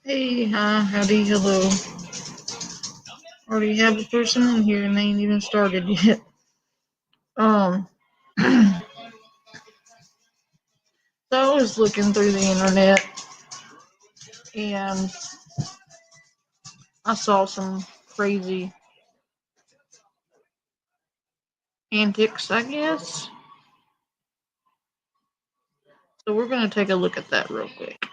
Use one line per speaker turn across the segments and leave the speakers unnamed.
Hey, hi, howdy, hello. Already have a person in here and they ain't even started yet. Um, so I was looking through the internet and I saw some crazy antics, I guess. So we're gonna take a look at that real quick.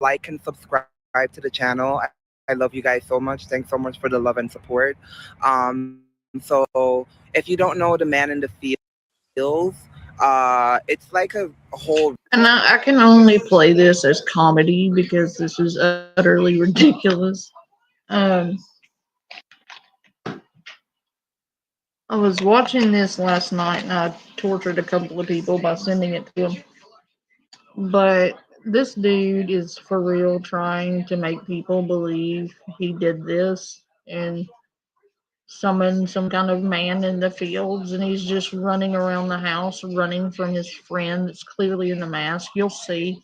Like and subscribe to the channel. I love you guys so much. Thanks so much for the love and support. So if you don't know the Man in the Fields, it's like a whole
And I can only play this as comedy because this is utterly ridiculous. Um, I was watching this last night and I tortured a couple of people by sending it to them. But this dude is for real trying to make people believe he did this and summon some kind of man in the fields, and he's just running around the house running from his friend that's clearly in the mask. You'll see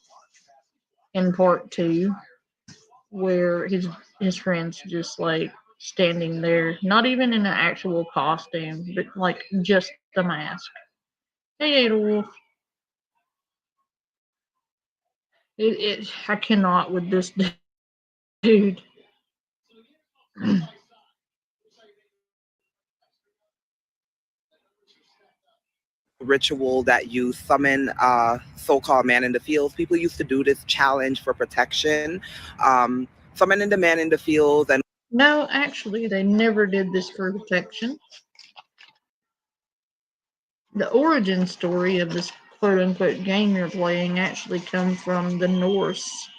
in part two where his friend's just like standing there, not even in an actual costume, but like just the mask. Hey Adolf. I cannot with this dude.
ritual that you summon so-called Man in the Fields. People used to do this challenge for protection. Summoning the Man in the Fields and
No, actually, they never did this for protection. The origin story of this quote unquote game you're playing actually comes from the Norse,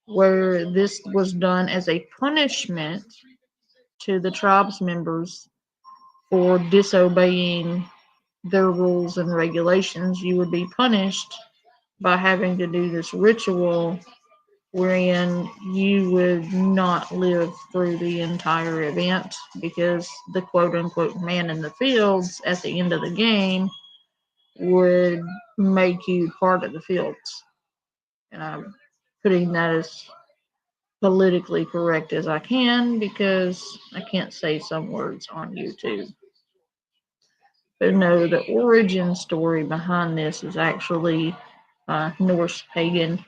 where this was done as a punishment to the tribes members for disobeying their rules and regulations. You would be punished by having to do this ritual wherein you would not live through the entire event because the quote unquote man in the fields at the end of the game would make you part of the fields. And I'm putting that as politically correct as I can because I can't say some words on YouTube. But no, the origin story behind this is actually Norse pagan,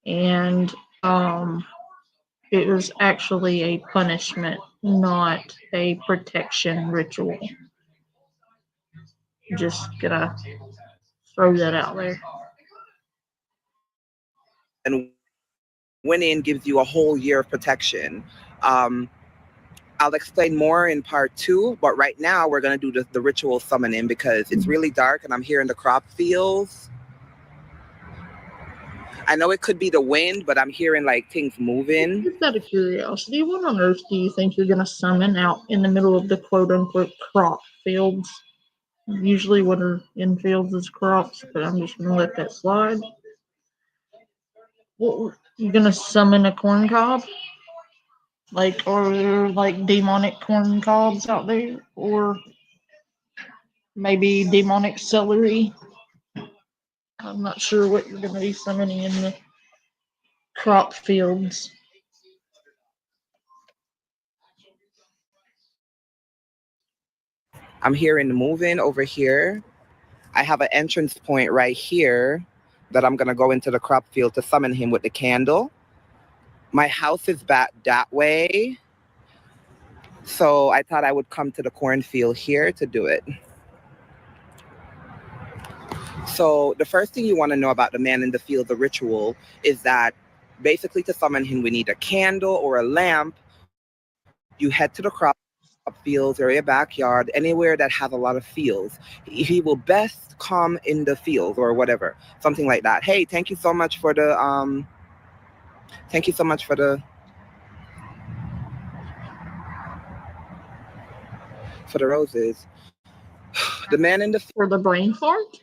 and it was actually a punishment, not a protection ritual. Just gonna throw that out there.
winning gives you a whole year of protection. Um, I'll explain more in part two, but right now we're gonna do the ritual summoning because it's really dark and I'm here in the crop fields. I know it could be the wind, but I'm hearing like things moving.
Just out of curiosity, what on earth do you think you're gonna summon out in the middle of the quote unquote crop fields? Usually, what are in fields is crops, but I'm just gonna let that slide. What you gonna summon a corn cob? Like, are there like demonic corn cobs out there? Or maybe demonic celery? I'm not sure what you're going to be summoning in the crop fields.
I'm hearing moving over here. I have an entrance point right here that I'm gonna go into the crop field to summon him with the candle. My house is back that way, so I thought I would come to the cornfield here to do it. So the first thing you want to know about the man in the field, the ritual, is that basically to summon him, we need a candle or a lamp. You head to the crop fields or your backyard, anywhere that has a lot of fields. He will best come in the fields or whatever, something like that. Hey, thank you so much for the roses. The man in the
For the brain fart?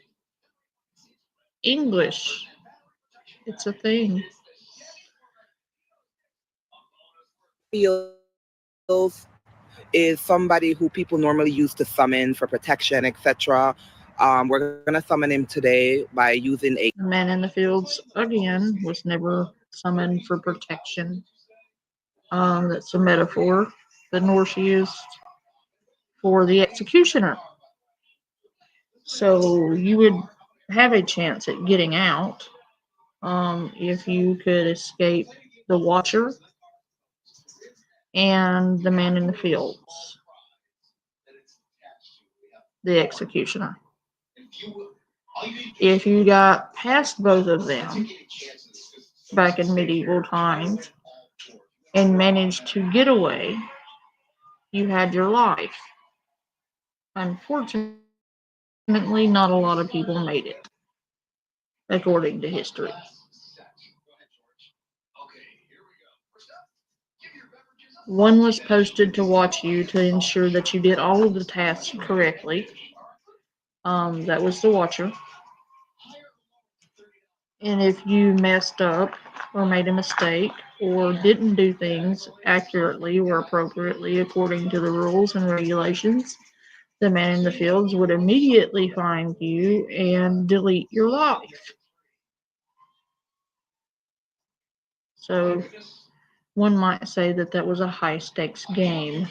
English. It's a thing.
fields is somebody who people normally use to summon for protection, etc. We're gonna summon him today by using a
The man in the fields, again, was never summoned for protection. That's a metaphor the Norse used for the executioner. So you would have a chance at getting out if you could escape the Watcher and the man in the fields, the executioner. If you got past both of them back in medieval times and managed to get away, you had your life. Unfortunately, not a lot of people made it, according to history. One was posted to watch you to ensure that you did all of the tasks correctly. That was the watcher. And if you messed up or made a mistake or didn't do things accurately or appropriately according to the rules and regulations, the man in the fields would immediately find you and delete your life. So one might say that that was a high stakes game.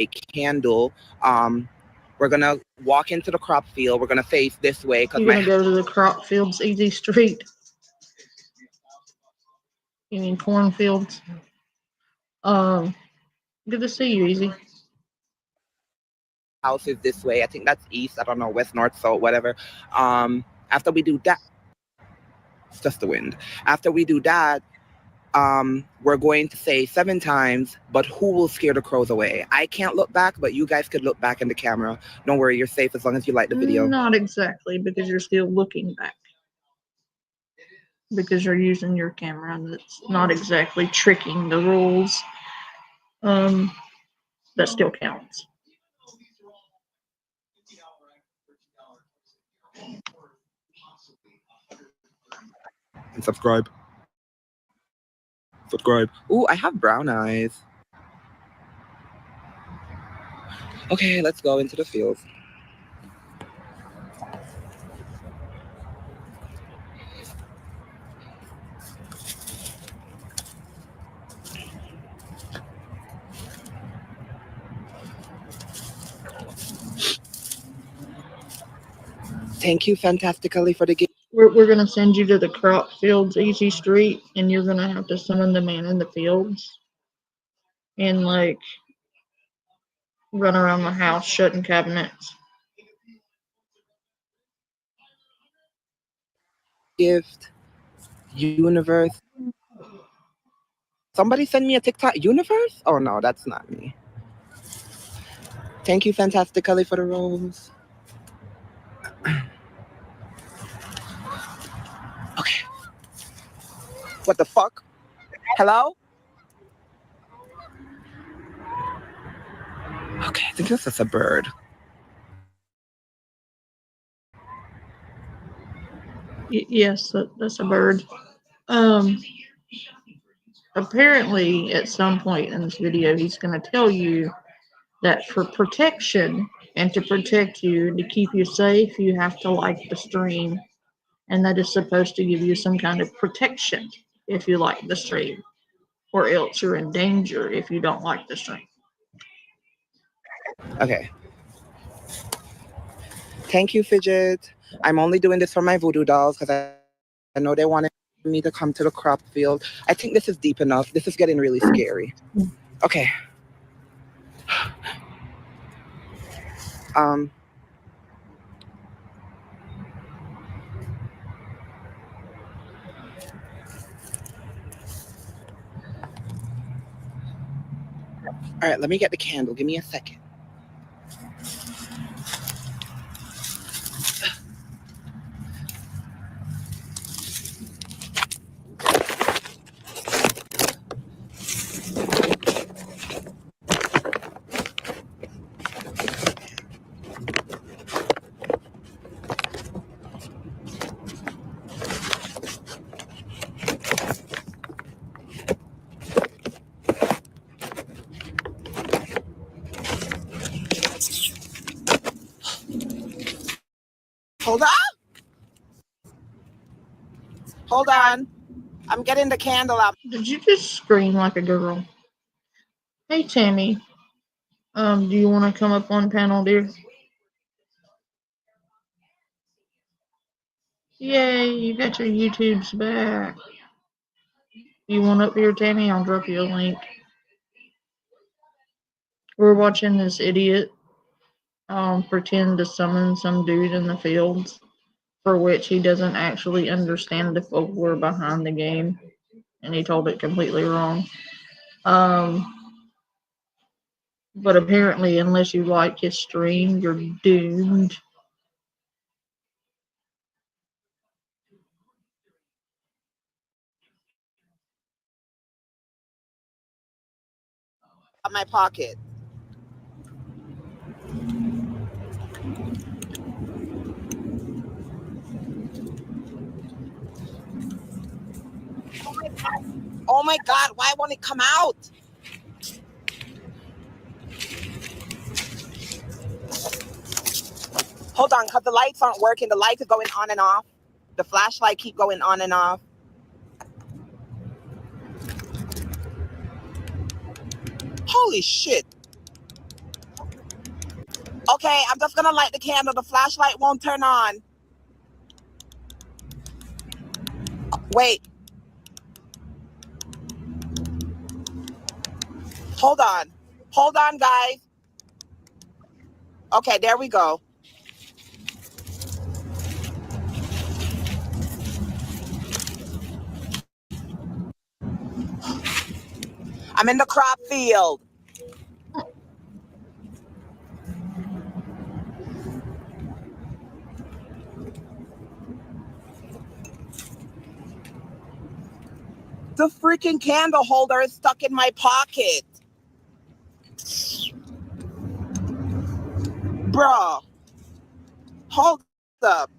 a candle. We're gonna walk into the crop field. We're gonna face this way because
You're
my
gonna go to the crop fields easy street. You mean cornfields? Um, Good to see you, Easy.
house is this way. I think that's east. I don't know, west, north, south, whatever. After we do that, it's just the wind. After we do that, we're going to say 7 times, but who will scare the crows away? I can't look back, but you guys could look back in the camera. Don't worry, you're safe as long as you like the video.
Not exactly, because you're still looking back. Because you're using your camera, and that's not exactly tricking the rules. Um, that still counts.
And subscribe. Ooh, I have brown eyes. Okay, let's go into the field. Thank you fantastically for the gift.
We're gonna send you to the crop fields easy street, and you're gonna have to summon the man in the fields and like run around the house shutting cabinets.
Gift. Universe. Somebody send me a TikTok. Universe? Oh no, that's not me. Thank you fantastically for the rose. Okay. What the fuck? Hello? Okay, I think this is a bird.
Yes, that's a bird. Um, Apparently, at some point in this video, he's going to tell you that for protection and to protect you and to keep you safe, you have to like the stream. And that is supposed to give you some kind of protection if you like the stream, or else you're in danger if you don't like the stream.
Okay. Thank you, Fidget. I'm only doing this for my voodoo dolls because I know they wanted me to come to the crop field. I think this is deep enough. This is getting really scary. Okay. Um. All right. Let me get the candle. Give me a second. Hold on. Hold on. I'm getting the candle out.
Did you just scream like a girl? Hey, Tammy. Do you want to come up on panel, dear? Yay, you got your YouTubes back. You want up here, Tammy? I'll drop you a link. We're watching this idiot pretend to summon some dude in the fields, for which he doesn't actually understand the folklore behind the game, and he told it completely wrong. Um, but apparently, unless you like his stream, you're doomed.
Out my pocket. Oh my God. Why won't it come out? Hold on, because the lights aren't working. The lights are going on and off. The flashlight keep going on and off. Holy shit. Okay, I'm just gonna light the candle. The flashlight won't turn on. Wait, hold on. Hold on, guys. Okay, there we go. I'm in the crop field. The freaking candle holder is stuck in my pocket. Bruh. Hold up.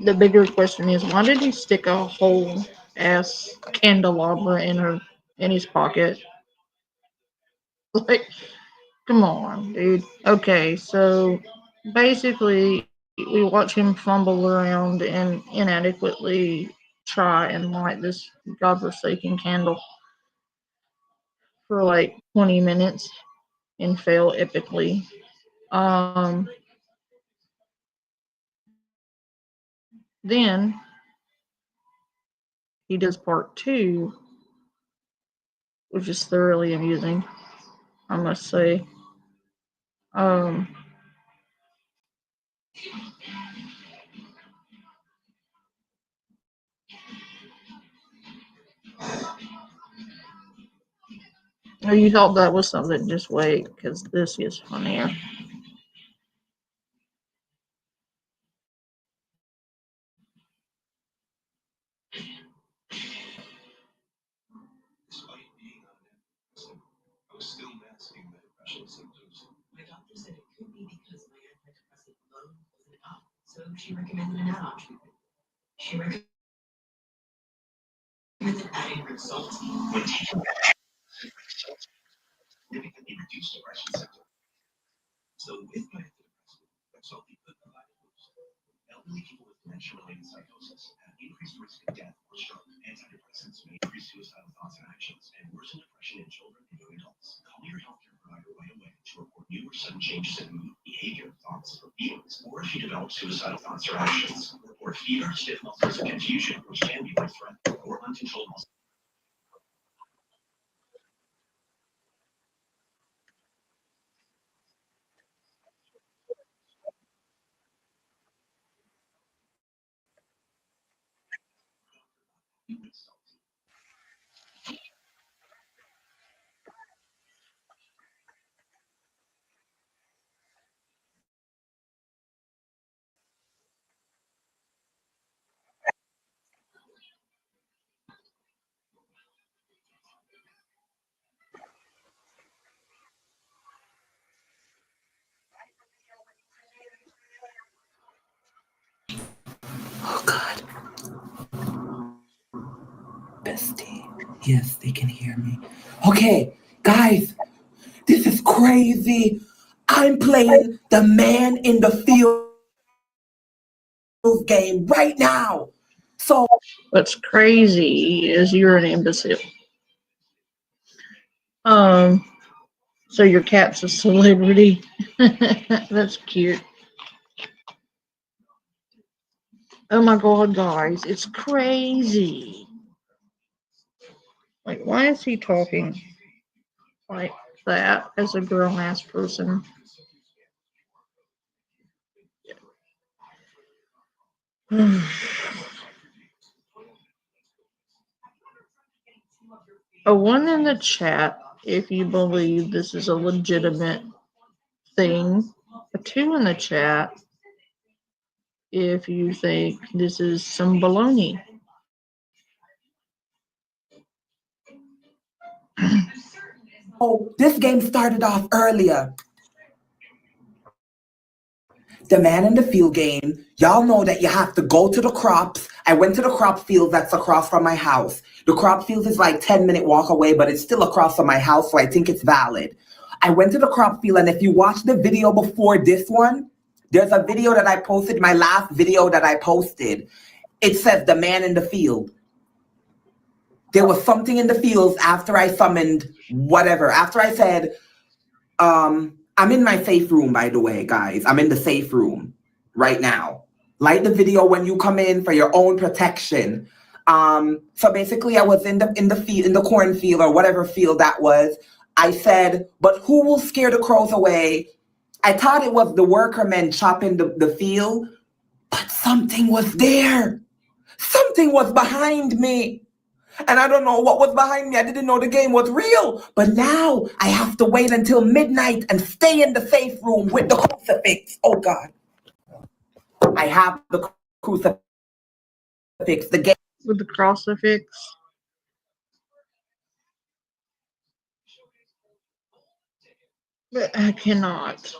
The bigger question is, why did he stick a whole ass candelabra in his pocket? Like, come on, dude. Okay, so basically, we watch him fumble around and inadequately try and light this godforsaken candle for like 20 minutes and fail epically. Um, then he does part two, which is thoroughly amusing, I must say. Um, or you thought that was something, just wait, because this is funnier.
Oh God, bestie. Yes, they can hear me. Okay, guys, this is crazy. I'm playing the man in the field game right now. So
What's crazy is you're an imbecile. Um, so your cat's a celebrity. That's cute. Oh my god, guys, it's crazy. Like, why is he talking like that as a grown ass person? A one in the chat if you believe this is a legitimate thing. A two in the chat if you think this is some baloney.
oh, this game started off earlier. The man in the field game, y'all know that you have to go to the crops. I went to the crop field that's across from my house. The crop field is like 10-minute walk away, but it's still across from my house, so I think it's valid. I went to the crop field, and if you watch the video before this one, there's a video that I posted, my last video that I posted. It says the man in the field. There was something in the fields after I summoned whatever. After I said, I'm in my safe room, by the way, guys. I'm in the safe room right now. Like the video when you come in for your own protection. So basically I was in the field, in the cornfield or whatever field that was. I said, but who will scare the crows away? I thought it was the workermen chopping the field, but something was there. Something was behind me. And I don't know what was behind me. I didn't know the game was real. But now I have to wait until midnight and stay in the safe room with the crucifix. Oh God. I have the crucifix. The game.
With the crucifix. But I cannot.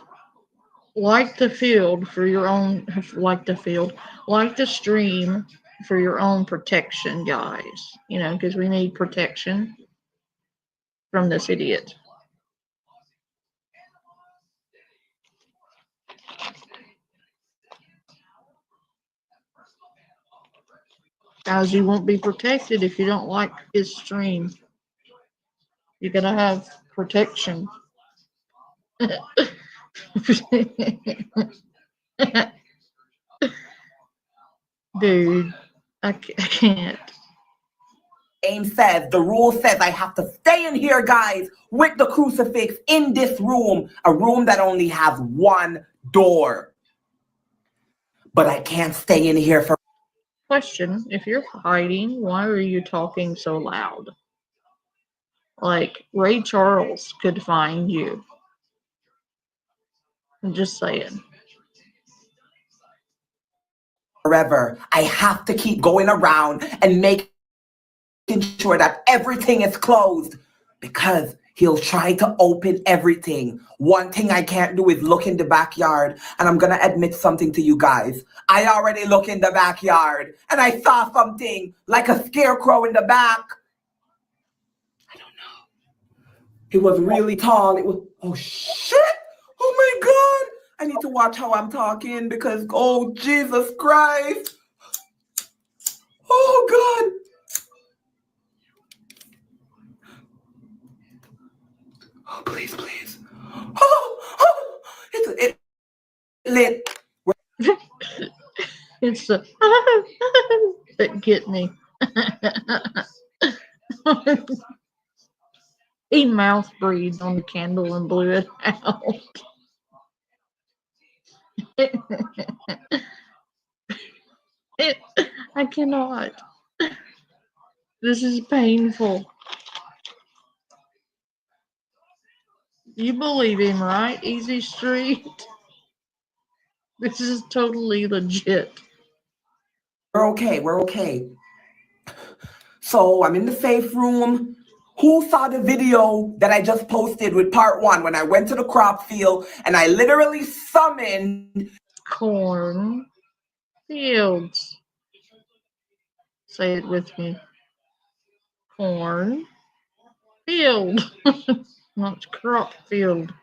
Like the field for your own, like the field, like the stream for your own protection, guys. You know, because we need protection from this idiot. Guys, you won't be protected if you don't like his stream. You're gonna have protection. Dude, I can't.
Game says, the rule says I have to stay in here, guys, with the crucifix in this room, a room that only has one door. But I can't stay in here for.
Question: if you're hiding, why are you talking so loud? Like Ray Charles could find you. I'm just saying.
Forever. I have to keep going around and making sure that everything is closed because
He'll try to open everything. One thing I can't do is look in the backyard. And I'm gonna admit something to you guys. I already look in the backyard and I saw something like a scarecrow in the back. It was really tall. It was, oh shit! Oh my God! I need to watch how I'm talking because, oh Jesus Christ! Oh God! Oh please, please! Oh, it lit.
It's the that get me. He mouth breathed on the candle and blew it out. I cannot. This is painful. You believe him, right? Easy Street. This is totally legit.
We're okay. We're okay. So I'm in the safe room. Who saw the video that I just posted with part one when I went to the crop field and I literally summoned
Corn fields. Say it with me. Corn field. Not crop field.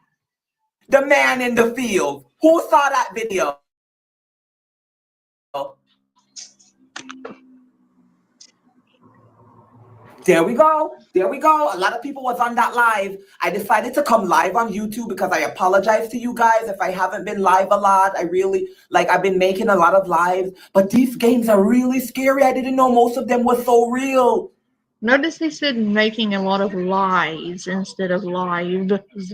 the man in the field? Who saw that video? There we go. There we go. A lot of people was on that live. I decided to come live on YouTube because I apologize to you guys if I haven't been live a lot. I really, like, I've been making a lot of lives, but these games are really scary. I didn't know most of them were so real.
Notice he said making a lot of lies instead of lives.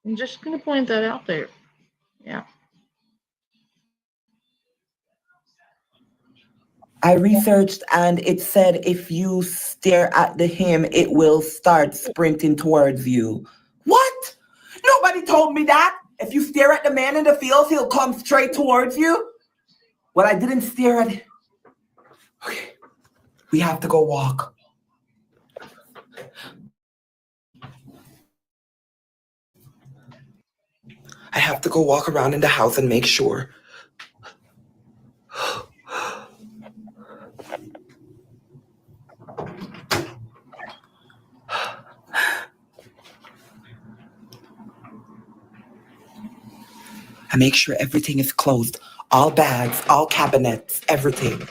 I'm just going to point that out there. Yeah.
I researched and it said if you stare at the him, it will start sprinting towards you. What? Nobody told me that. If you stare at the man in the fields, he'll come straight towards you. Well, I didn't stare at him. Okay, we have to go walk. I have to go walk around in the house and make sure. I make sure everything is closed. All bags, all cabinets, everything.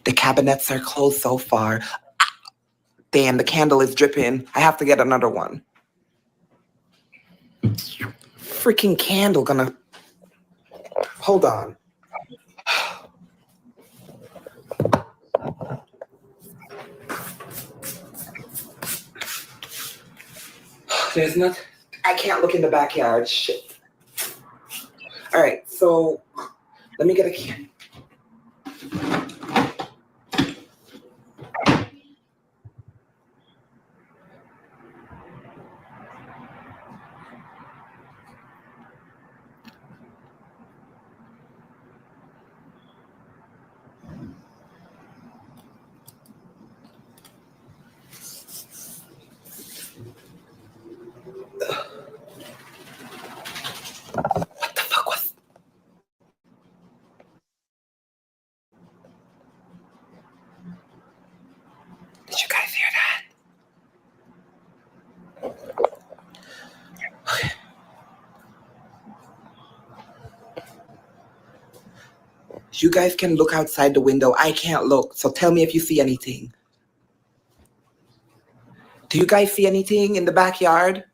The cabinets are closed so far. Damn, the candle is dripping. I have to get another one. Freaking candle gonna... Hold on. There's not... I can't look in the backyard. Shit. All right, so let me get a can. What the fuck was... Did you guys hear that? Okay. You guys can look outside the window. I can't look, so tell me if you see anything. Do you guys see anything in the backyard?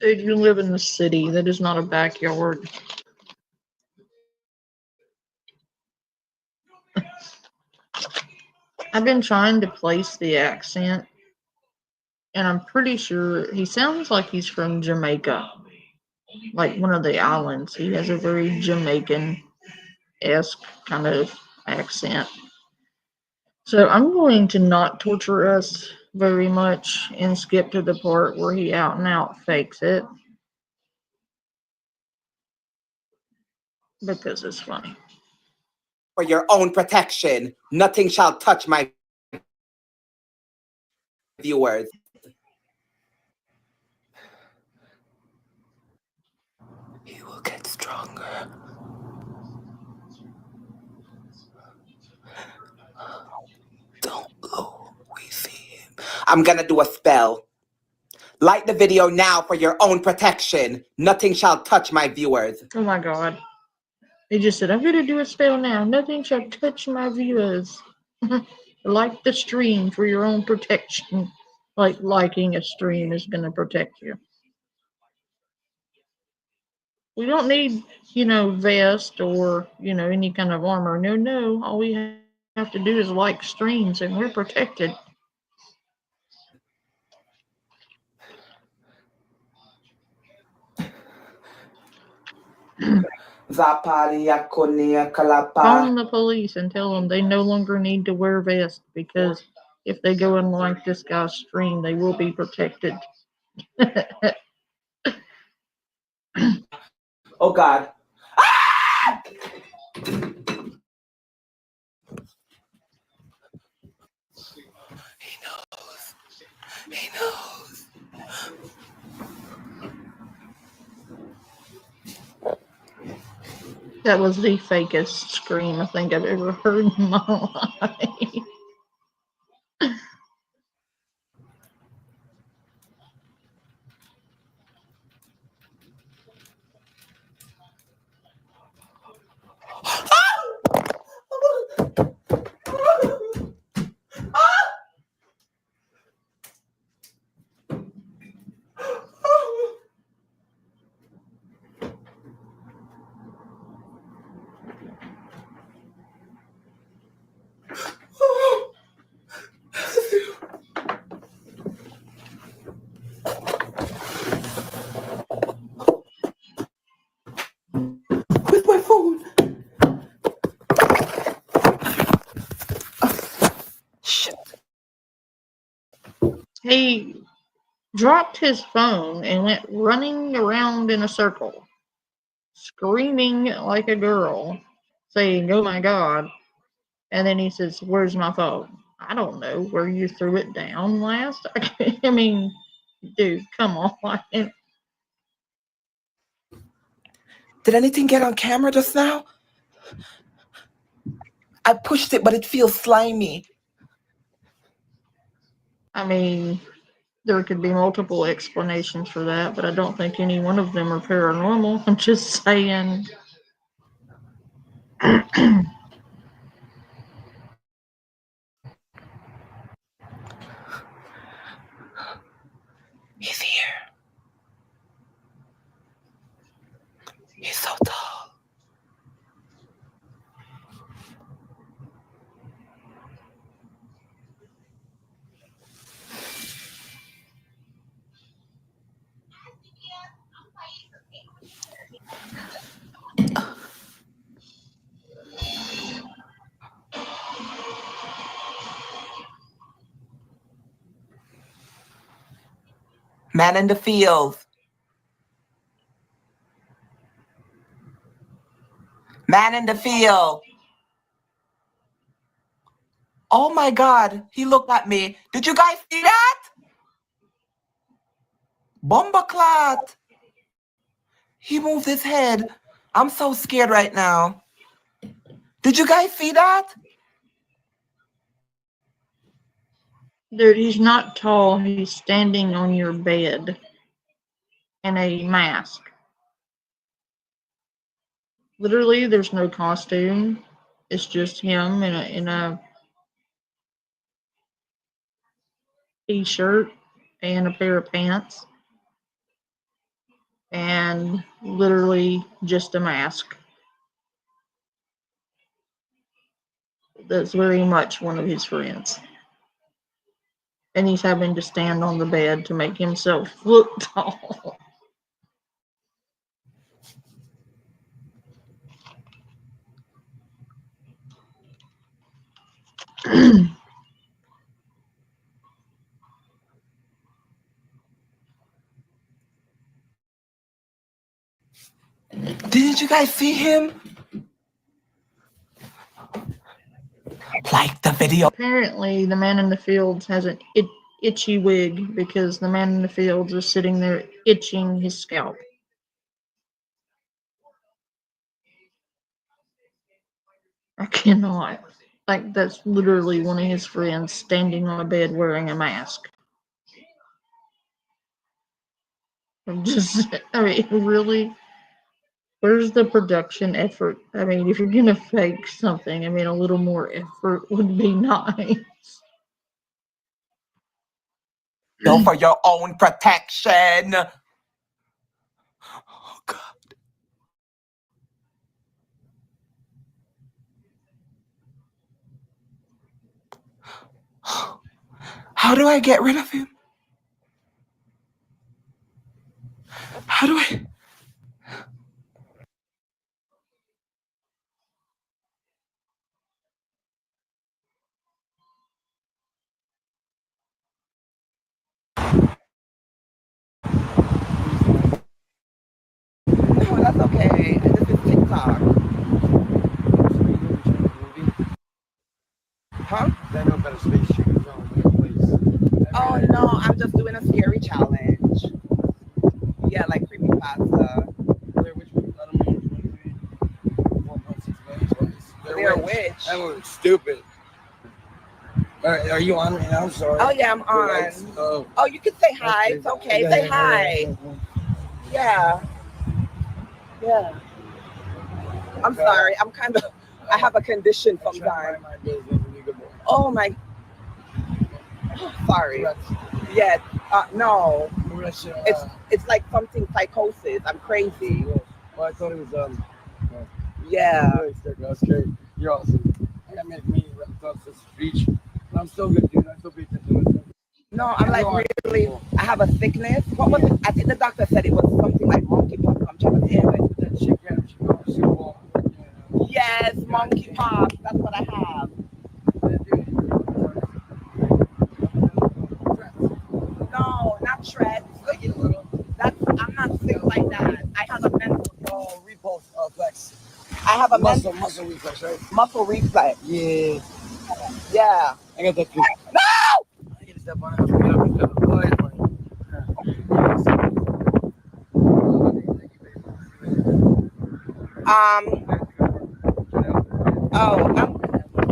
Dude, you live in the city. That is not a backyard. I've been trying to place the accent, and I'm pretty sure he sounds like he's from Jamaica. like one of the islands. He has a very Jamaican esque kind of accent. So I'm going to not torture us very much and skip to the part where he out and out fakes it because it's funny.
For your own protection, nothing shall touch my viewers. He will get stronger. Don't blow. We see him. I'm gonna do a spell. Like the video now for your own protection. Nothing shall touch my viewers.
Oh my god. He just said, I'm going to do a spell now. Nothing shall touch my viewers. Like the stream for your own protection. Like liking a stream is going to protect you. We don't need, vest or, any kind of armor. No, no. All we have to do is like streams and we're protected. Phone the police and tell them they no longer need to wear vests because if they go and like this guy's stream, they will be protected.
Oh God. He knows. He knows.
That was the fakest scream I think I've ever heard in my life.
With my phone. Shit.
He dropped his phone and went running around in a circle, screaming like a girl, saying, "Oh my God." And then he says, "Where's my phone?" I don't know where you threw it down last. I mean, dude, come on.
Did anything get on camera just now? I pushed it, but it feels slimy.
I mean, there could be multiple explanations for that, but I don't think any one of them are paranormal. I'm just saying.
He's here. He's so tall. Man in the field. Man in the field. Oh my God. He looked at me. Did you guys see that? Bombaclat. He moved his head. I'm so scared right now. Did you guys see that?
Dude, he's not tall. He's standing on your bed in a mask. Literally, there's no costume. It's just him in a t-shirt and a pair of pants, and literally just a mask. That's very much one of his friends. And he's having to stand on the bed to make himself look tall.
Didn't you guys see him? Like the video.
Apparently, the man in the fields has an itchy wig because the man in the fields is sitting there itching his scalp. I cannot. Like, that's literally one of his friends standing on a bed wearing a mask. I'm just, I mean, really? Where's the production effort? I mean, if you're gonna fake something, I mean, a little more effort would be nice.
For your own protection. Oh, God. How do I get rid of him? How do I?
No, that's okay. This is TikTok. Huh?
Then up at a spaceship is on that place.
Oh no, I'm just doing a scary challenge. Yeah, like creepy pasta.
Blair Witch, I don't know which one it is. 1.6 million twice.
Blair Witch.
That was stupid. Are you on right now? Sorry.
Oh yeah, I'm on. Oh, you can say hi. It's okay. Say hi. Yeah. Yeah. I'm sorry. I'm kind of. I have a condition sometimes. Oh my. Sorry. Yeah. No. It's like something psychosis. I'm crazy.
Well, I thought it was
Yeah.
That's great. You're awesome. I got made me thought this speech. I'm still good, dude. I'm still paying attention.
No, I'm like really. I have a sickness. What was it? I think the doctor said it was something like monkeypox. I'm trying to think of it.
That shit got Super Bowl.
Yes, monkeypox. That's what I have. No, not Shred. That's I'm not sick like that. I have a mental.
Oh, repulse flex.
I have a
muscle reflex, right?
muscle reflex.
Yeah.
Yeah.
I got that too.
No.
I get to step on it. I have to get up and cut the quiet.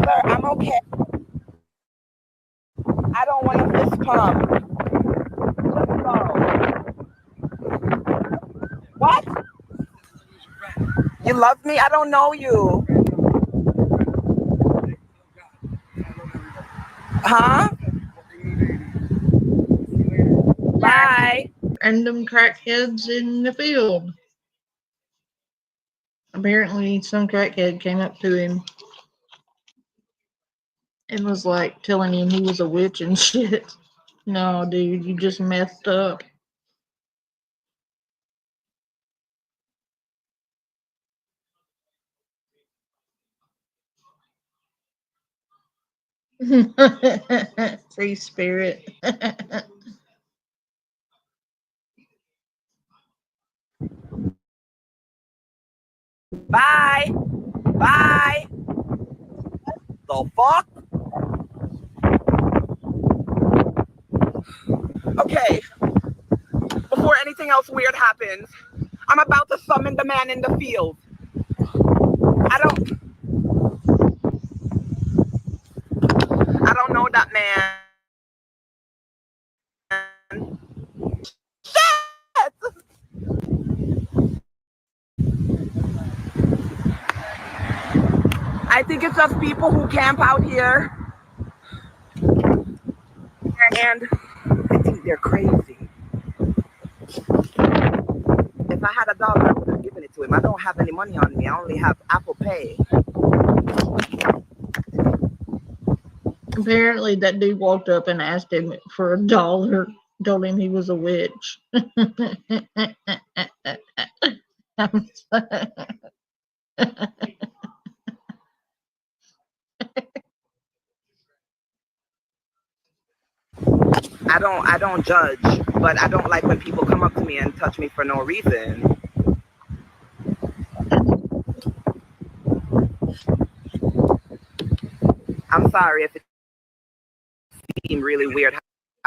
Sir, I'm okay. I don't want to fist pump. Let's go. What? You love me? I don't know you. Huh? Bye.
Random crackheads in the field. Apparently, some crackhead came up to him and was like telling him he was a witch and shit. No, dude, you just messed up. Free spirit.
Bye. Bye. The fuck? Okay. Before anything else weird happens, I'm about to summon the man in the field. I don't know that man. Shit! I think it's just people who camp out here and I think they're crazy. If I had $1, I would have given it to him. I don't have any money on me. I only have Apple Pay.
Apparently, that dude walked up and asked him for $1, told him he was a witch.
I don't judge, but I don't like when people come up to me and touch me for no reason. I'm sorry if it seemed really weird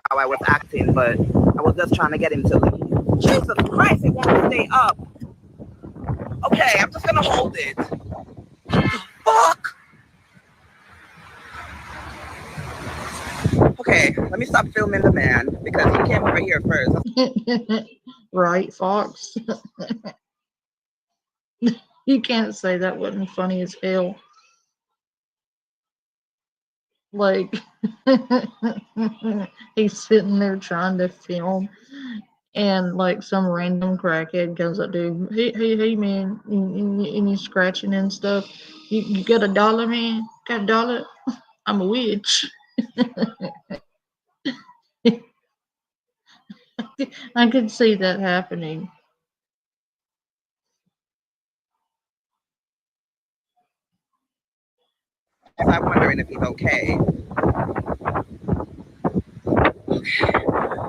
how I was acting, but I was just trying to get him to leave. Jesus Christ, it won't stay up. Okay, I'm just gonna hold it. Fuck. Okay, let me stop filming the man because he came over here first.
Right, Fox? You can't say that wasn't funny as hell. Like, he's sitting there trying to film, and like some random crackhead comes up to him. Hey, man, and he's scratching and stuff. You got $1, man? Got $1? I'm a witch. I could see that happening.
I'm wondering if he's okay.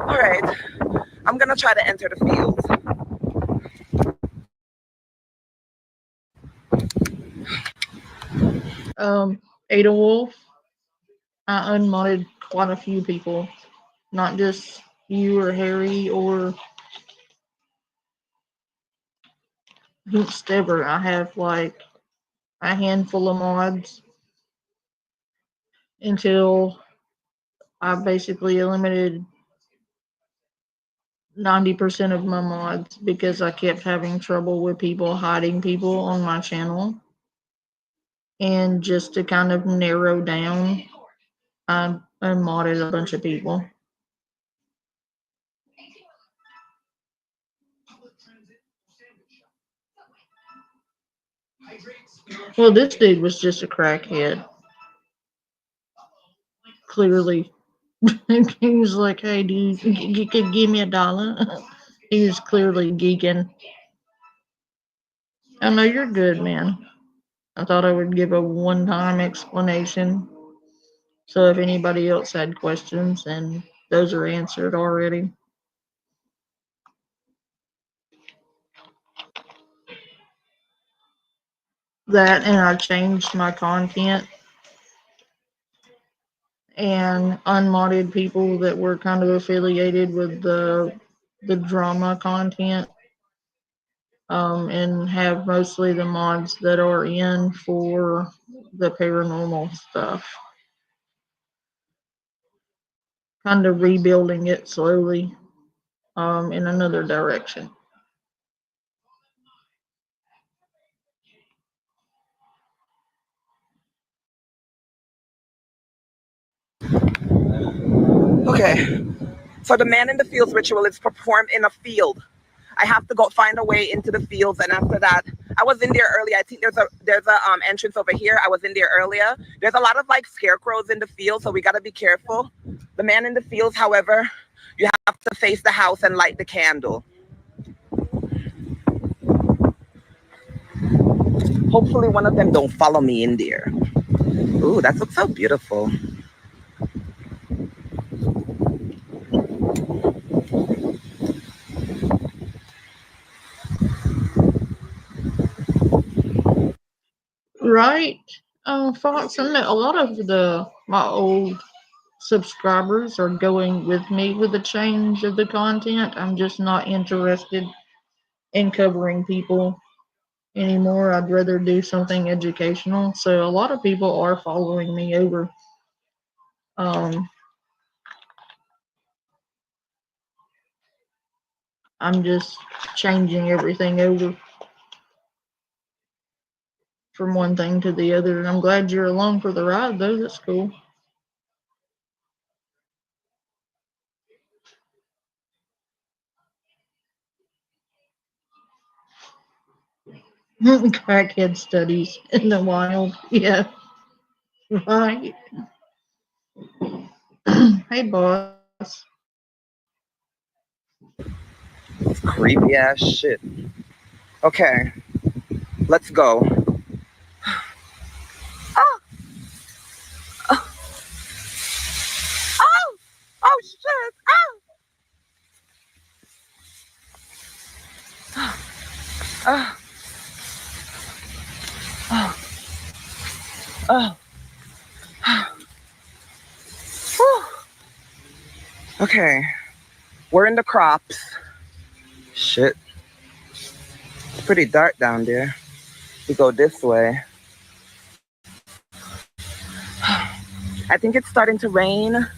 All right, I'm gonna try to enter the field.
Ada Wolf, I unmodded quite a few people, not just you or Harry or Stever. I have like a handful of mods until I basically eliminated 90% of my mods because I kept having trouble with people hiding people on my channel. And just to kind of narrow down, I unmodded a bunch of people. Well, this dude was just a crackhead, clearly. He was like, "Hey, dude, you could give me $1." He was clearly geeking. I know you're good, man. I thought I would give a one-time explanation. So if anybody else had questions, and those are answered already. That, and I changed my content and unmodded people that were kind of affiliated with the drama content, and have mostly the mods that are in for the paranormal stuff. Kind of rebuilding it slowly, in another direction.
Okay, so the man in the fields ritual is performed in a field. I have to go find a way into the fields, and after that, I was in there early. I think there's a entrance over here. I was in there earlier. There's a lot of like scarecrows in the field, so we gotta be careful. The man in the fields, however, you have to face the house and light the candle. Hopefully, one of them don't follow me in there. Ooh, that looks so beautiful.
Right? Fox, I know a lot of my old subscribers are going with me with the change of the content. I'm just not interested in covering people anymore. I'd rather do something educational. So a lot of people are following me over. Um, I'm just changing everything over from one thing to the other. And I'm glad you're along for the ride, though. That's cool. Crackhead studies in the wild. Yeah, right. Hey, boss.
Creepy ass shit. Okay, let's go. Oh, oh, oh shit. Okay, we're in the crops. Shit, it's pretty dark down there. We go this way. I think it's starting to rain.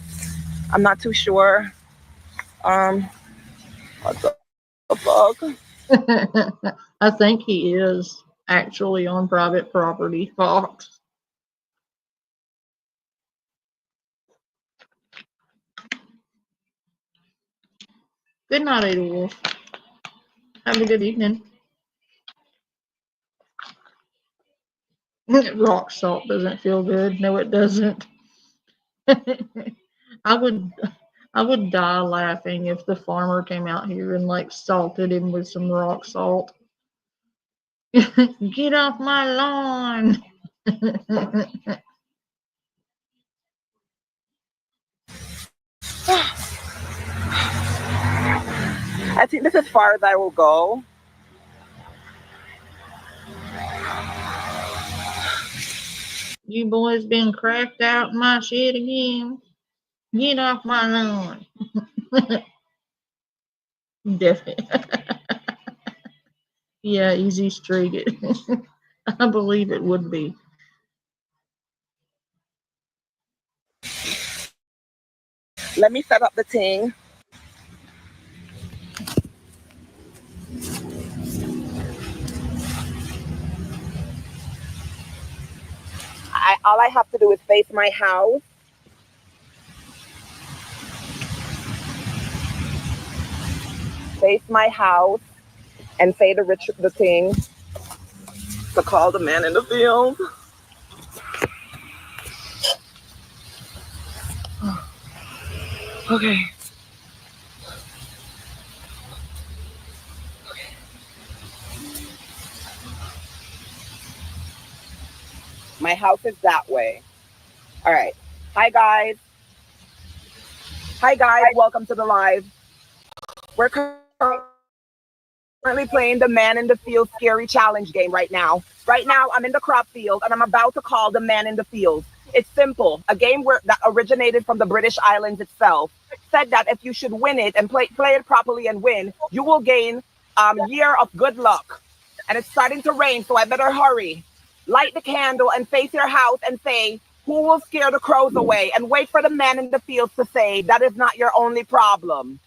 I'm not too sure. Um, what the fuck?
I think he is actually on private property, Fox. Good night, Ada Wolf. Have a good evening. Rock salt doesn't feel good. No, it doesn't. I would I would die laughing if the farmer came out here and like salted him with some rock salt. Get off my lawn.
I think this is as far as I will go.
You boys been cracked out in my shit again. Get off my lawn. Definitely. Yeah, easy street. I believe it would be.
Let me set up the thing. All I have to do is face my house. Face my house and say the thing to call the man in the field. Okay. My house is that way. All right. Hi guys. Hi guys. Welcome to the live. We're currently playing the Man in the Field Scary Challenge game right now. Right now, I'm in the crop field and I'm about to call the Man in the Field. It's simple. A game that originated from the British Islands itself. Said that if you should win it and play it properly and win, you will gain a year of good luck. And it's starting to rain, so I better hurry. Light the candle and face your house and say, "Who will scare the crows away?" And wait for the man in the field to say, "That is not your only problem."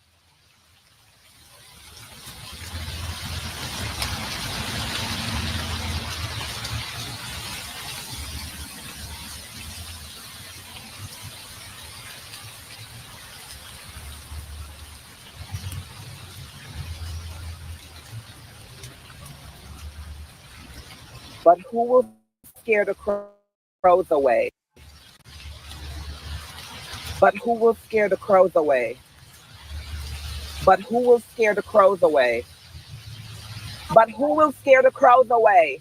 But who will scare the crows away? But who will scare the crows away? But who will scare the crows away? But who will scare the crows away?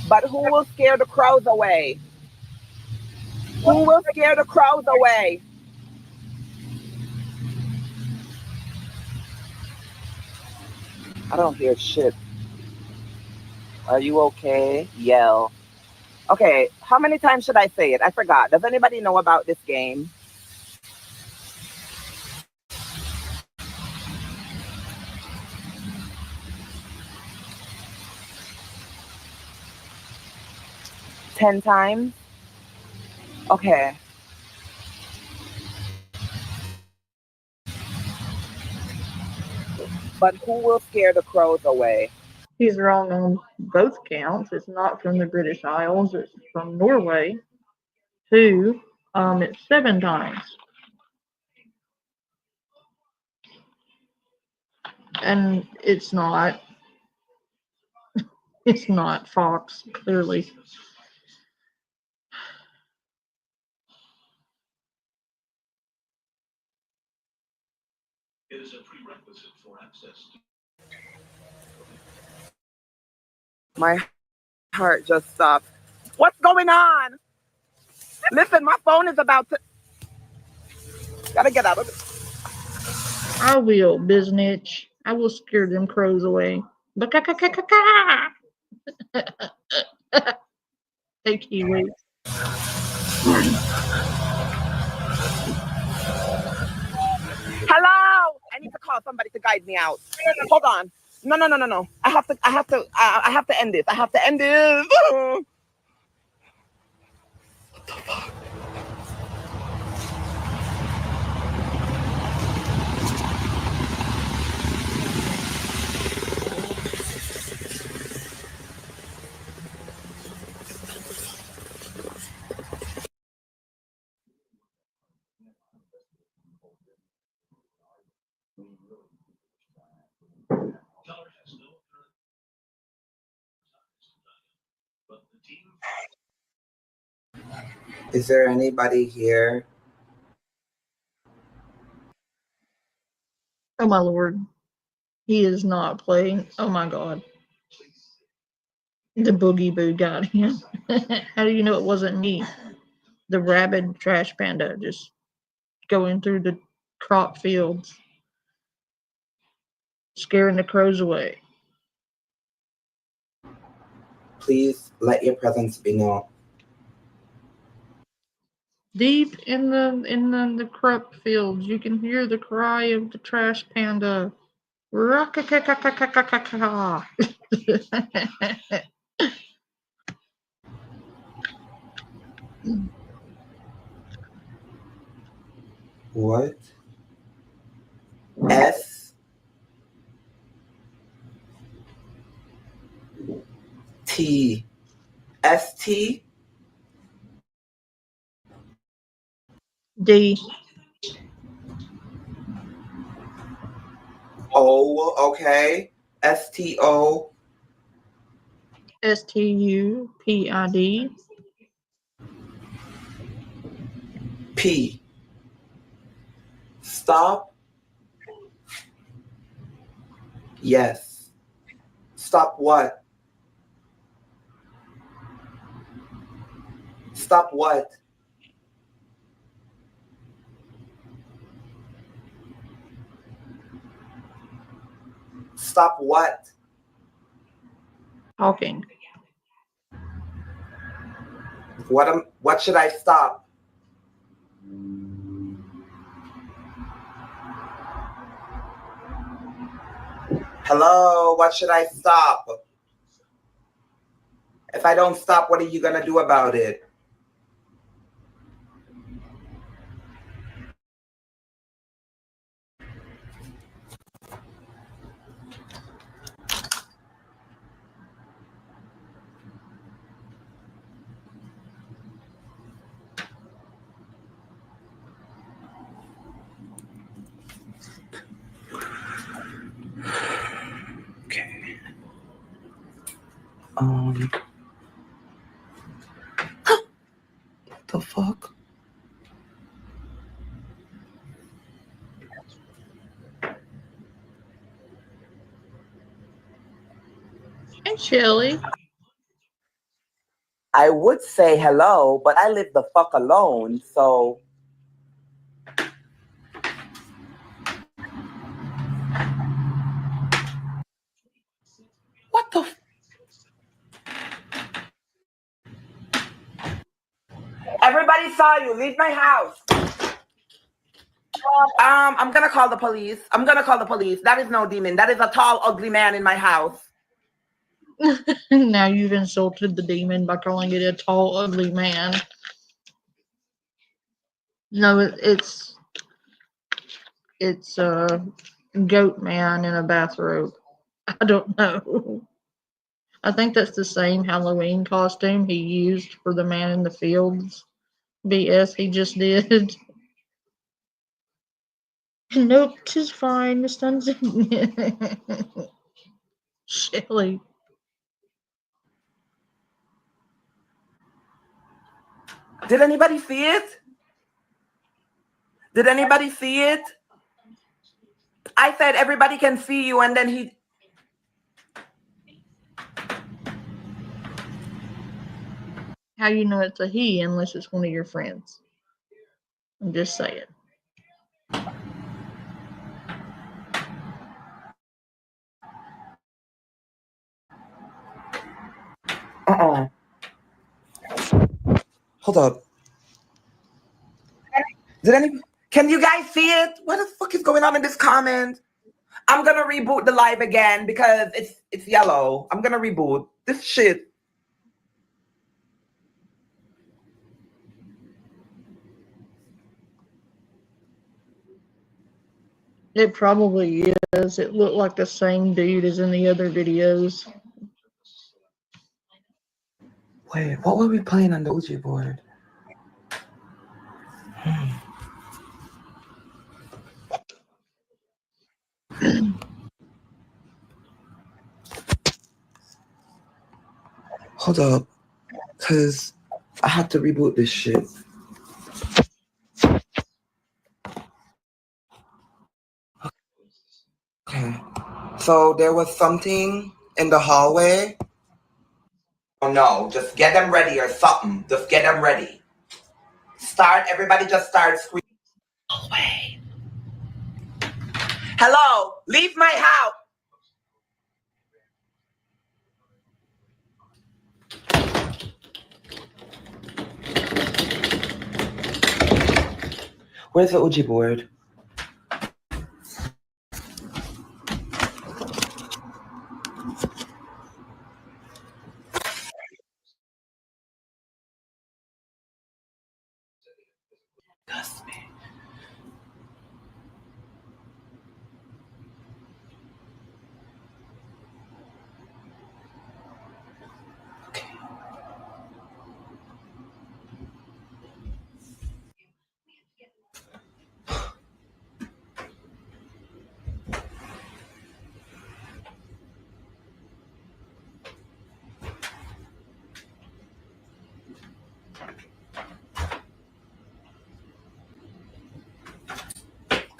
But who will scare the crows away? Who will scare the crows away? I don't hear shit. Are you okay? Yell. Okay, how many times should I say it? I forgot. Does anybody know about this game? Ten times? Okay. But who will scare the crows away?
He's wrong on both counts. It's not from the British Isles, it's from Norway. Two, it's 7 times. And it's not Fox, clearly.
My heart just stopped. What's going on? Listen, my phone is about to. Gotta get out of it.
I will, biznitch. I will scare them crows away. Hey, Kiwi.
somebody to guide me out. Hold on. No, no, no, no, no. I have to end this. I have to end this. Is there anybody here?
Oh my lord. He is not playing. Oh my god. The boogie boo got him. How do you know it wasn't me? The rabid trash panda just going through the crop fields, scaring the crows away.
Please let your presence be known.
Deep in the crop fields, you can hear the cry of the trash panda. Rock-a-ca-ca-ca-ca-ca-ca.
What? S T S T
D.
O. Okay. STO
STUPID.
P. Stop. Yes. Stop what? Stop what? Stop what?
Talking.
What should I stop? Hello, what should I stop? If I don't stop, what are you gonna do about it? Okay. What the fuck?
Hey, Shelly.
I would say hello, but I live the fuck alone, so what the Everybody saw you. Leave my house. I'm gonna call the police. I'm gonna call the police. That is no demon. That is a tall, ugly man in my house.
Now you've insulted the demon by calling it a tall, ugly man. No, it's a goat man in a bathrobe. I don't know. I think that's the same Halloween costume he used for the man in the fields. BS he just did. Nope, 'tis fine, Miss Dunson. Shelly.
Did anybody see it? Did anybody see it? I said everybody can see you, and then he.
How you know it's a he unless it's one of your friends? I'm just saying.
Hold up. Did any? Can you guys see it? What the fuck is going on in this comment? I'm gonna reboot the live again because it's yellow. I'm gonna reboot this shit.
It probably is. It looked like the same dude as in the other videos.
Wait, what were we playing on the Ouija board? Hold up, cause I have to reboot this shit. Okay. So there was something in the hallway. Oh no, just get them ready or something. Just get them ready. Everybody just start screaming. Hallway. Hello, leave my house. Where's the Ouija board? Disgust me. Okay.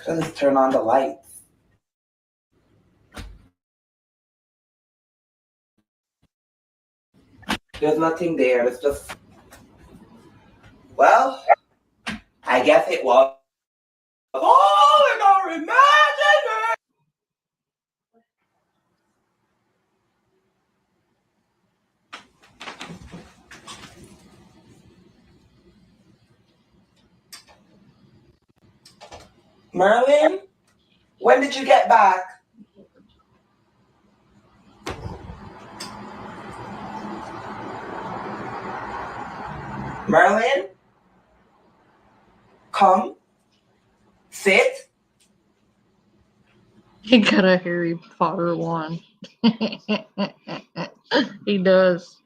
Let's turn on the lights. There's nothing there. It's just, well, I guess it was all in our imagination. Merlin, when did you get back? Merlin, come, sit.
He got a Harry Potter one. He does.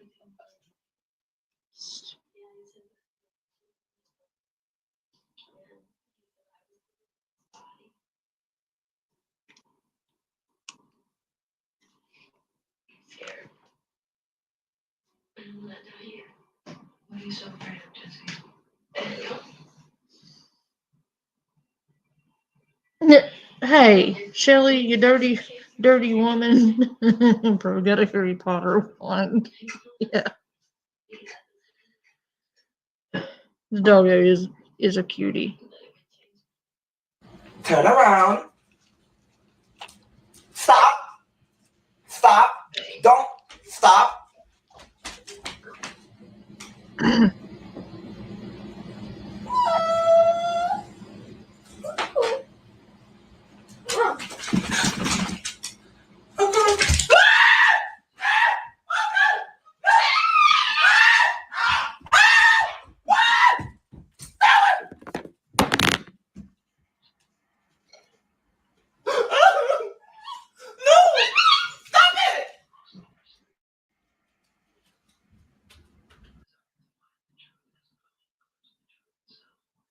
Hey, Shelly, you dirty, dirty woman. Bro, got a Harry Potter one. Yeah, the doggo is a cutie.
Turn around. Stop. Stop. Don't stop.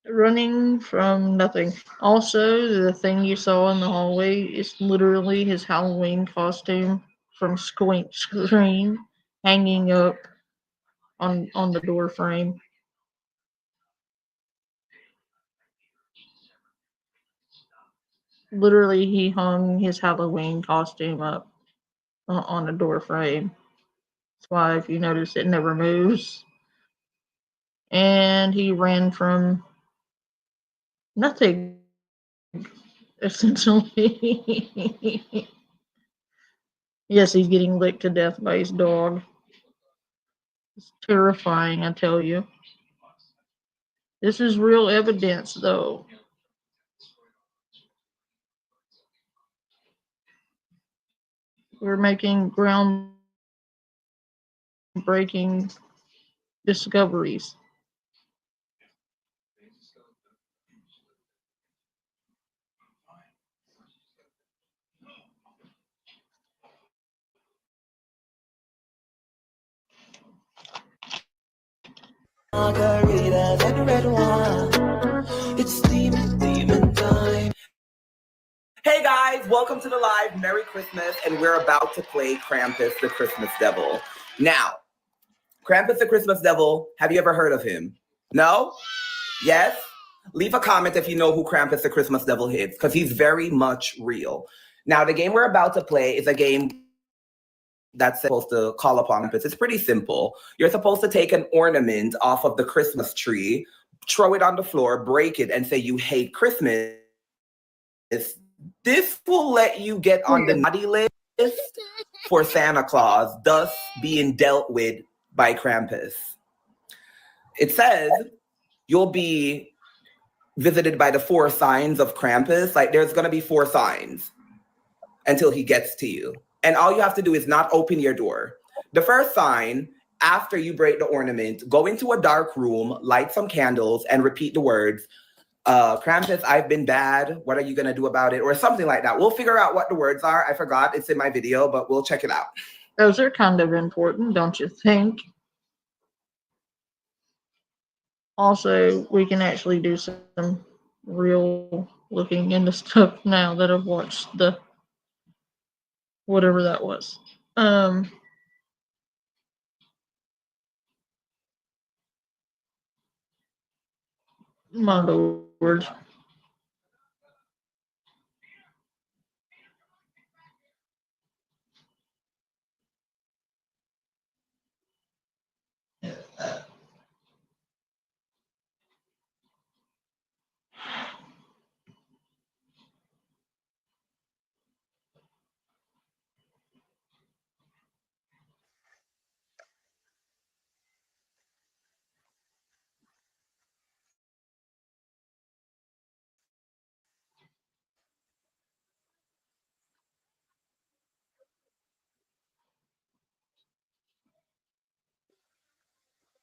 Running from nothing. Also, the thing you saw in the hallway is literally his Halloween costume from Scream hanging up on the door frame. Literally, he hung his Halloween costume up on the door frame. That's why, if you notice, it never moves. And he ran from nothing, essentially. Yes, he's getting licked to death by his dog. It's terrifying, I tell you. This is real evidence, though. We're making groundbreaking discoveries.
Margaritas and red wine. It's demon time. Hey guys, welcome to the live. Merry Christmas, and we're about to play Krampus the Christmas Devil. Now, Krampus the Christmas Devil, have you ever heard of him? No? Yes? Leave a comment if you know who Krampus the Christmas Devil is, because he's very much real. Now, the game we're about to play is a game that's supposed to call upon Krampus. It's pretty simple. You're supposed to take an ornament off of the Christmas tree, throw it on the floor, break it, and say you hate Christmas. This will let you get on the naughty list for Santa Claus, thus being dealt with by Krampus. It says you'll be visited by the 4 signs of Krampus. Like, there's going to be 4 signs until he gets to you. And all you have to do is not open your door. The first sign, after you break the ornament, go into a dark room, light some candles, and repeat the words, Krampus, I've been bad. What are you going to do about it? Or something like that. We'll figure out what the words are. I forgot. It's in my video, but we'll check it out.
Those are kind of important, don't you think? Also, we can actually do some real looking into stuff now that I've watched the whatever that was. My lord.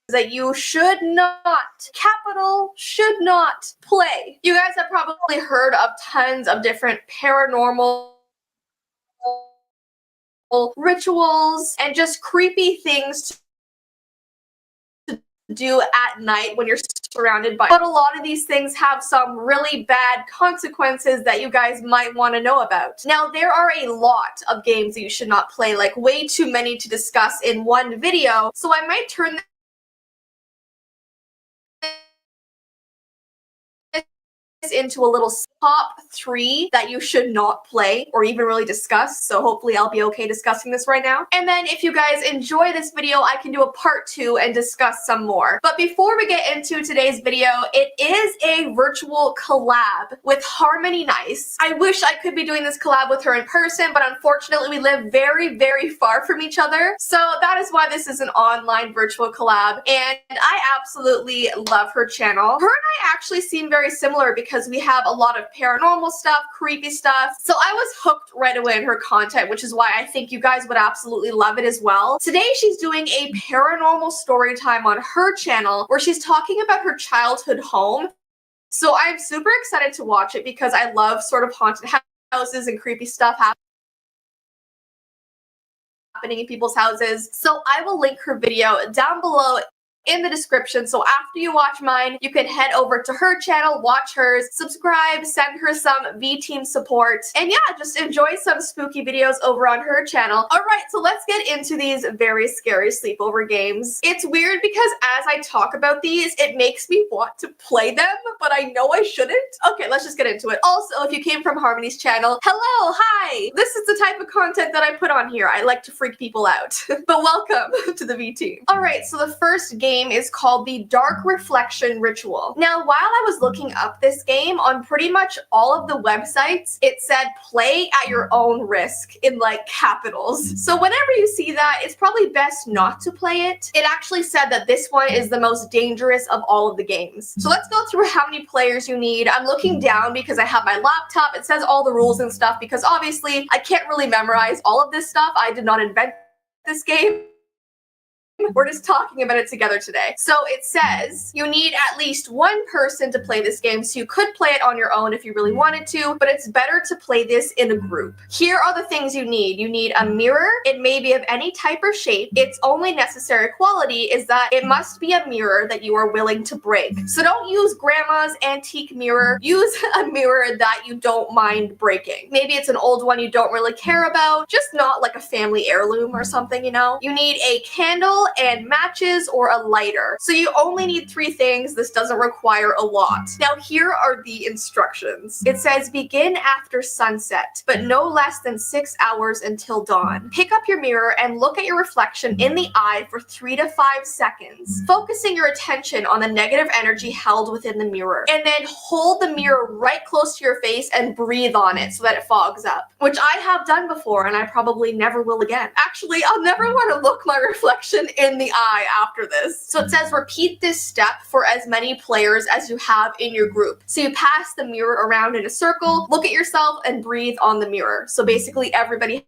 That you should not, capital should not play. You guys have probably heard of tons of different paranormal rituals and just creepy things to do at night when you're surrounded by. But a lot of these things have some really bad consequences that you guys might want to know about. Now, there are a lot of games that you should not play, like way too many to discuss in one video, so I might turn into a little top 3 that you should not play or even really discuss, so hopefully I'll be okay discussing this right now. And then if you guys enjoy this video, I can do a part 2 and discuss some more. But before we get into today's video, it is a virtual collab with Harmony Nice. I wish I could be doing this collab with her in person, but unfortunately we live very, very far from each other, so that is why this is an online virtual collab, and I absolutely love her channel. Her and I actually seem very similar because we have a lot of paranormal stuff, creepy stuff, so I was hooked right away in her content, which is why I think you guys would absolutely love it as well. Today she's doing a paranormal story time on her channel where she's talking about her childhood home, so I'm super excited to watch it because I love sort of haunted houses and creepy stuff happening in people's houses. So I will link her video down below in the description, so after you watch mine, you can head over to her channel, watch hers, subscribe, send her some V-Team support, and yeah, just enjoy some spooky videos over on her channel. Alright, so let's get into these very scary sleepover games. It's weird because as I talk about these, it makes me want to play them, but I know I shouldn't. Okay, let's just get into it. Also, if you came from Harmony's channel, hello, hi! This is the type of content that I put on here. I like to freak people out. But welcome to the V-Team. Alright, so the first game game is called the Dark Reflection Ritual. Now, while I was looking up this game, on pretty much all of the websites, it said play at your own risk in like capitals. So whenever you see that, it's probably best not to play it. It actually said that this one is the most dangerous of all of the games. So let's go through how many players you need. I'm looking down because I have my laptop. It says all the rules and stuff because obviously I can't really memorize all of this stuff. I did not invent this game. We're just talking about it together today. So it says you need at least one person to play this game, so you could play it on your own if you really wanted to, but it's better to play this in a group. Here are the things you need. You need a mirror. It may be of any type or shape. Its only necessary quality is that it must be a mirror that you are willing to break. So don't use grandma's antique mirror. Use a mirror that you don't mind breaking. Maybe it's an old one you don't really care about, just not like a family heirloom or something, you know? You need a candle and matches or a lighter. So you only need 3 things. This doesn't require a lot. Now here are the instructions. It says begin after sunset, but no less than 6 hours until dawn. Pick up your mirror and look at your reflection in the eye for 3 to 5 seconds, focusing your attention on the negative energy held within the mirror. And then hold the mirror right close to your face and breathe on it so that it fogs up, which I have done before and I probably never will again. Actually, I'll never want to look my reflection in the eye after this. So it says repeat this step for as many players as you have in your group. So you pass the mirror around in a circle, look at yourself, and breathe on the mirror. So basically everybody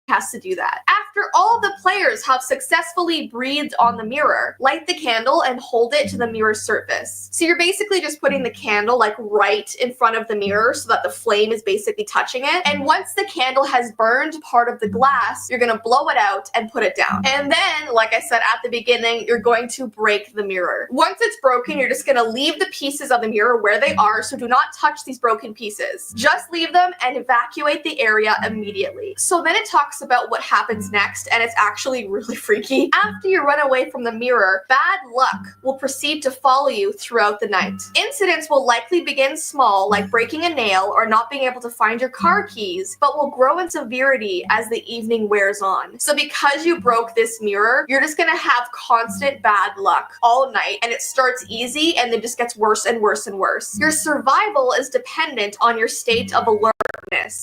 has to do that. After all the players have successfully breathed on the mirror, light the candle and hold it to the mirror surface. So you're basically just putting the candle like right in front of the mirror so that the flame is basically touching it. And once the candle has burned part of the glass, you're gonna blow it out and put it down. And then, like I said at the beginning, you're going to break the mirror. Once it's broken, you're just gonna leave the pieces of the mirror where they are, so do not touch these broken pieces. Just leave them and evacuate the area immediately. So then it talks about what happens next, and it's actually really freaky. After you run away from the mirror, bad luck will proceed to follow you throughout the night. Incidents will likely begin small, like breaking a nail or not being able to find your car keys, but will grow in severity as the evening wears on. So because you broke this mirror, you're just gonna have constant bad luck all night, and it starts easy and then just gets worse and worse and worse. Your survival is dependent on your state of alertness.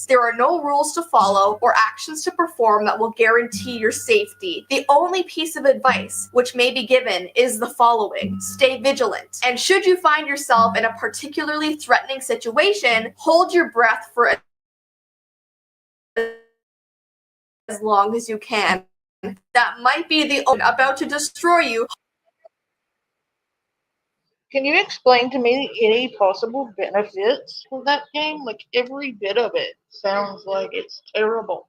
There are no rules to follow or actions to perform that will guarantee your safety. The only piece of advice which may be given is the following: stay vigilant. And should you find yourself in a particularly threatening situation, hold your breath for as long as you can. That might be the about to destroy you.
Can you explain to me any possible benefits of that game? Like, every bit of it sounds like it's terrible.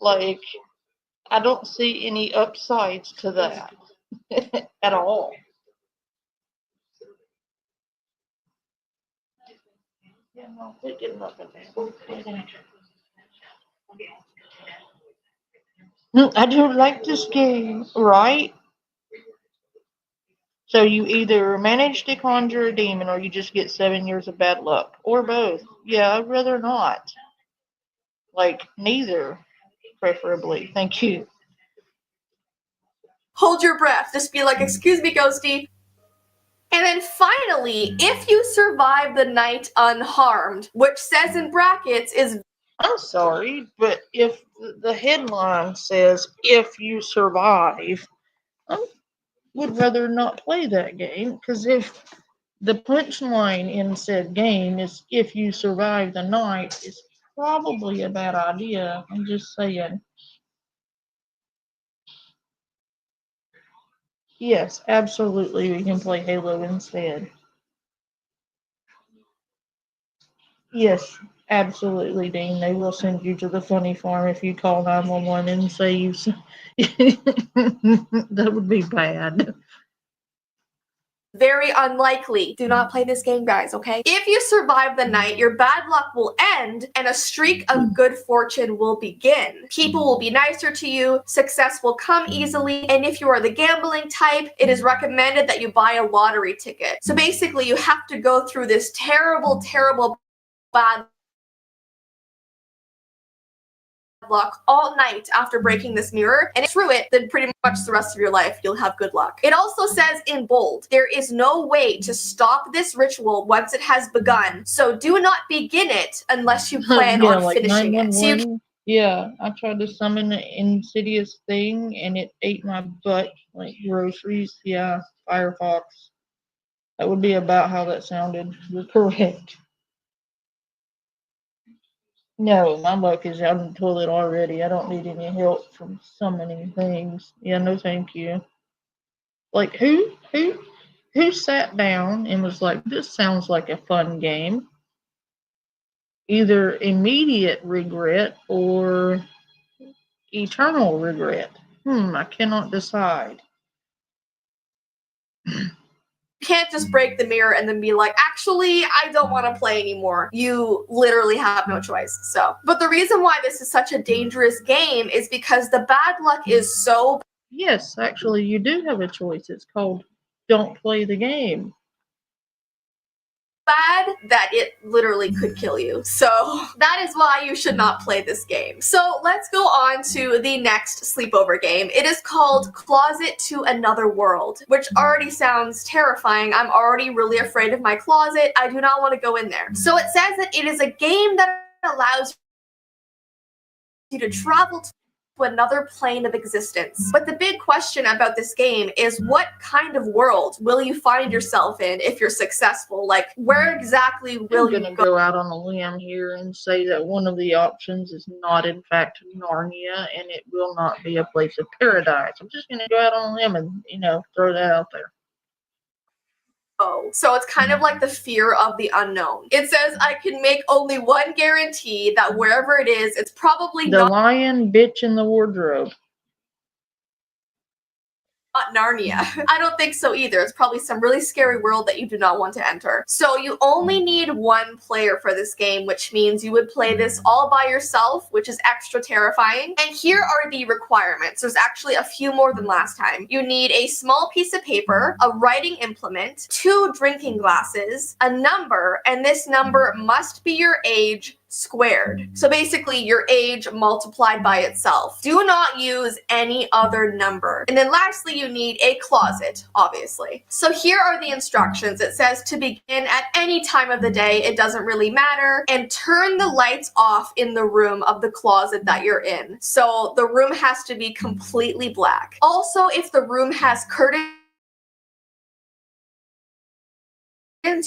Like, I don't see any upsides to that at all. Yeah, no, they did nothing. I do like this game, right? So you either manage to conjure a demon or you just get 7 years of bad luck. Or both. Yeah, I'd rather not. Like, neither, preferably. Thank you.
Hold your breath. Just be like, excuse me, ghosty. And then finally, if you survive the night unharmed, which says in brackets is
I'm sorry, but if the headline says, if you survive, I would rather not play that game, because if the punchline in said game is, if you survive the night, it's probably a bad idea. I'm just saying. Yes, absolutely, we can play Halo instead. Yes, absolutely, Dean. They will send you to the funny farm if you call 911 and say you. That would be bad.
very unlikely. Do not play this game, guys, okay? If you survive the night, your bad luck will end and a streak of good fortune will begin. People will be nicer to you, success will come easily, and if you are the gambling type, it is recommended that you buy a lottery ticket. So basically, you have to go through this terrible, terrible bad luck all night after breaking this mirror, and if through it, then pretty much the rest of your life you'll have good luck. It also says in bold, there is no way to stop this ritual once it has begun, so do not begin it unless you plan
Yeah,
on
like
finishing it. So you
911. Yeah, I tried to summon an insidious thing and it ate my butt like groceries. Yeah, Firefox. That would be about how that sounded. You're correct. No, my luck is out in the toilet already. I don't need any help from summoning things. Yeah, no thank you. Like who sat down and was like, this sounds like a fun game? Either immediate regret or eternal regret. I cannot decide.
can't just break the mirror and then be like, actually, I don't want to play anymore. You literally have no choice. So, but the reason why this is such a dangerous game is because the bad luck is so
Yes, actually, you do have a choice. It's called Don't Play the Game.
bad that it literally could kill you. So that is why you should not play this game. So let's go on to the next sleepover game. It is called Closet to Another World, which already sounds terrifying. I'm already really afraid of my closet. I do not want to go in there. So it says that it is a game that allows you to travel to another plane of existence. But the big question about this game is, what kind of world will you find yourself in if you're successful? Like, where exactly will
I'm
you
going to
go?
go out on a limb here and say that one of the options is not, in fact, Narnia, and it will not be a place of paradise. I'm just going to go out on a limb and, throw that out there.
So it's kind of like the fear of the unknown. It says I can make only one guarantee that wherever it is, it's probably
The
not
lion bitch in the wardrobe.
Narnia. I don't think so either. It's probably some really scary world that you do not want to enter. So you only need one player for this game, which means you would play this all by yourself, which is extra terrifying. And here are the requirements. There's actually a few more than last time. You need a small piece of paper, a writing implement, 2 drinking glasses, a number, and this number must be your age squared. So basically your age multiplied by itself. Do not use any other number. And then lastly, you need a closet, obviously. So here are the instructions. It says to begin at any time of the day, it doesn't really matter, and turn the lights off in the room of the closet that you're in. So the room has to be completely black. Also, if the room has curtains,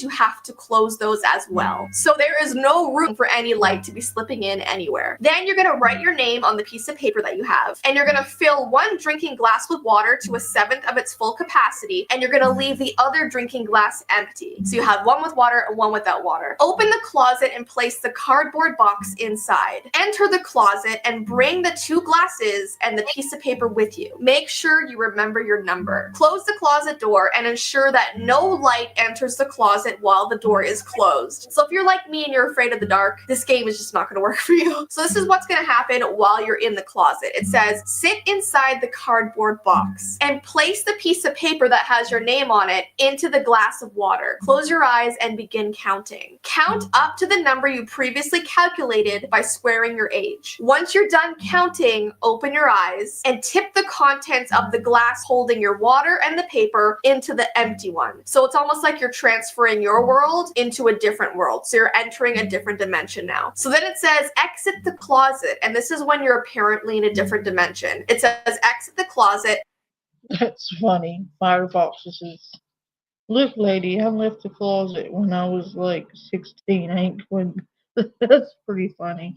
you have to close those as well. So there is no room for any light to be slipping in anywhere. Then you're gonna write your name on the piece of paper that you have, and you're gonna fill 1 drinking glass with water to 1/7 of its full capacity, and you're gonna leave the other drinking glass empty. So you have 1 with water and 1 without water. Open the closet and place the cardboard box inside. Enter the closet and bring the 2 glasses and the piece of paper with you. Make sure you remember your number. Close the closet door and ensure that no light enters the closet while the door is closed. So if you're like me and you're afraid of the dark, this game is just not going to work for you. So this is what's going to happen while you're in the closet. It says, sit inside the cardboard box and place the piece of paper that has your name on it into the glass of water. Close your eyes and begin counting. Count up to the number you previously calculated by squaring your age. Once you're done counting, open your eyes and tip the contents of the glass holding your water and the paper into the empty one. So it's almost like you're transferring your world into a different world. So you're entering a different dimension now. So then it says exit the closet, and this is when you're apparently in a different dimension. It says exit the closet.
That's funny. Firefox says, look, lady, I left the closet when I was like 16. I ain't going. That's pretty funny.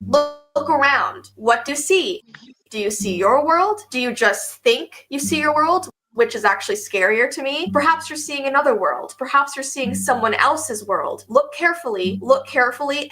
Look around. What do you see? Do you see your world? Do you just think you see your world, which is actually scarier to me? Perhaps you're seeing another world. Perhaps you're seeing someone else's world. Look carefully,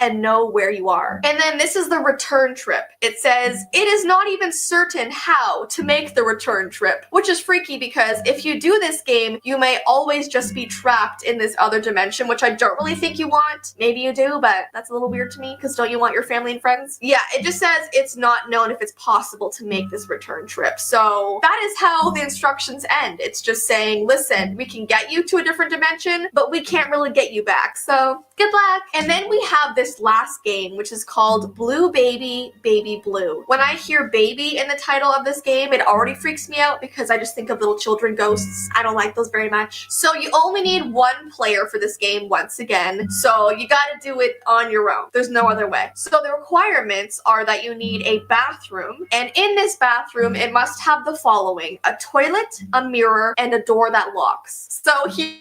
and know where you are. And then this is the return trip. It says, it is not even certain how to make the return trip, which is freaky because if you do this game, you may always just be trapped in this other dimension, which I don't really think you want. Maybe you do, but that's a little weird to me because don't you want your family and friends? Yeah, it just says it's not known if it's possible to make this return trip. So that is how the instructions end. It's just saying, listen, we can get you to a different dimension, but we can't really get you back. So good luck. And then we have this last game, which is called Blue Baby, Baby Blue. When I hear baby in the title of this game, it already freaks me out because I just think of little children ghosts. I don't like those very much. So you only need one player for this game once again. So you gotta do it on your own. There's no other way. So the requirements are that you need a bathroom, and in this bathroom, it must have the following: a toilet, a mirror, and a door that locks. So here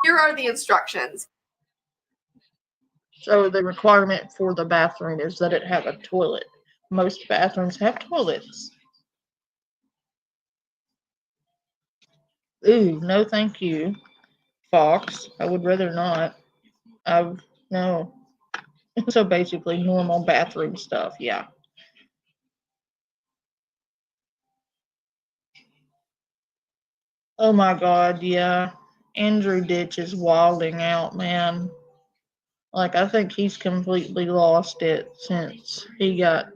are the instructions.
So the requirement for the bathroom is that it have a toilet. Most bathrooms have toilets. Ooh, no thank you, Fox. I would rather not. No. So basically normal bathroom stuff, yeah. Oh my god, yeah. Andrew Ditch is wilding out, man. Like, I think he's completely lost it since he got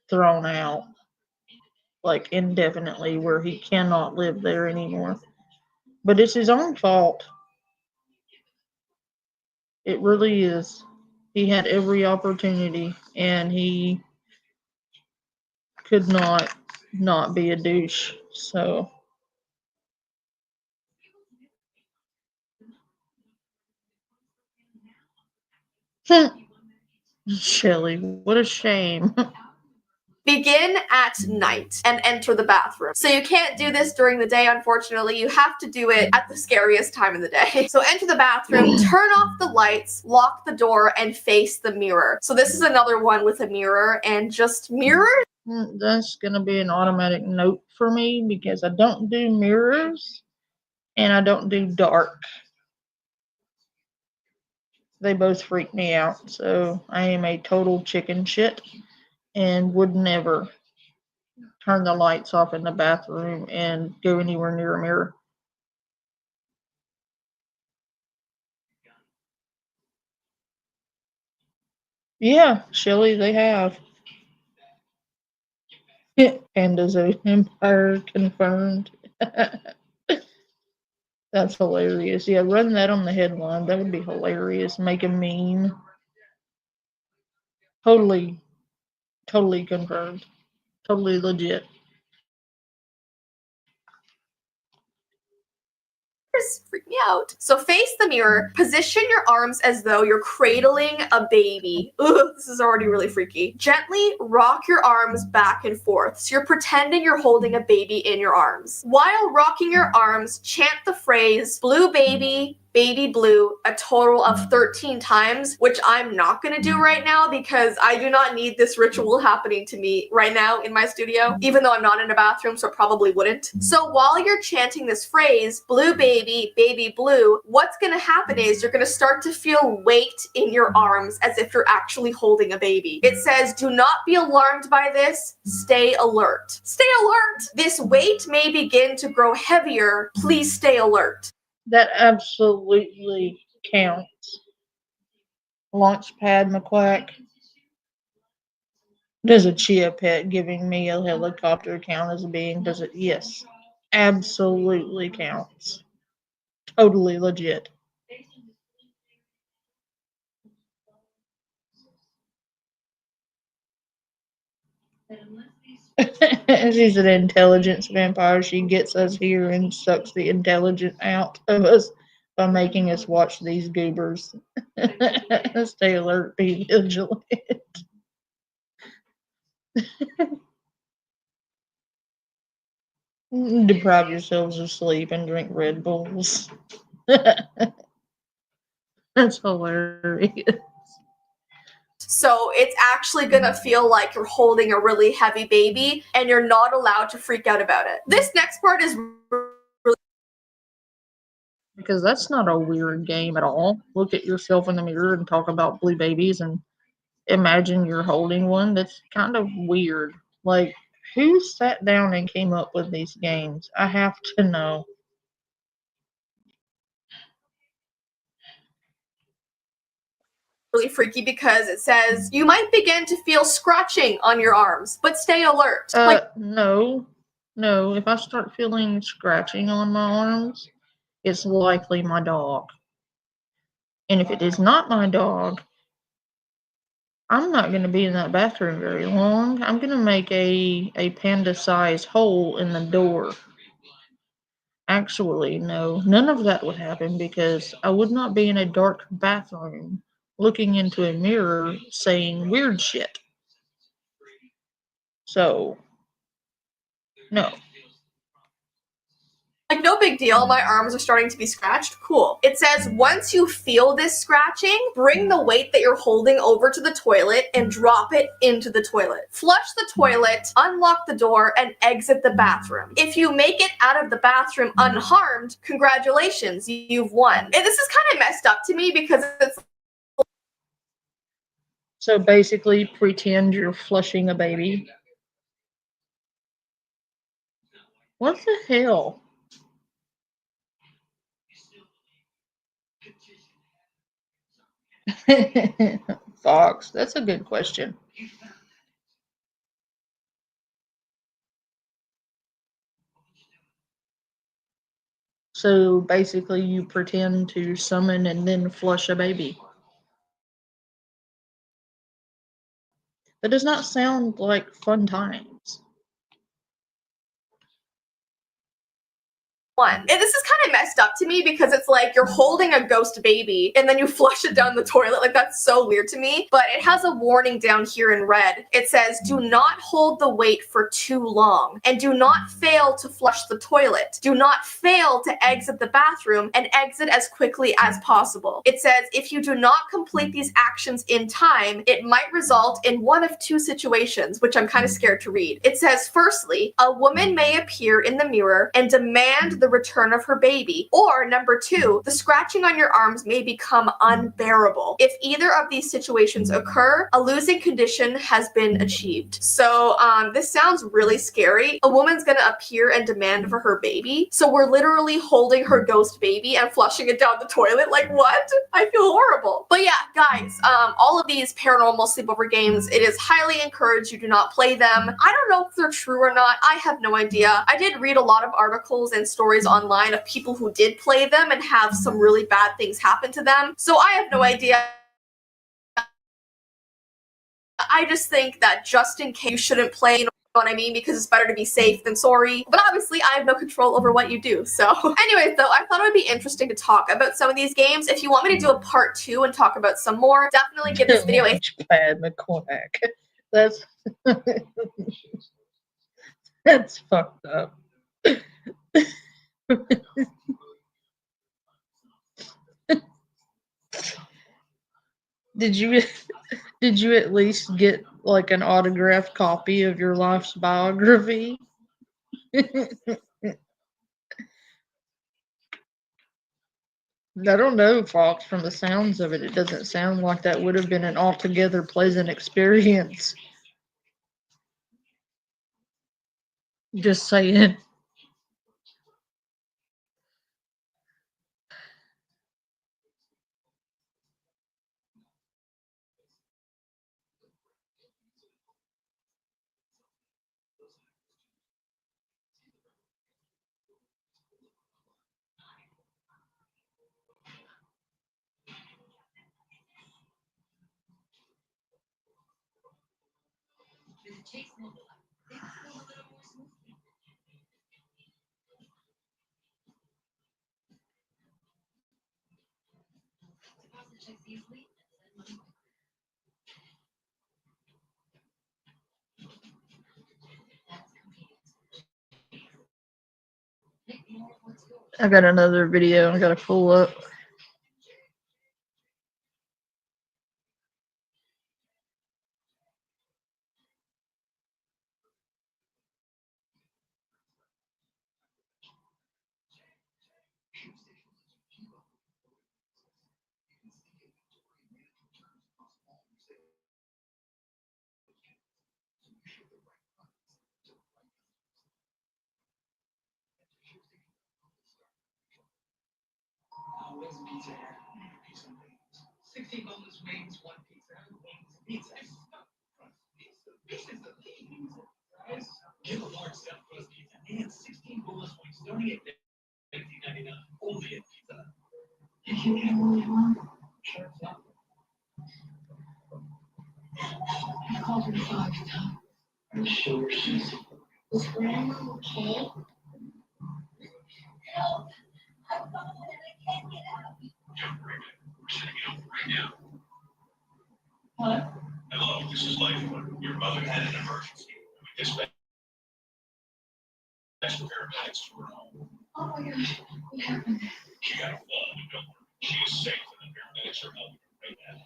thrown out, like, indefinitely, where he cannot live there anymore. But it's his own fault. It really is. He had every opportunity, and he could not be a douche. So, Shelly, what a shame.
Begin at night and enter the bathroom. So you can't do this during the day, unfortunately. You have to do it at the scariest time of the day. So enter the bathroom, turn off the lights, lock the door, and face the mirror. So this is another one with a mirror and just mirrors.
That's gonna be an automatic note for me because I don't do mirrors and I don't do dark. They both freak me out, so I am a total chicken shit and would never turn the lights off in the bathroom and go anywhere near a mirror. Yeah, Shelly, they have. Panda's Empire confirmed. That's hilarious. Yeah, run that on the headline. That would be hilarious. Make a meme. Totally, totally confirmed. Totally legit.
Freak me out. So face the mirror, position your arms as though you're cradling a baby. Ugh, this is already really freaky. Gently rock your arms back and forth. So you're pretending you're holding a baby in your arms. While rocking your arms, chant the phrase, blue baby, baby blue, a total of 13 times, which I'm not gonna do right now because I do not need this ritual happening to me right now in my studio, even though I'm not in a bathroom, so it probably wouldn't. So while you're chanting this phrase, blue baby, baby blue, what's gonna happen is you're gonna start to feel weight in your arms as if you're actually holding a baby. It says, do not be alarmed by this, stay alert. Stay alert! This weight may begin to grow heavier, please stay alert.
That absolutely counts. Launchpad McQuack. Does a chia pet giving me a helicopter count as a being? Does it? Yes. Absolutely counts. Totally legit. She's an intelligence vampire. She gets us here and sucks the intelligence out of us by making us watch these goobers. Stay alert, be vigilant. Deprive yourselves of sleep and drink Red Bulls. That's hilarious.
So it's actually gonna feel like you're holding a really heavy baby and you're not allowed to freak out about it. This next part is really
Because that's not a weird game at all. Look at yourself in the mirror and talk about blue babies and imagine you're holding one. That's kind of weird. Like, who sat down and came up with these games? I have to know.
freaky because it says you might begin to feel scratching on your arms, but stay alert.
No. No, if I start feeling scratching on my arms, it's likely my dog. And if it is not my dog, I'm not going to be in that bathroom very long. I'm going to make a panda size hole in the door. Actually, no, none of that would happen because I would not be in a dark bathroom looking into a mirror saying weird shit. So, no.
Like, no big deal. My arms are starting to be scratched. Cool. It says, once you feel this scratching, bring the weight that you're holding over to the toilet and drop it into the toilet. Flush the toilet, unlock the door, and exit the bathroom. If you make it out of the bathroom unharmed, congratulations, you've won. And this is kind of messed up to me because it's
So basically, pretend you're flushing a baby. What the hell? Fox, that's a good question. So basically, you pretend to summon and then flush a baby. That does not sound like fun times.
one. And this is kind of messed up to me because it's like you're holding a ghost baby and then you flush it down the toilet. Like, that's so weird to me. But it has a warning down here in red. It says, do not hold the weight for too long and do not fail to flush the toilet. Do not fail to exit the bathroom and exit as quickly as possible. It says, if you do not complete these actions in time, it might result in one of two situations, which I'm kind of scared to read. It says, firstly, a woman may appear in the mirror and demand the return of her baby. Or number two, the scratching on your arms may become unbearable. If either of these situations occur, a losing condition has been achieved. So this sounds really scary. A woman's gonna appear and demand for her baby. So we're literally holding her ghost baby and flushing it down the toilet. Like, what? I feel horrible. But yeah, guys, all of these paranormal sleepover games, it is highly encouraged you do not play them. I don't know if they're true or not. I have no idea. I did read a lot of articles and stories online of people who did play them and have some really bad things happen to them. So I have no idea. I just think that just in case you shouldn't play, you know what I mean? Because it's better to be safe than sorry. But obviously, I have no control over what you do. So anyways, though, I thought it would be interesting to talk about some of these games. If you want me to do a part 2 and talk about some more, definitely give this video a
Bad McCormack. That's that's fucked up. Did you did you at least get like an autographed copy of your life's biography? I don't know, Fox. From the sounds of it, it doesn't sound like that would have been an altogether pleasant experience. Just saying. I got another video I gotta pull up.
Hello, this is Life. Your mother had an emergency. We dispatched the paramedics to her home. Oh my gosh, what happened? She got a flood, and don't worry. She is safe, and the paramedics are helping her right now.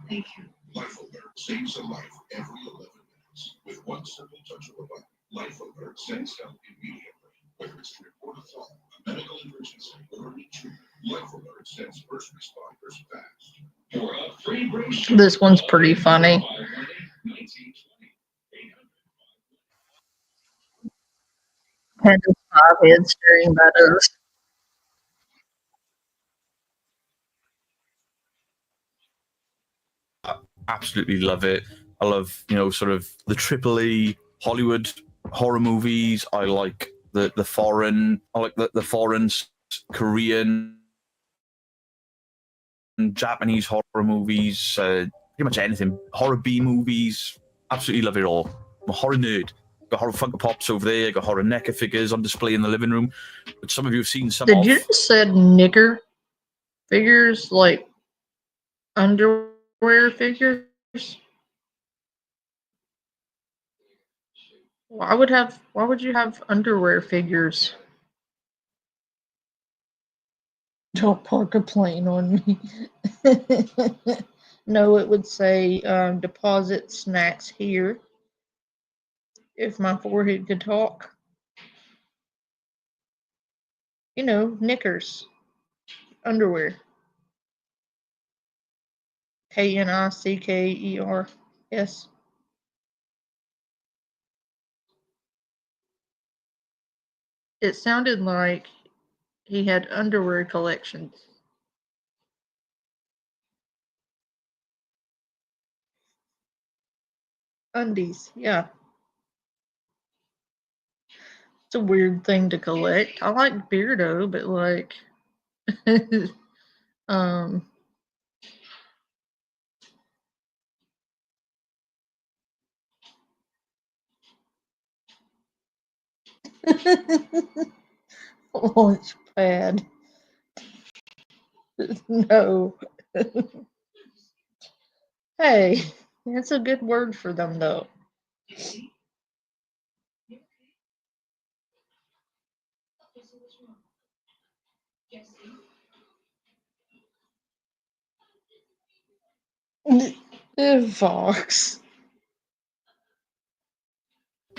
Thank you. Life Alert saves a life every 11 minutes. With one simple touch of a button, Life Alert sends help immediately. Whether it's to report a fall, a medical emergency, or a treatment, Life Alert sends first responders fast. For a free brochure,
This one's pretty funny. Had his 5 head staring at us.
Absolutely love it. I love, sort of the AAA Hollywood horror movies. I like the foreign. I like the foreign, Korean, Japanese horror movies. Pretty much anything. Horror B movies. Absolutely love it all. I'm a horror nerd. Got horror Funko Pops over there. Got horror NECA figures on display in the living room, which some of you have seen some
Did
of.
you just said knicker figures, like underwear figures? Why would you have underwear figures? Don't park a plane on me. No, it would say deposit snacks here. If my forehead could talk. Knickers. Underwear. KNICKERS. It sounded like he had underwear collections. Undies, yeah. It's a weird thing to collect. I like Beardo, but like launch pad. No. Hey, that's a good word for them though. Fox.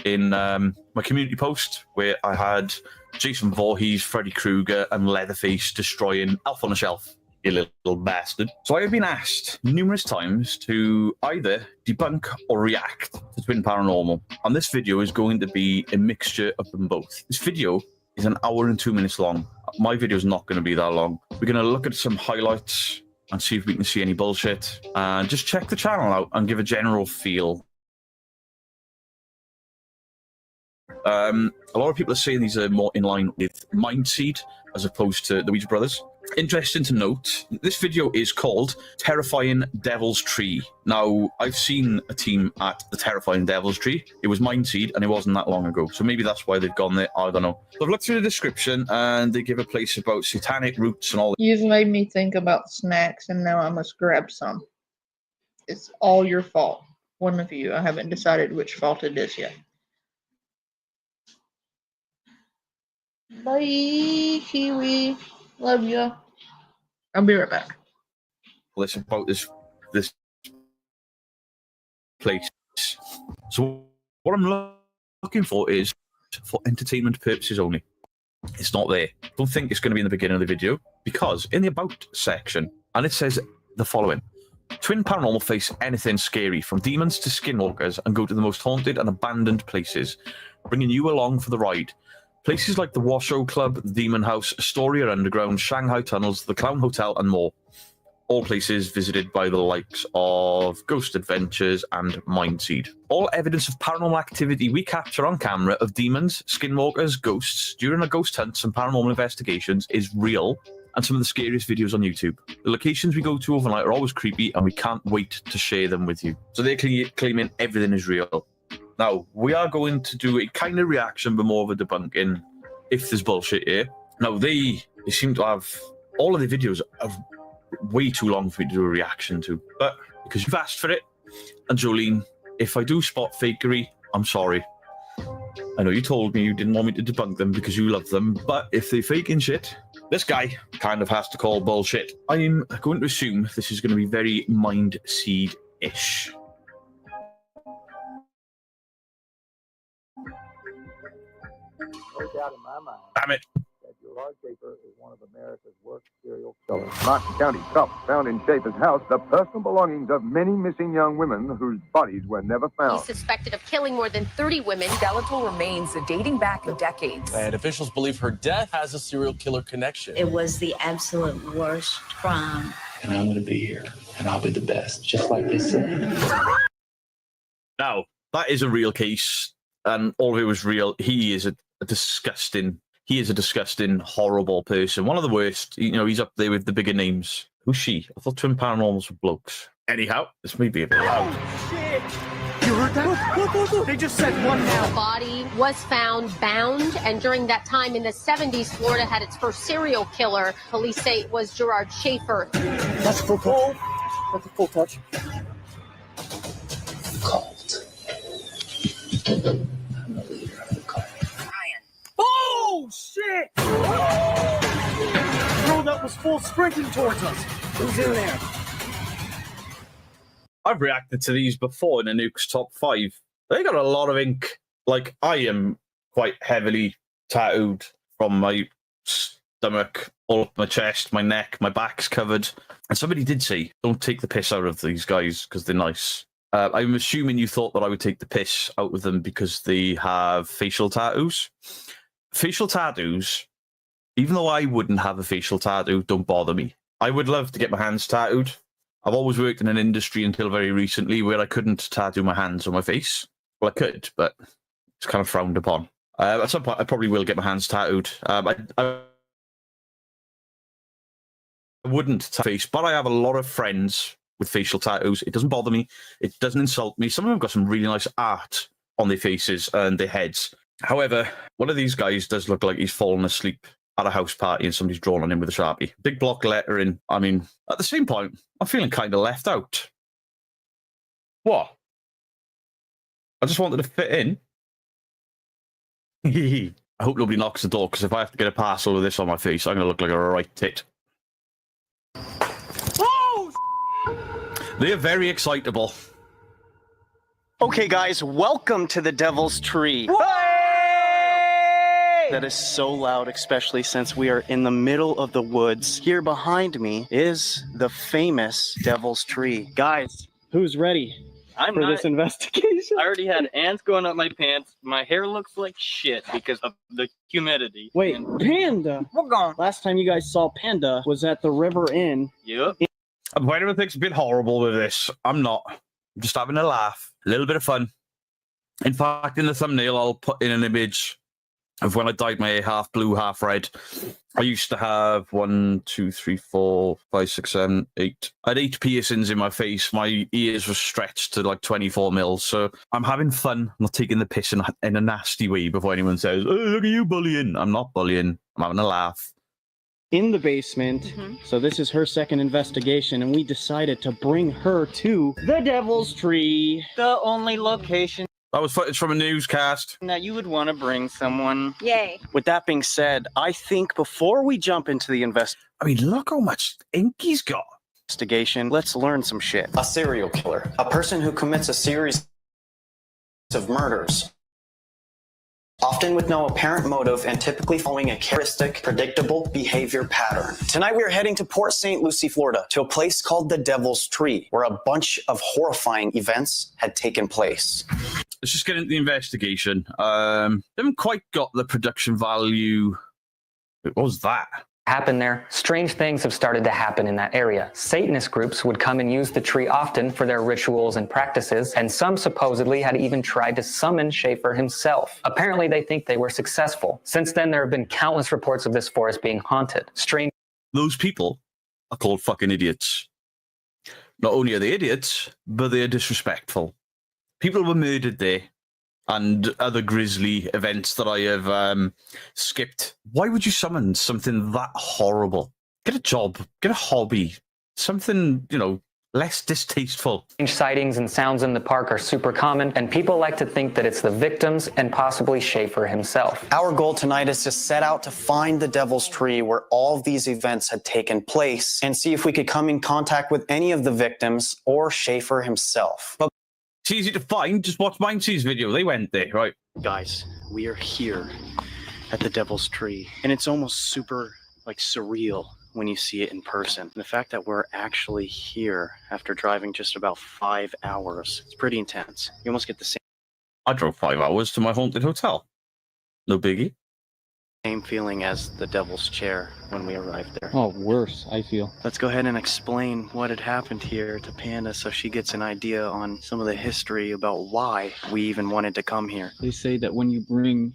In my community post where I had Jason Voorhees, Freddy Krueger, and Leatherface destroying Elf on the Shelf, you little bastard. So I have been asked numerous times to either debunk or react to Twin Paranormal, and this video is going to be a mixture of them both. This video is an hour and 2 minutes long. My video is not going to be that long. We're going to look at some highlights and see if we can see any bullshit, and just check the channel out and give a general feel. A lot of people are saying these are more in line with Mindseed as opposed to the Ouija Brothers. Interesting to note, this video is called Terrifying Devil's Tree. Now, I've seen a team at the Terrifying Devil's Tree. It was Mindseed, and it wasn't that long ago. So maybe that's why they've gone there. I don't know. So I've looked through the description, and they give a place about satanic roots and all.
You've made me think about snacks, and now I must grab some. It's all your fault. One of you. I haven't decided which fault it is yet. Bye, Kiwi. Love ya. I'll be right back.
This about this place. So what I'm looking for is for entertainment purposes only. It's not there. Don't think it's going to be in the beginning of the video, because in the about section, and it says the following: Twin Paranormal face anything scary, from demons to skinwalkers, and go to the most haunted and abandoned places, bringing you along for the ride. Places like the Washoe Club, the Demon House, Astoria Underground, Shanghai Tunnels, the Clown Hotel, and more. all places visited by the likes of Ghost Adventures and Mindseed. All evidence of paranormal activity we capture on camera of demons, skinwalkers, ghosts during our ghost hunts and paranormal investigations is real, and some of the scariest videos on YouTube. The locations we go to overnight are always creepy, and we can't wait to share them with you. So they're claiming everything is real. Now, we are going to do a kind of reaction, but more of a debunking, if there's bullshit here. Now, they seem to have... all of the videos are way too long for me to do a reaction to, but because you've asked for it, and Jolene, if I do spot fakery, I'm sorry. I know you told me you didn't want me to debunk them because you love them, but if they're faking shit, this guy kind of has to call bullshit. I'm going to assume this is going to be very Mindseed-ish.
No doubt in my mind
Damn it.
that Gerard Schaefer is one of America's worst serial killers. Martin County cops found in Schaefer's house the personal belongings of many missing young women whose bodies were never found.
He's suspected of killing more than 30 women.
Skeletal remains dating back decades.
And officials believe her death has a serial killer connection.
It was the absolute worst crime.
And I'm going to be here, and I'll be the best, just like they said.
Now, that is a real case, and all of it was real. He is a disgusting, horrible person. One of the worst. You know, he's up there with the bigger names. Who's she? I thought Twin Paranormals were blokes. Anyhow, this may be a bit loud.
Shit! You heard that? They just said one now.
The body was found bound, and during that time in the 70s, Florida had its first serial killer. Police say it was Gerard Schaefer.
That's a full touch. That's a full touch.
Cult. I'm the leader of the cult.
Oh, shit! The road that was full sprinting towards us. Who's in there?
I've reacted to these before in the Nuke's top 5. They got a lot of ink. Like, I am quite heavily tattooed from my stomach, all up my chest, my neck, my back's covered. And somebody did say, don't take the piss out of these guys because they're nice. I'm assuming you thought that I would take the piss out of them because they have facial tattoos. Facial tattoos, even though I wouldn't have a facial tattoo, don't bother me. I would love to get my hands tattooed. I've always worked in an industry until very recently where I couldn't tattoo my hands on my face. Well, I could, but it's kind of frowned upon. At some point, I probably will get my hands tattooed. I wouldn't face, but I have a lot of friends with facial tattoos. It doesn't bother me. It doesn't insult me. Some of them got some really nice art on their faces and their heads. However, one of these guys does look like he's fallen asleep at a house party and somebody's drawn on him with a Sharpie. Big block lettering. I mean, at the same point, I'm feeling kind of left out. What? I just wanted to fit in. I hope nobody knocks the door, because if I have to get a parcel with this on my face, I'm going to look like a right tit.
Oh!
They're very excitable.
Okay, guys, welcome to the Devil's Tree. That is so loud, especially since we are in the middle of the woods. Here behind me is the famous Devil's Tree. Guys, who's ready for this investigation?
I already had ants going up my pants. My hair looks like shit because of the humidity.
Wait, Panda?
We're gone.
Last time you guys saw Panda was at the River Inn.
Yep.
Everyone thinks a bit horrible with this. I'm not. I'm just having a laugh. A little bit of fun. In fact, in the thumbnail, I'll put in an image of when I dyed my hair half blue, half red. I used to have 1, 2, 3, 4, 5, 6, 7, 8. I had 8 piercings in my face. My ears were stretched to like 24 mils. So I'm having fun. I'm not taking the piss in a nasty way before anyone says, oh, look at you bullying. I'm not bullying. I'm having a laugh.
In the basement. So this is her second investigation, and we decided to bring her to the Devil's Tree.
The only location
That was footage from a newscast.
that you would want to bring someone.
Yay.
With that being said, I think before we jump into the
I mean, look how much ink he's got.
investigation, let's learn some shit.
A serial killer, a person who commits a series of murders, often with no apparent motive and typically following a characteristic, predictable behavior pattern. Tonight we are heading to Port St. Lucie, Florida, to a place called the Devil's Tree, where a bunch of horrifying events had taken place.
Let's just get into the investigation. They haven't quite got the production value. What was that?
happen there, strange things have started to happen in that area. Satanist groups would come and use the tree often for their rituals and practices, and some supposedly had even tried to summon Schaefer himself. Apparently, they think they were successful. Since then, there have been countless reports of this forest being haunted. Strange.
Those people are called fucking idiots. Not only are they idiots, but they are disrespectful. People were murdered there, and other grisly events that I have skipped. Why would you summon something that horrible? Get a job, get a hobby, something, less distasteful.
Strange sightings and sounds in the park are super common, and people like to think that it's the victims and possibly Schaefer himself.
Our goal tonight is to set out to find the Devil's Tree where all of these events had taken place and see if we could come in contact with any of the victims or Schaefer himself. But
it's easy to find. Just watch Mindsee's video. They went there, right?
Guys, we are here at the Devil's Tree, and it's almost super, surreal when you see it in person. And the fact that we're actually here after driving just about 5 hours, it's pretty intense. You almost get the
I drove 5 hours to my haunted hotel. No biggie.
same feeling as the Devil's Chair when we arrived there.
Oh, worse, I feel.
Let's go ahead and explain what had happened here to Panda so she gets an idea on some of the history about why we even wanted to come here.
They say that when you bring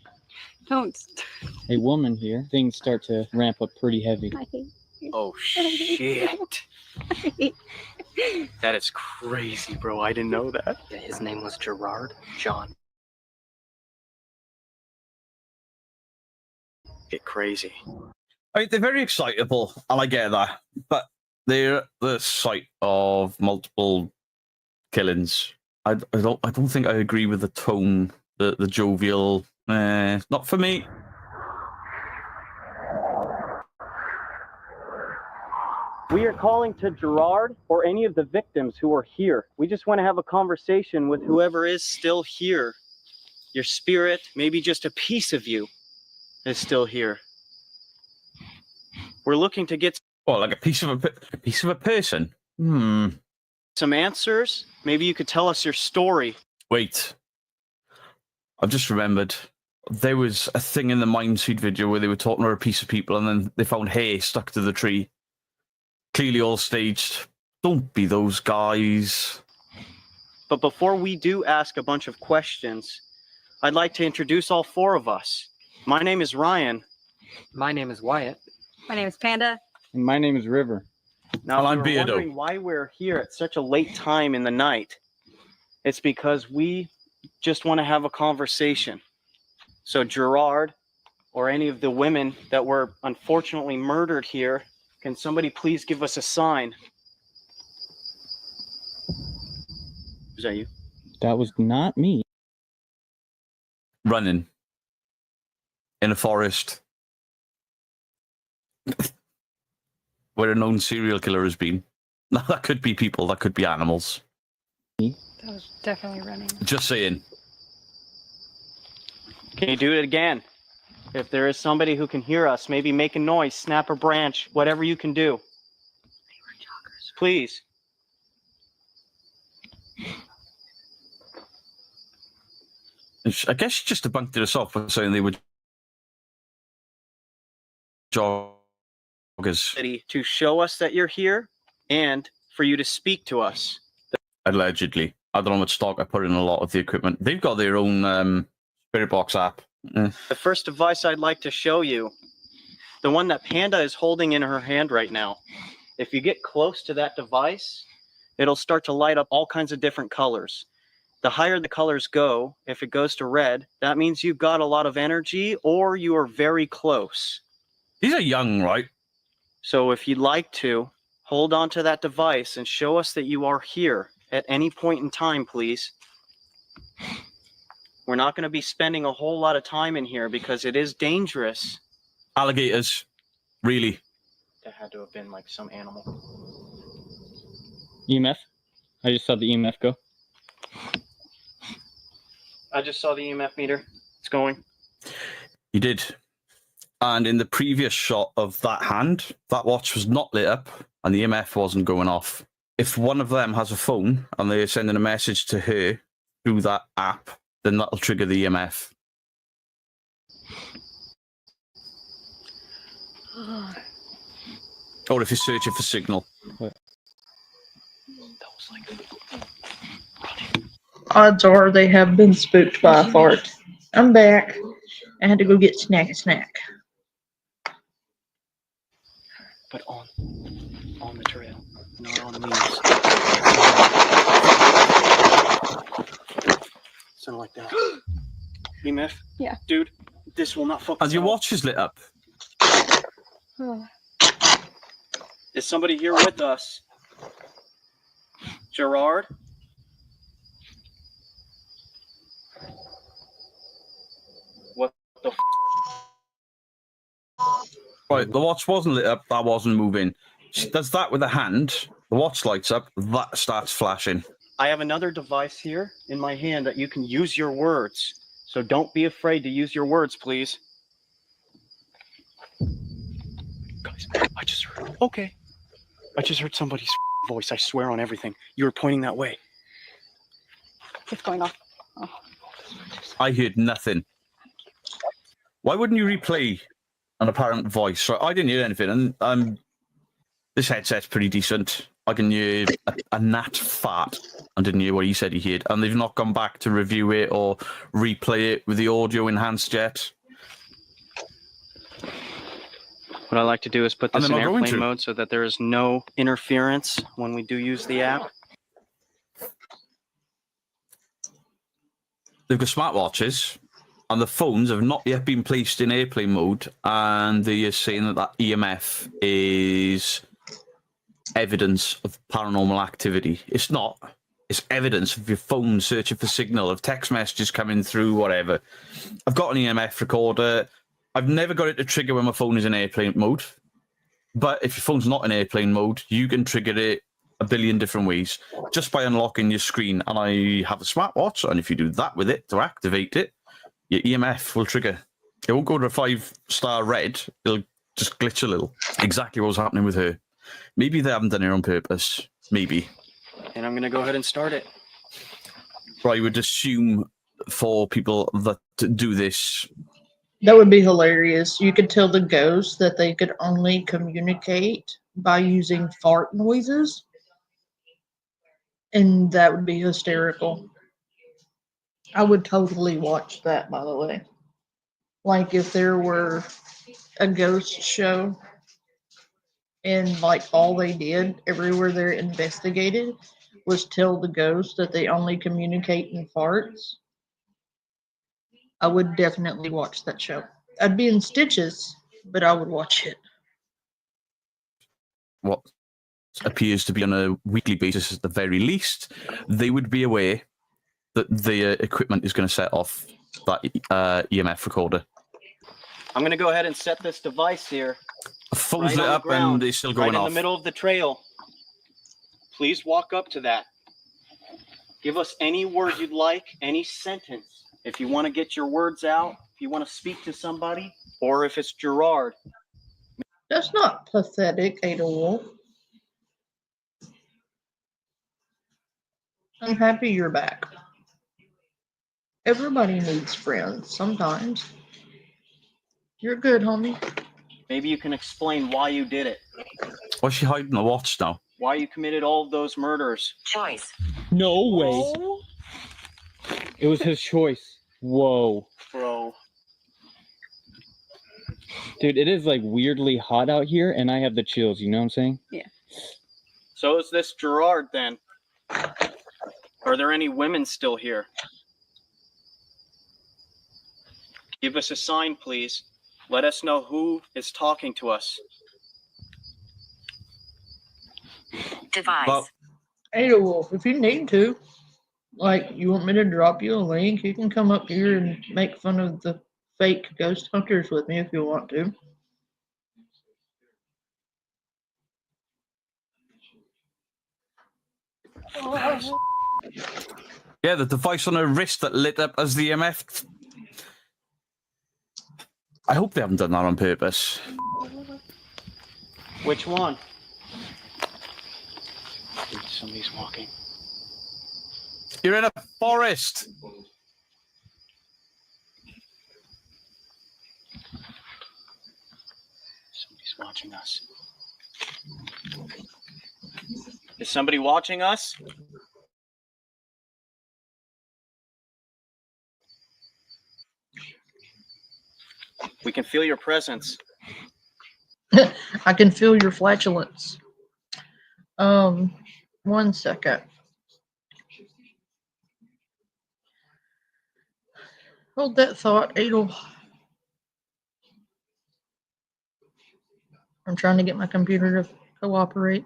a woman here, things start to ramp up pretty heavy.
Oh, shit. That is crazy, bro. I didn't know that.
Yeah, his name was Gerard John.
Get crazy.
I mean, they're very excitable, and I get that, but they're the site of multiple killings. I don't think I agree with the tone, the jovial. Not for me.
We are calling to Gerard or any of the victims who are here. We just want to have a conversation with whoever is still here. Your spirit, maybe just a piece of you, is still here. We're looking to get
like a piece of a person.
some answers. Maybe you could tell us your story.
Wait, I've just remembered. There was a thing in the Mindseed video where they were talking about a piece of people, and then they found hair stuck to the tree. Clearly all staged. Don't be those guys.
But before we do ask a bunch of questions, I'd like to introduce all four of us. My name is Ryan.
My name is Wyatt.
My name is Panda.
And my name is River.
Now,
I'm
if you're
Beardo.
wondering why we're here at such a late time in the night, it's because we just want to have a conversation. So Gerard, or any of the women that were unfortunately murdered here, can somebody please give us a sign? Is that you?
That was not me.
Running. In a forest. Where a known serial killer has been. Now, that could be people, that could be animals.
That was definitely running.
Just saying.
Can you do it again? If there is somebody who can hear us, maybe make a noise, snap a branch, whatever you can do. Please.
I guess she just debunked it herself by saying they were joggers.
To show us that you're here and for you to speak to us.
Allegedly. I don't know how much stock I put in a lot of the equipment. They've got their own Spirit Box app.
The first device I'd like to show you, the one that Panda is holding in her hand right now. If you get close to that device, it'll start to light up all kinds of different colors. The higher the colors go, if it goes to red, that means you've got a lot of energy or you are very close.
These are young, right?
So if you'd like to, hold on to that device and show us that you are here at any point in time, please. We're not going to be spending a whole lot of time in here because it is dangerous.
Alligators. Really?
That had to have been like some animal.
EMF? I just saw the EMF go.
I just saw the EMF meter. It's going.
You did. And in the previous shot of that hand, that watch was not lit up and the EMF wasn't going off. If one of them has a phone and they're sending a message to her through that app, then that'll trigger the EMF. Or if you're searching for signal.
Odds are they have been spooked by a fart. I'm back. I had to go get a snack.
But on the trail, not on leaves. Something like that. Hey, Miff.
Yeah.
Dude, this will not focus.
As your watch is lit up.
Is somebody here with us? Gerard? What the f?
Right, the watch wasn't lit up, that wasn't moving. She does that with a hand, the watch lights up, that starts flashing.
I have another device here in my hand that you can use your words. So don't be afraid to use your words, please. Guys, I just heard. Okay. I just heard somebody's voice. I swear on everything. You were pointing that way.
It's going off. Oh.
I heard nothing. Why wouldn't you replay an apparent voice? I didn't hear anything, and this headset's pretty decent. I can hear a gnat fart. I didn't hear what he said he heard, and they've not gone back to review it or replay it with the audio enhanced yet.
What I like to do is put this in
not going
airplane
to.
mode so that there is no interference when we do use the app.
They've got smartwatches, and the phones have not yet been placed in airplane mode, and they're saying that EMF is evidence of paranormal activity. It's not. It's evidence of your phone searching for signal, of text messages coming through, whatever. I've got an EMF recorder. I've never got it to trigger when my phone is in airplane mode. But if your phone's not in airplane mode, you can trigger it a billion different ways just by unlocking your screen. And I have a smartwatch, and if you do that with it to activate it, your EMF will trigger. It won't go to a 5-star red. It'll just glitch a little. Exactly what was happening with her. Maybe they haven't done it on purpose. Maybe.
And I'm going to go ahead and start it.
But I would assume for people that do this,
That would be hilarious. You could tell the ghosts that they could only communicate by using fart noises. And that would be hysterical. I would totally watch that, by the way. Like if there were a ghost show and like all they did everywhere they're investigated was tell the ghosts that they only communicate in farts. I would definitely watch that show. I'd be in stitches, but I would watch it.
what appears to be on a weekly basis at the very least, they would be aware that the equipment is going to set off that EMF recorder.
I'm going to go ahead and set this device here.
A phone's lit up and it's still going
right
off.
in the middle of the trail. Please walk up to that. Give us any word you'd like, any sentence. If you want to get your words out, if you want to speak to somebody, or if it's Gerard.
That's not pathetic, Ada Wolf. I'm happy you're back. Everybody needs friends sometimes. You're good, homie.
Maybe you can explain why you did it.
Why's she hiding the watch now?
Why you committed all of those murders.
Choice.
No way. It was his choice. Whoa.
Bro.
Dude, it is like weirdly hot out here, and I have the chills, you know what I'm saying?
Yeah.
So is this Gerard then? Are there any women still here? Give us a sign, please. Let us know who is talking to us.
Device.
Well,
Ada Wolf, if you need to, like, you want me to drop you a link, you can come up here and make fun of the fake ghost hunters with me if you want to.
Yeah, the device on her wrist that lit up as the EMF. I hope they haven't done that on purpose.
Which one? Dude, somebody's walking.
You're in a forest.
Somebody's watching us. Is somebody watching us? We can feel your presence.
I can feel your flatulence. 1 second. Hold that thought, Adel. I'm trying to get my computer to cooperate.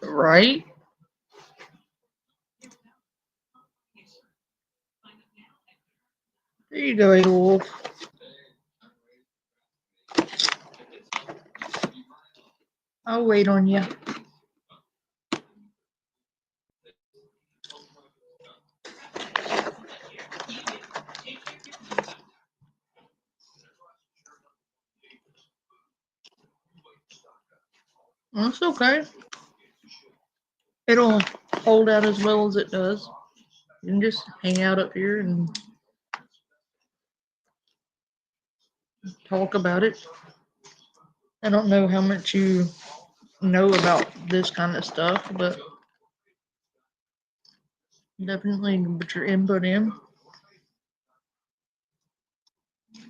Right? There you go, Adel Wolf. I'll wait on you. That's okay. It'll hold out as well as it does. You can just hang out up here and talk about it. I don't know how much you know about this kind of stuff, but definitely put your input in.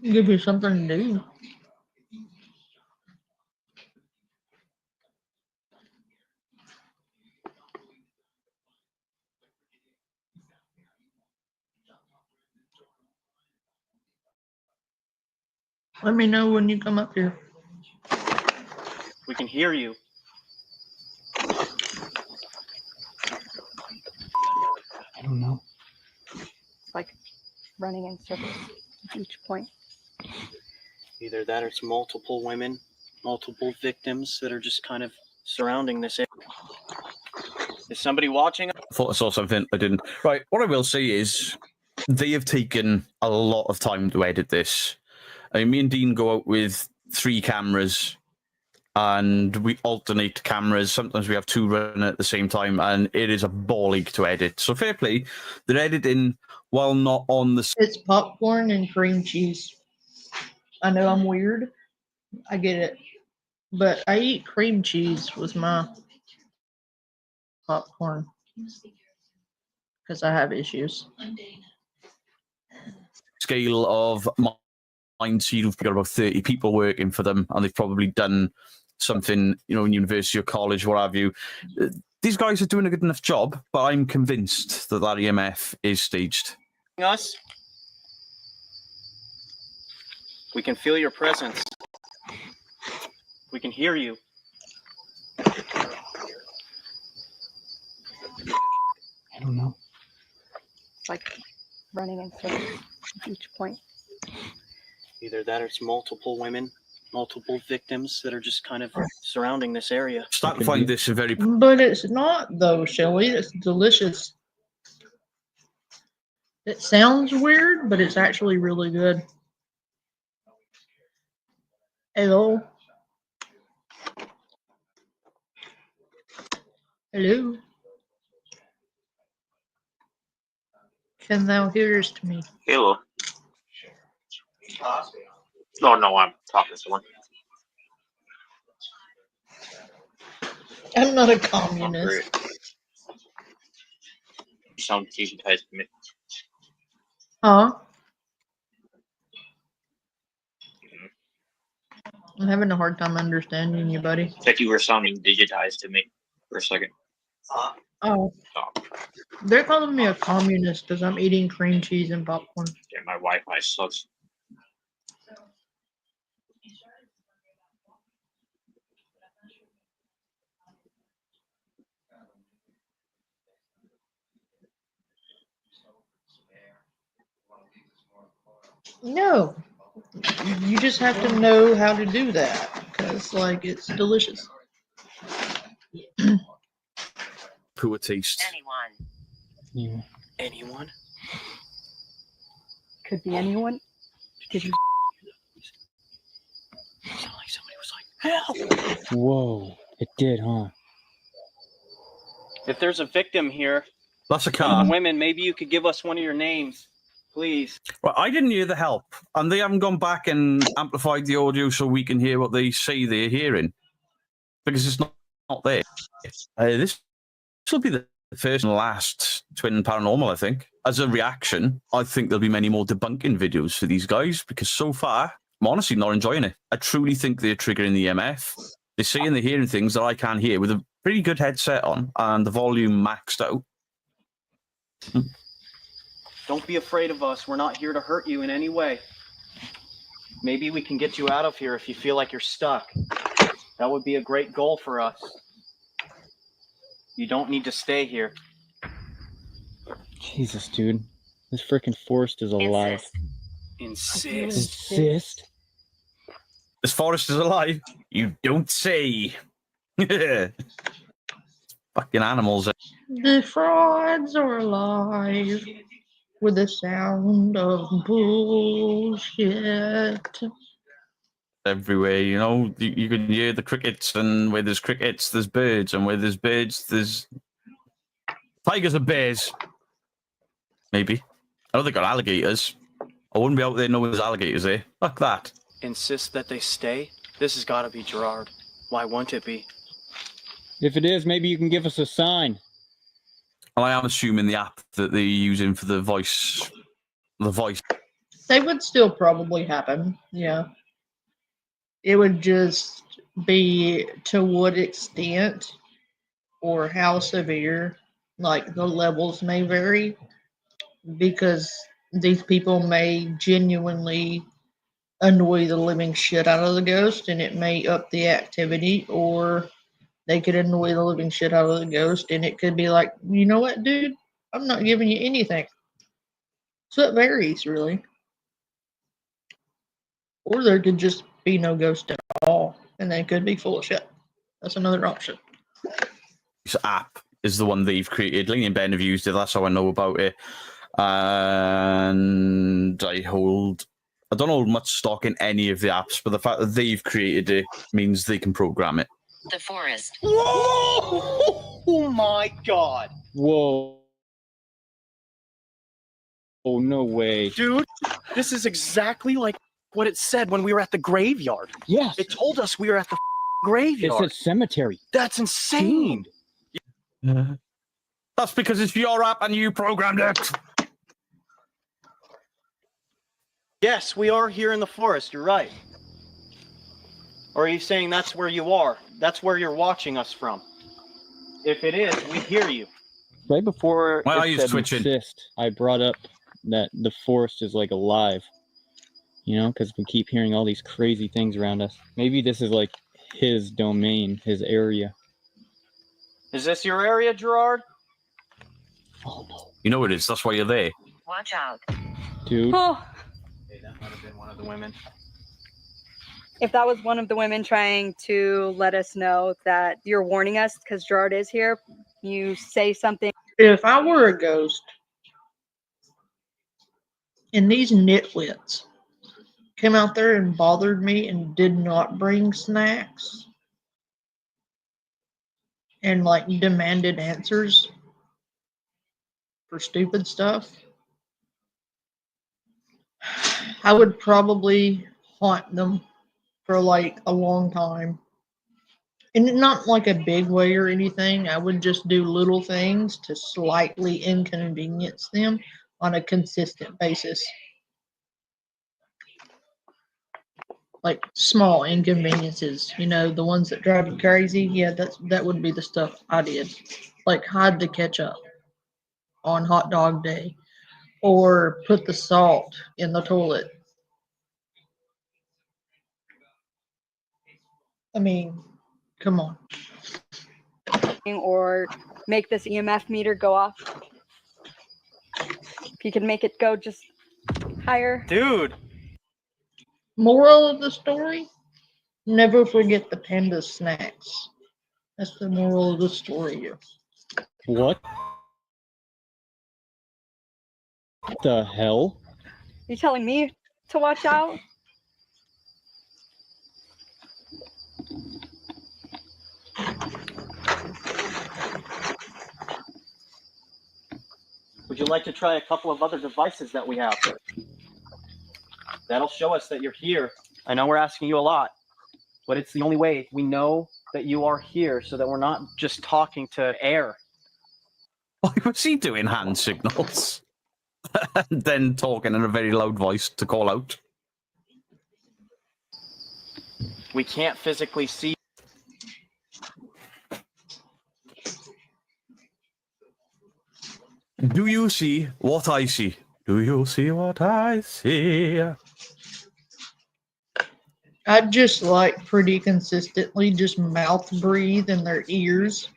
Give you something to do. Let me know when you come up here.
We can hear you.
I don't know.
It's like running in circles at each point.
Either that or it's multiple women, multiple victims that are just kind of surrounding this area. Is somebody watching?
I thought I saw something I didn't. Right, what I will say is they have taken a lot of time to edit this. I mean, me and Dean go out with 3 cameras and we alternate cameras. Sometimes we have 2 running at the same time, and it is a ball ache to edit. So fair play. They're editing while not on the...
It's popcorn and cream cheese. I know I'm weird. I get it. But I eat cream cheese with my popcorn because I have issues.
scale of mine, so you've got about 30 people working for them, and they've probably done something, you know, in university or college, what have you. These guys are doing a good enough job, but I'm convinced that that EMF is staged.
Us? We can feel your presence. We can hear you.
I don't know.
It's like running in circles at each point.
Either that or it's multiple women, multiple victims that are just kind of surrounding this area.
Start to find this a very...
But it's not, though, Shelly. It's delicious. It sounds weird, but it's actually really good. Hello? Hello? Can thou hearest me?
Hello. No, I'm talking to someone.
I'm not a communist.
You sound desensitized to me.
Huh? I'm having a hard time understanding you, buddy.
It's like you were sounding digitized to me for a second.
Oh. They're calling me a communist because I'm eating cream cheese and popcorn.
Yeah, my Wi-Fi sucks.
No. You just have to know how to do that because, like, it's delicious.
Poor taste.
Yeah.
Anyone?
Could be anyone. Did you?
Sound like somebody was like, help!
Whoa. It did, huh?
If there's a victim here,
that's a
one of
car.
the women, maybe you could give us one of your names. Please.
Well, I didn't hear the help, and they haven't gone back and amplified the audio so we can hear what they say they're hearing, because it's not there. This will be the first and last Twin Paranormal, I think. As a reaction, I think there'll be many more debunking videos for these guys, because so far, I'm honestly not enjoying it. I truly think they're triggering the EMF. They're seeing, they're hearing things that I can't hear with a pretty good headset on and the volume maxed out.
Don't be afraid of us. We're not here to hurt you in any way. Maybe we can get you out of here if you feel like you're stuck. That would be a great goal for us. You don't need to stay here.
Jesus, dude. This freaking forest is alive. Insist.
This forest is alive? You don't say. Fucking animals.
The frauds are alive with the sound of bullshit.
Everywhere, you know, you can hear the crickets, and where there's crickets, there's birds, and where there's birds, there's tigers and bears. Maybe. I know they got alligators. I wouldn't be out there knowing there's alligators there. Fuck that.
Insist that they stay? This has got to be Gerard. Why won't it be?
If it is, maybe you can give us a sign.
And I am assuming the app that they're using for the voice.
They would still probably happen, yeah. It would just be to what extent or how severe, like the levels may vary, because these people may genuinely annoy the living shit out of the ghost and it may up the activity, or they could annoy the living shit out of the ghost and it could be like, you know what, dude, I'm not giving you anything. So it varies, really. Or there could just be no ghost at all, and they could be full of shit. That's another option.
This app is the one they've created. Lenny and Ben have used it. That's how I know about it. And I don't hold much stock in any of the apps, but the fact that they've created it means they can program it.
The forest.
Whoa! Oh my god!
Whoa. Oh, no way.
Dude, this is exactly like what it said when we were at the graveyard.
Yes.
It told us we were at the graveyard.
It said cemetery.
That's insane.
That's because it's your app and you programmed it.
Yes, we are here in the forest. You're right. Or are you saying that's where you are? That's where you're watching us from? If it is, we hear you.
Right before
My
it
eyes
said
twitching.
insist, I brought up that the forest is like alive. You know, because we keep hearing all these crazy things around us. Maybe this is like his domain, his area.
Is this your area, Gerard?
Oh no.
You know it is. That's why you're there.
Watch out.
Dude.
Oh,
Hey, that might have been one of the women.
if that was one of the women trying to let us know that you're warning us because Gerard is here, you say something.
If I were a ghost and these nitwits came out there and bothered me and did not bring snacks and like demanded answers for stupid stuff, I would probably haunt them for like a long time. And not like a big way or anything. I would just do little things to slightly inconvenience them on a consistent basis. Like small inconveniences, you know, the ones that drive you crazy. Yeah, that would be the stuff I did. Like hide the ketchup on hot dog day, or put the salt in the toilet. I mean, come on.
Or make this EMF meter go off. If you can make it go just higher.
Dude.
Moral of the story: never forget the panda snacks. That's the moral of the story.
What the hell?
You telling me to watch out?
Would you like to try a couple of other devices that we have? That'll show us that you're here. I know we're asking you a lot, but it's the only way we know that you are here so that we're not just talking to air.
Why was he doing hand signals? And then talking in a very loud voice to call out.
We can't physically see.
Do you see what I see? Do you see what I see?
I just like pretty consistently just mouth breathe in their ears.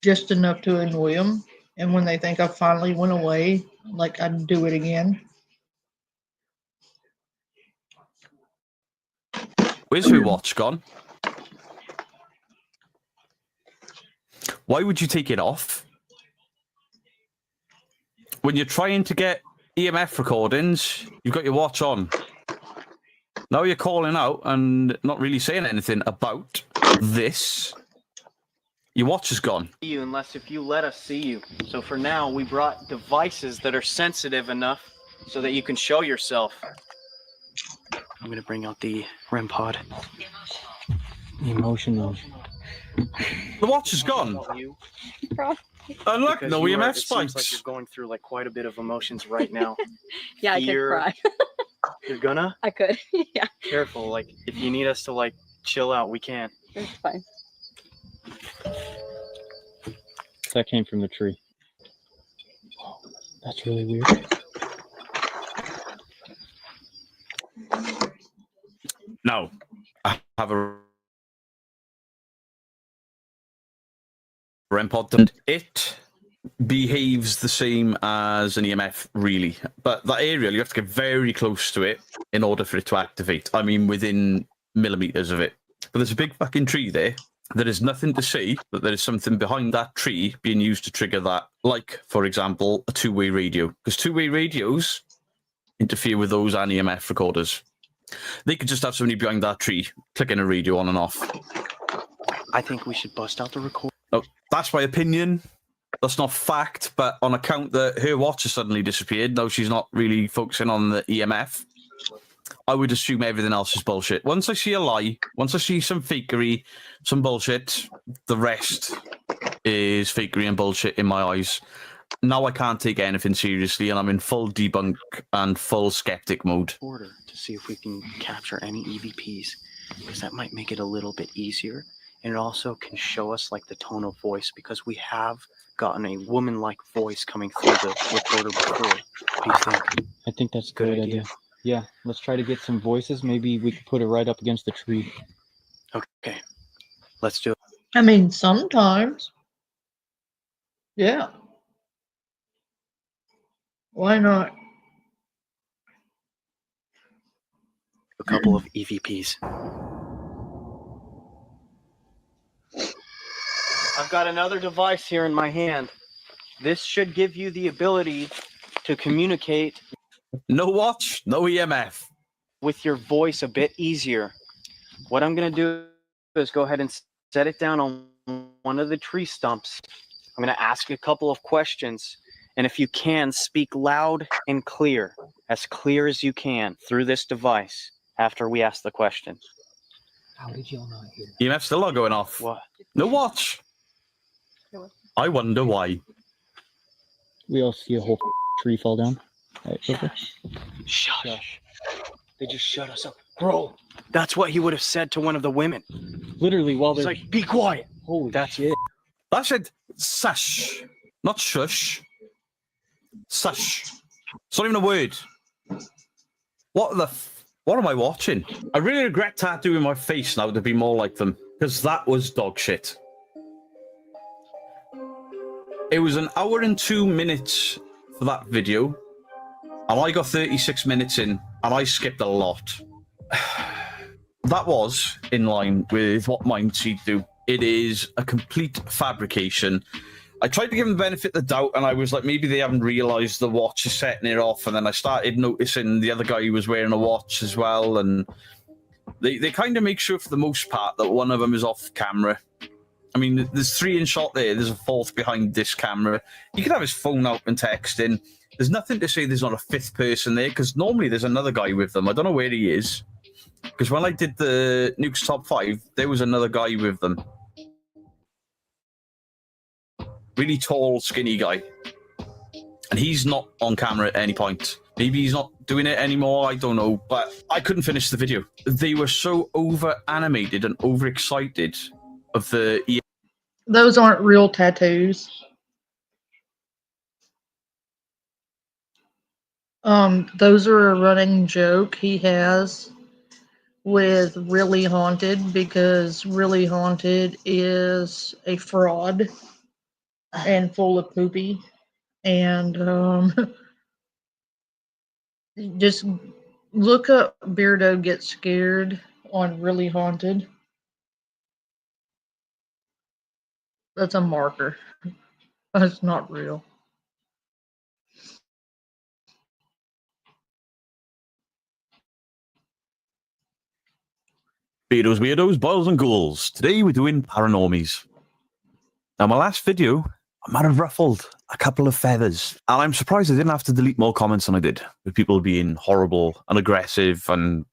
Just enough to annoy them. And when they think I finally went away, like I'd do it again.
Where's her watch gone? Why would you take it off? When you're trying to get EMF recordings, you've got your watch on. Now you're calling out and not really saying anything about this. Your watch is gone.
You unless if you let us see you. So for now, we brought devices that are sensitive enough so that you can show yourself. I'm gonna bring out the REM pod.
Emotional.
The watch is gone. And look,
Because
no
you are-
EMF
it seems
spikes.
like you're going through like quite a bit of emotions right now.
Yeah, I could
Fear.
cry.
You're gonna?
I could. Yeah,
Careful. Like if you need us to like chill out, we can.
it's fine.
That came from the tree. That's really weird.
No, I have a REM pod. And it behaves the same as an EMF, really. But that aerial, you have to get very close to it in order for it to activate. I mean, within millimeters of it. But there's a big fucking tree there. There is nothing to say that there is something behind that tree being used to trigger that. Like, for example, a two-way radio. Because two-way radios interfere with those and EMF recorders. They could just have somebody behind that tree clicking a radio on and off.
I think we should bust out the record.
Oh, that's my opinion. That's not fact, but on account that her watch has suddenly disappeared, though she's not really focusing on the EMF, I would assume everything else is bullshit. Once I see a lie, once I see some fakery, some bullshit, the rest is fakery and bullshit in my eyes. Now I can't take anything seriously, and I'm in full debunk and full skeptic mode.
Order to see if we can capture any EVPs, because that might make it a little bit easier. And it also can show us like the tone of voice, because we have gotten a woman-like voice coming through the recorder before. What do you think?
I think that's a great idea. Yeah, let's try to get some voices. Maybe we could put it right up against the tree.
Okay, let's do it.
I mean, sometimes. Yeah. Why not?
A couple of EVPs. I've got another device here in my hand. This should give you the ability to communicate.
No watch, no EMF.
With your voice a bit easier. What I'm going to do is go ahead and set it down on one of the tree stumps. I'm going to ask a couple of questions. And if you can, speak loud and clear as you can through this device after we ask the question.
How did y'all not hear?
EMF still not going off.
What?
No watch. I wonder why.
We all see a whole tree fall down. Right,
Shush. They just shut us up. Bro, that's what he would have said to one of the women.
Literally, while
He's
they're...
like, be quiet.
Holy
that's
shit.
That said sash, not shush. Sash. It's not even a word. What am I watching? I really regret tattooing my face now to be more like them, because that was dog shit. It was an hour and 2 minutes for that video, and I got 36 minutes in, and I skipped a lot. That was in line with what Mindseed do. It is a complete fabrication. I tried to give them the benefit of the doubt, and I was like, maybe they haven't realised the watch is setting it off, and then I started noticing the other guy who was wearing a watch as well, and they kind of make sure for the most part that one of them is off camera. I mean, there's 3 in shot there. There's a 4th behind this camera. He could have his phone out and texting. There's nothing to say there's not a 5th person there, because normally there's another guy with them. I don't know where he is. Because when I did the Nukes Top 5, there was another guy with them. Really tall, skinny guy. And he's not on camera at any point. Maybe he's not doing it anymore, I don't know. But I couldn't finish the video. They were so over-animated and overexcited of the...
Those aren't real tattoos. Those are a running joke he has with Really Haunted, because Really Haunted is a fraud and full of poopy. And just look up Beardo Gets Scared on Really Haunted. That's a marker. That's not real.
Beardos, Weirdos, Boils and Ghouls. Today we're doing Paranormies. Now, my last video, I might have ruffled a couple of feathers. And I'm surprised I didn't have to delete more comments than I did, with people being horrible and aggressive and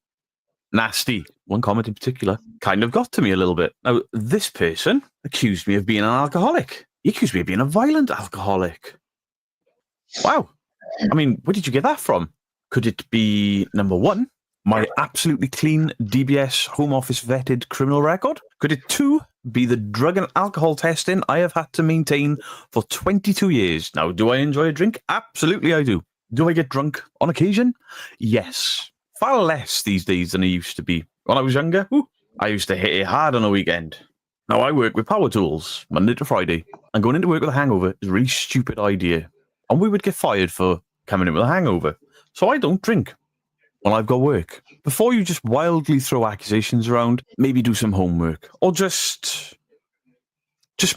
nasty. One comment in particular kind of got to me a little bit. Now, this person accused me of being an alcoholic. He accused me of being a violent alcoholic. Wow. I mean, where did you get that from? Could it be, number 1, my absolutely clean DBS Home Office vetted criminal record? Could it, 2, be the drug and alcohol testing I have had to maintain for 22 years? Now, do I enjoy a drink? Absolutely I do. Do I get drunk on occasion? Yes. Far less these days than I used to be. When I was younger, I used to hit it hard on a weekend. Now, I work with power tools, Monday to Friday, and going into work with a hangover is a really stupid idea. And we would get fired for coming in with a hangover. So I don't drink when I've got work. Before you just wildly throw accusations around, maybe do some homework. Or just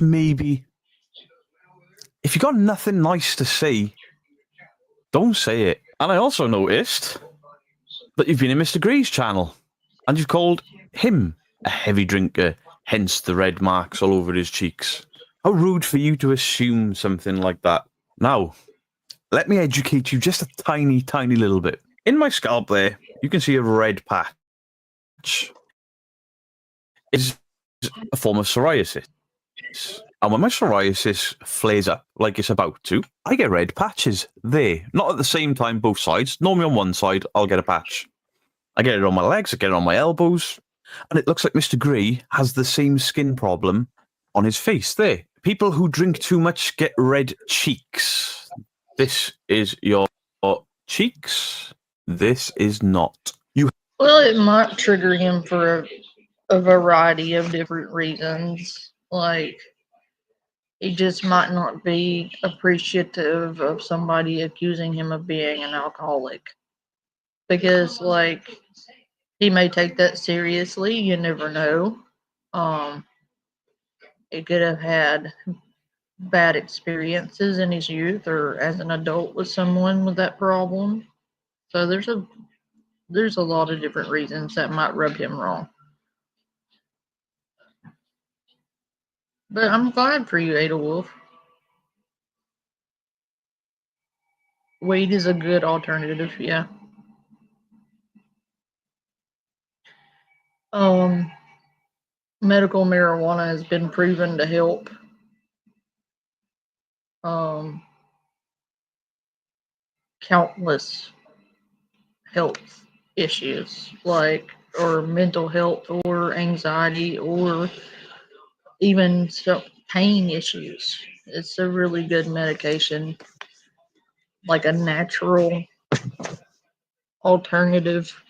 maybe, if you got nothing nice to say, don't say it. And I also noticed that you've been in Mr. Gray's channel, and you've called him a heavy drinker, hence the red marks all over his cheeks. How rude for you to assume something like that. Now, let me educate you just a tiny, tiny little bit. In my scalp there, you can see a red patch. It's a form of psoriasis. And when my psoriasis flares up like it's about to, I get red patches there. Not at the same time, both sides. Normally on one side, I'll get a patch. I get it on my legs, I get it on my elbows. And it looks like Mr. Gray has the same skin problem on his face there. People who drink too much get red cheeks. This is your cheeks. This is not.
Well, it might trigger him for a variety of different reasons. Like, he just might not be appreciative of somebody accusing him of being an alcoholic. Because, like, he may take that seriously. You never know. He could have had bad experiences in his youth or as an adult with someone with that problem. So there's a lot of different reasons that might rub him wrong. But I'm glad for you, Ada Wolf. Weed is a good alternative, yeah. Medical marijuana has been proven to help countless health issues, like, or mental health or anxiety or even pain issues. It's a really good medication, like a natural alternative.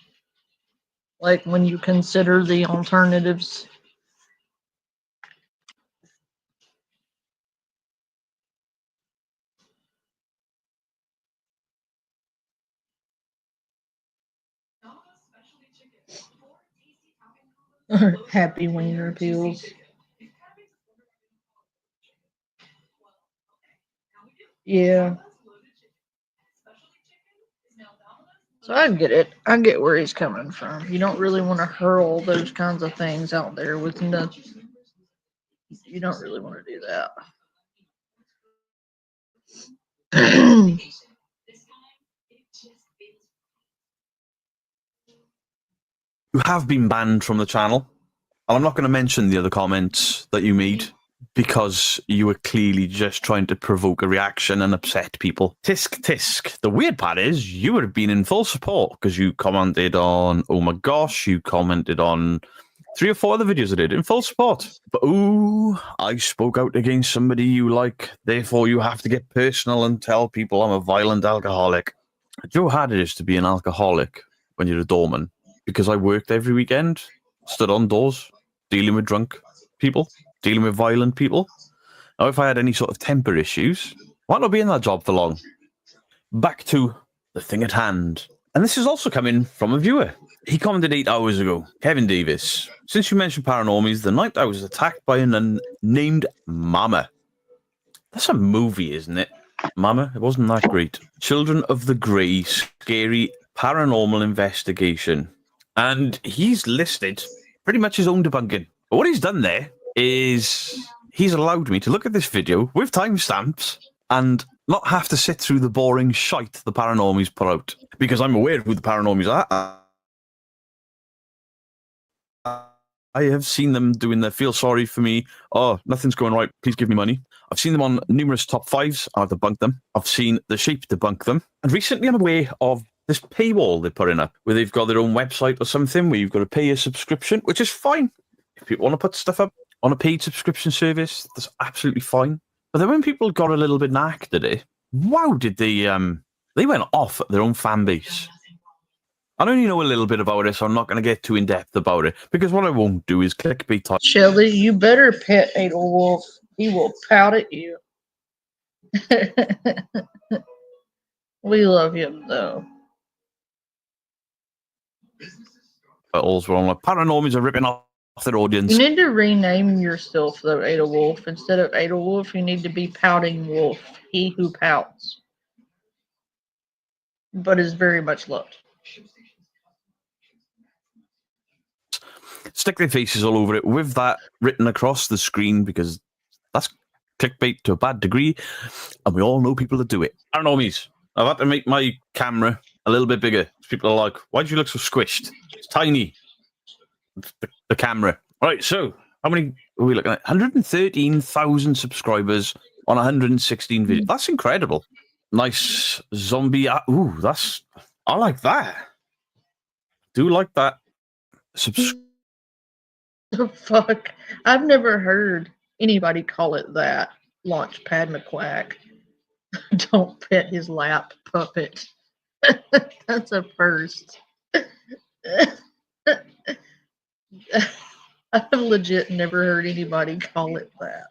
Like, when you consider the alternatives. Happy Wiener pills. Yeah. So I get it. I get where he's coming from. You don't really want to hurl those kinds of things out there with nothing. You don't really want to do that.
You have been banned from the channel. And I'm not going to mention the other comments that you made because you were clearly just trying to provoke a reaction and upset people. Tisk tisk. The weird part is you would have been in full support because you commented on, oh my gosh, you commented on 3 or 4 other videos I did in full support. But ooh, I spoke out against somebody you like, therefore you have to get personal and tell people I'm a violent alcoholic. Do you know how hard it is to be an alcoholic when you're a doorman? Because I worked every weekend, stood on doors, dealing with drunk people, dealing with violent people. Now, if I had any sort of temper issues, I might not be in that job for long. Back to the thing at hand. And this is also coming from a viewer. He commented 8 hours ago. Kevin Davis, since you mentioned paranormies, the night I was attacked by an unnamed mama. That's a movie, isn't it? Mama, it wasn't that great. Children of the Grey, scary paranormal investigation. And he's listed pretty much his own debunking. But what he's done there is he's allowed me to look at this video with timestamps and not have to sit through the boring shite the paranormies put out. Because I'm aware of who the paranormies are. I have seen them doing the feel sorry for me. Oh, nothing's going right. Please give me money. I've seen them on numerous top 5s. I've debunked them. I've seen The Shape debunk them. And recently I'm aware of this paywall they're putting up where they've got their own website or something where you've got to pay a subscription, which is fine. If people want to put stuff up on a paid subscription service, that's absolutely fine. But then when people got a little bit nacked at it, wow, did they went off at their own fan base. I only know a little bit about it, so I'm not going to get too in-depth about it, because what I won't do is clickbait type.
Shelly, you better pet Edelwolf. He will pout at you. We love him, though.
All's wrong. Like, paranormies are ripping off their audience.
You need to rename yourself, though, Edelwolf. Instead of Edelwolf, you need to be Pouting Wolf. He who pouts. But is very much loved.
Stick their faces all over it with that written across the screen, because that's clickbait to a bad degree, and we all know people that do it. Paranormies. I've had to make my camera a little bit bigger. People are like, why do you look so squished? It's tiny. The camera. All right, so how many are we looking at? 113,000 subscribers on 116 videos. That's incredible. Nice zombie. Ooh, I like that. Do like that.
The fuck? I've never heard anybody call it that. Launchpad McQuack. Don't pet his lap puppet. That's a first. I've legit never heard anybody call it that.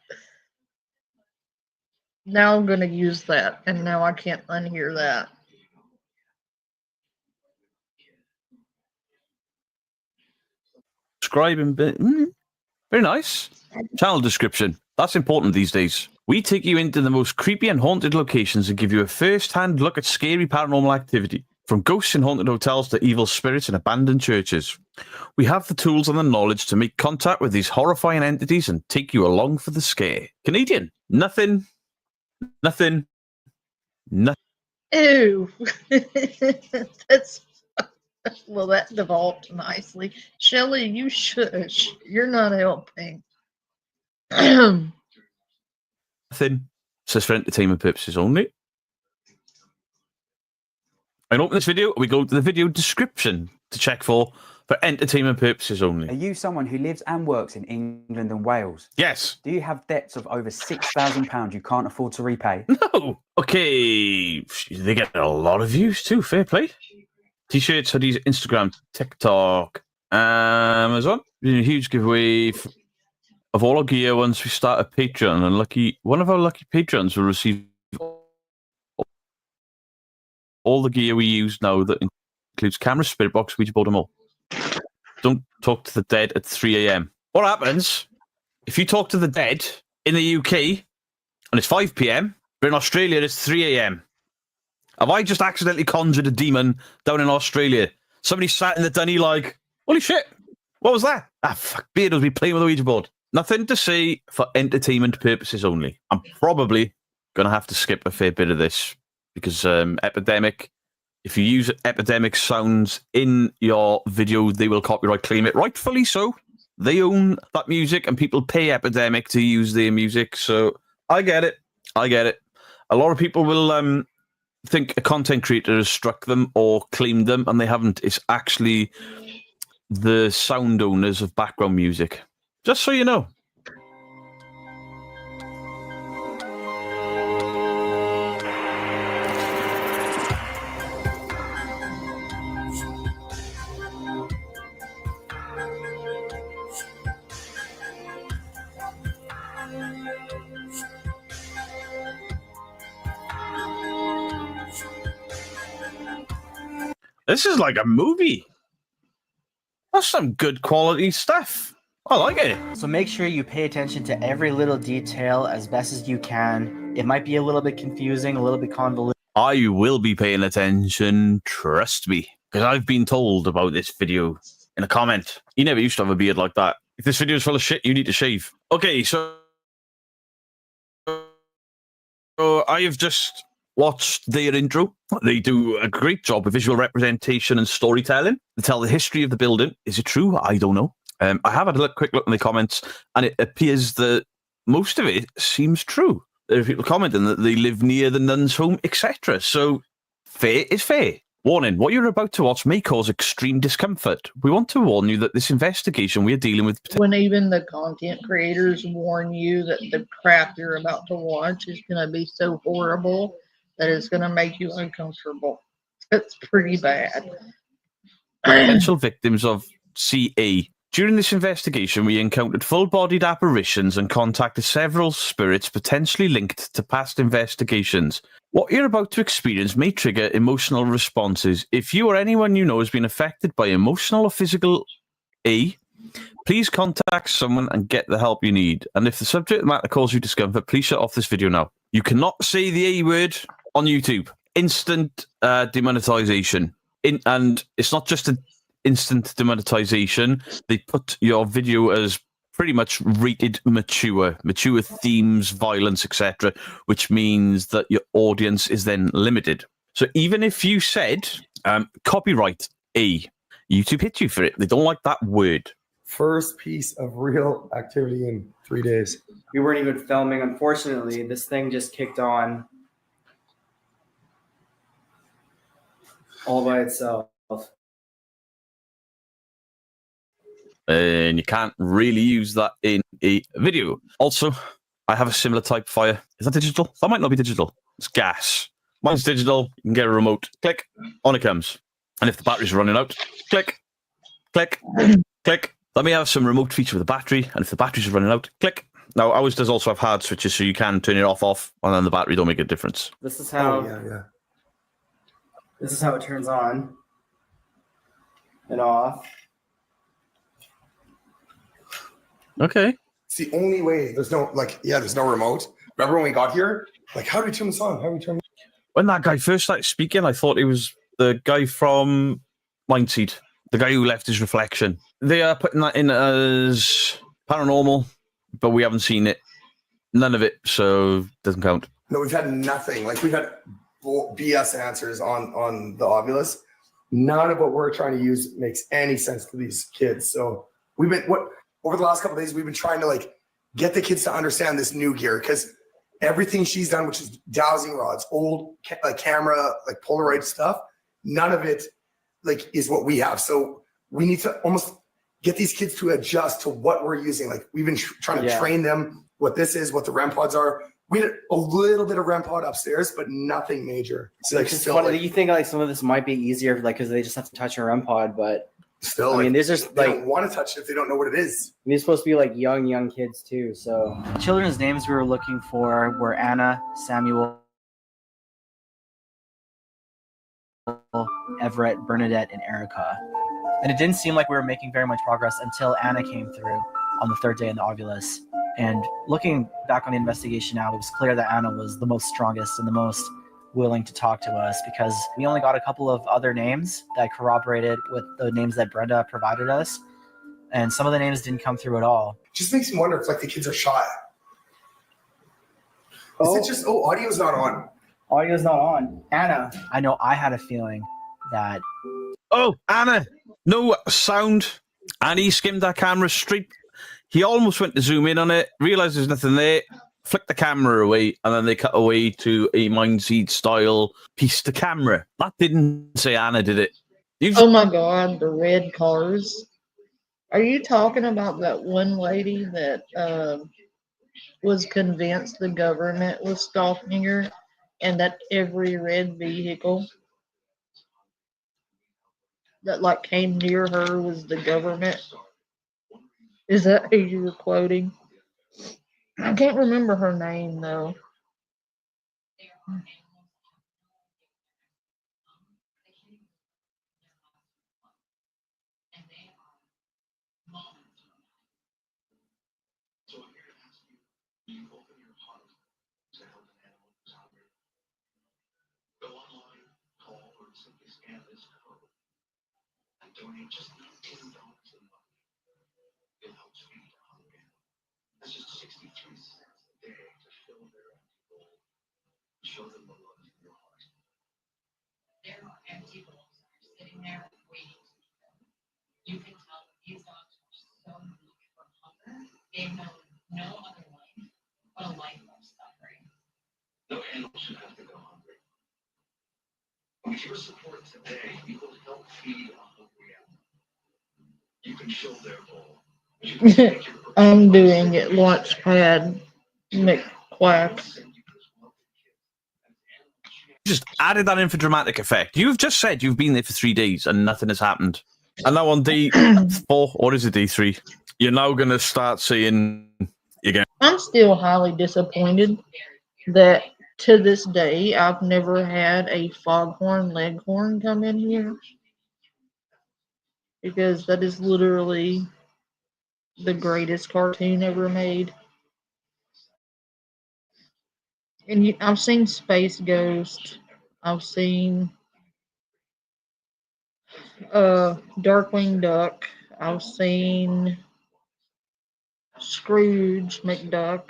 Now I'm going to use that, and now I can't unhear that.
Subscribe and very nice. Channel description. That's important these days. We take you into the most creepy and haunted locations and give you a first-hand look at scary paranormal activity. From ghosts in haunted hotels to evil spirits in abandoned churches. We have the tools and the knowledge to make contact with these horrifying entities and take you along for the scare. Canadian. Nothing.
Ew. That's... Well, that devolved nicely. Shelly, you shush. You're not helping.
Nothing. Says for entertainment purposes only. And open this video, we go to the video description to check for entertainment purposes only.
Are you someone who lives and works in England and Wales?
Yes.
Do you have debts of over £6,000 you can't afford to repay?
No. Okay. They get a lot of views too. Fair play. T-shirts, hoodies, Instagram, TikTok, Amazon. A huge giveaway of all our gear once we start a Patreon. And one of our lucky patrons will receive all the gear we use now that includes camera, spirit box, Ouija board, and more. Don't talk to the dead at 3 a.m. What happens if you talk to the dead in the UK and it's 5 p.m., but in Australia it's 3 a.m.? Have I just accidentally conjured a demon down in Australia? Somebody sat in the dunny like, holy shit, what was that? Ah, fuck, Beard was me playing with the Ouija board. Nothing to say for entertainment purposes only. I'm probably going to have to skip a fair bit of this because Epidemic, if you use Epidemic sounds in your video, they will copyright claim it. Rightfully so. They own that music and people pay Epidemic to use their music. So I get it. I get it. A lot of people will think a content creator has struck them or claimed them, and they haven't. It's actually the sound owners of background music. Just so you know. This is like a movie. That's some good quality stuff. I like it.
So make sure you pay attention to every little detail as best as you can. It might be a little bit confusing, a little bit convoluted.
I will be paying attention, trust me, because I've been told about this video in a comment. You never used to have a beard like that. If this video is full of shit, you need to shave. Okay, so I have just watched their intro. They do a great job of visual representation and storytelling. They tell the history of the building. Is it true? I don't know. I have had a quick look in the comments, and it appears that most of it seems true. There are people commenting that they live near the nun's home, etc. So, fair is fair. Warning, what you're about to watch may cause extreme discomfort. We want to warn you that this investigation we are dealing with...
When even the content creators warn you that the crap you're about to watch is going to be so horrible that it's going to make you uncomfortable. That's pretty bad.
Potential victims of CA. During this investigation, we encountered full-bodied apparitions and contacted several spirits potentially linked to past investigations. What you're about to experience may trigger emotional responses. If you or anyone you know has been affected by emotional or physical A, please contact someone and get the help you need. And if the subject matter causes you discomfort, please shut off this video now. You cannot say the A word on YouTube. Instant demonetization. And it's not just an instant demonetization. They put your video as pretty much rated mature themes, violence, etc., which means that your audience is then limited. So even if you said copyright A, YouTube hit you for it. They don't like that word.
First piece of real activity in 3 days.
We weren't even filming, unfortunately. This thing just kicked on all by itself.
And you can't really use that in a video. Also, I have a similar type fire. Is that digital? That might not be digital. It's gas. Mine's digital. You can get a remote. Click. On it comes. And if the battery's running out, click. Click. Click. Let me have some remote feature with the battery. And if the battery's running out, click. Now, ours does also have hard switches, so you can turn it off, and then the battery don't make a difference.
This is how.
Yeah.
This is how it turns on and off.
Okay.
It's the only way. There's no there's no remote. Remember when we got here? Like, how do we turn this on? How do we turn?
When that guy first started speaking, I thought he was the guy from Mindseed, the guy who left his reflection. They are putting that in as paranormal, but we haven't seen it. None of it, so it doesn't count.
No, we've had nothing. Like, we've had BS answers on the Ovilus. None of what we're trying to use makes any sense to these kids. So we've been over the last couple of days, we've been trying to get the kids to understand this new gear, because everything she's done, which is dowsing rods, old camera, Polaroid stuff, none of it is what we have. So we need to almost get these kids to adjust to what we're using. We've been trying to train them what this is, what the REM pods are. We had a little bit of REM pod upstairs, but nothing major. So
It's just funny that you think some of this might be easier, because they just have to touch a REM pod, but
still,
I mean, there's just
they don't want to touch it if they don't know what it is.
These supposed to be young kids too. So children's names we were looking for were Anna, Samuel, Everett, Bernadette, and Erica. And it didn't seem like we were making very much progress until Anna came through on the third day in the Ovilus. And looking back on the investigation now, it was clear that Anna was the most strongest and the most willing to talk to us, because we only got a couple of other names that corroborated with the names that Brenda provided us. and some of the names didn't come through at all.
Just makes me wonder if like the kids are shy. Is it just audio's not on?
Audio's not on. Anna. I know I had a feeling that.
Oh, Anna, no sound. And he skimmed that camera straight. He almost went to zoom in on it, realized there's nothing there, flicked the camera away, and then they cut away to a Mindseed style piece to camera. That didn't say Anna, did it?
Oh my god, the red cars. Are you talking about that one lady that was convinced the government was stalking her and that every red vehicle that like came near her was the government? Is that who you were quoting? I can't remember her name though. I'm doing it. Launchpad McQuack.
Just added that in for dramatic effect. You've just said you've been there for 3 days and nothing has happened. And now on day 4, or is it day 3? You're now going to start seeing again.
I'm still highly disappointed that to this day I've never had a foghorn leghorn come in here, because that is literally the greatest cartoon ever made. And I've seen Space Ghost. I've seen Darkwing Duck. I've seen Scrooge McDuck.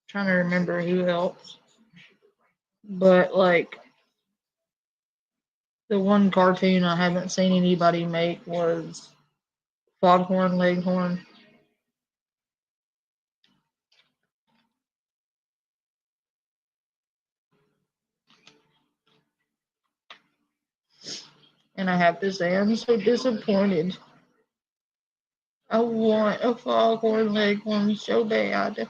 Trying to remember who else. But like the one cartoon I haven't seen anybody make was Foghorn Leghorn. And I have to say, I'm so disappointed. I want a Foghorn Leghorn so bad.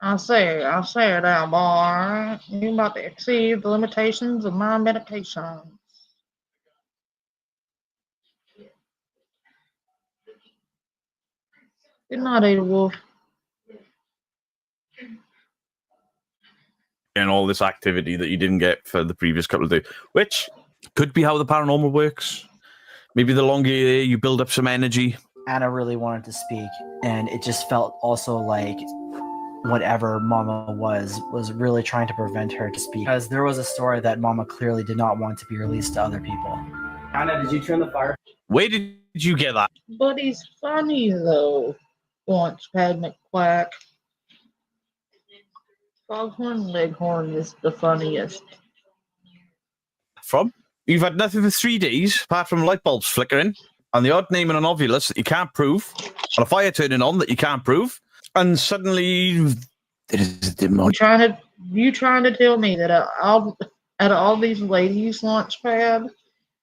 I say it now, boy. You about to exceed the limitations of my medication. Good night, Ada Wolf.
And all this activity that you didn't get for the previous couple of days, which could be how the paranormal works. Maybe the longer you're there, you build up some energy.
Anna really wanted to speak, and it just felt also like whatever Mama was really trying to prevent her to speak, because there was a story that Mama clearly did not want to be released to other people. Anna, did you turn the fire?
Where did you get that?
But he's funny though. Launchpad McQuack. Foghorn Leghorn is the funniest.
From? You've had nothing for 3 days, apart from light bulbs flickering, and the odd name in an ovulus that you can't prove, and a fire turning on that you can't prove, and suddenly there is a demon.
You trying to tell me that out of all these ladies Launchpad,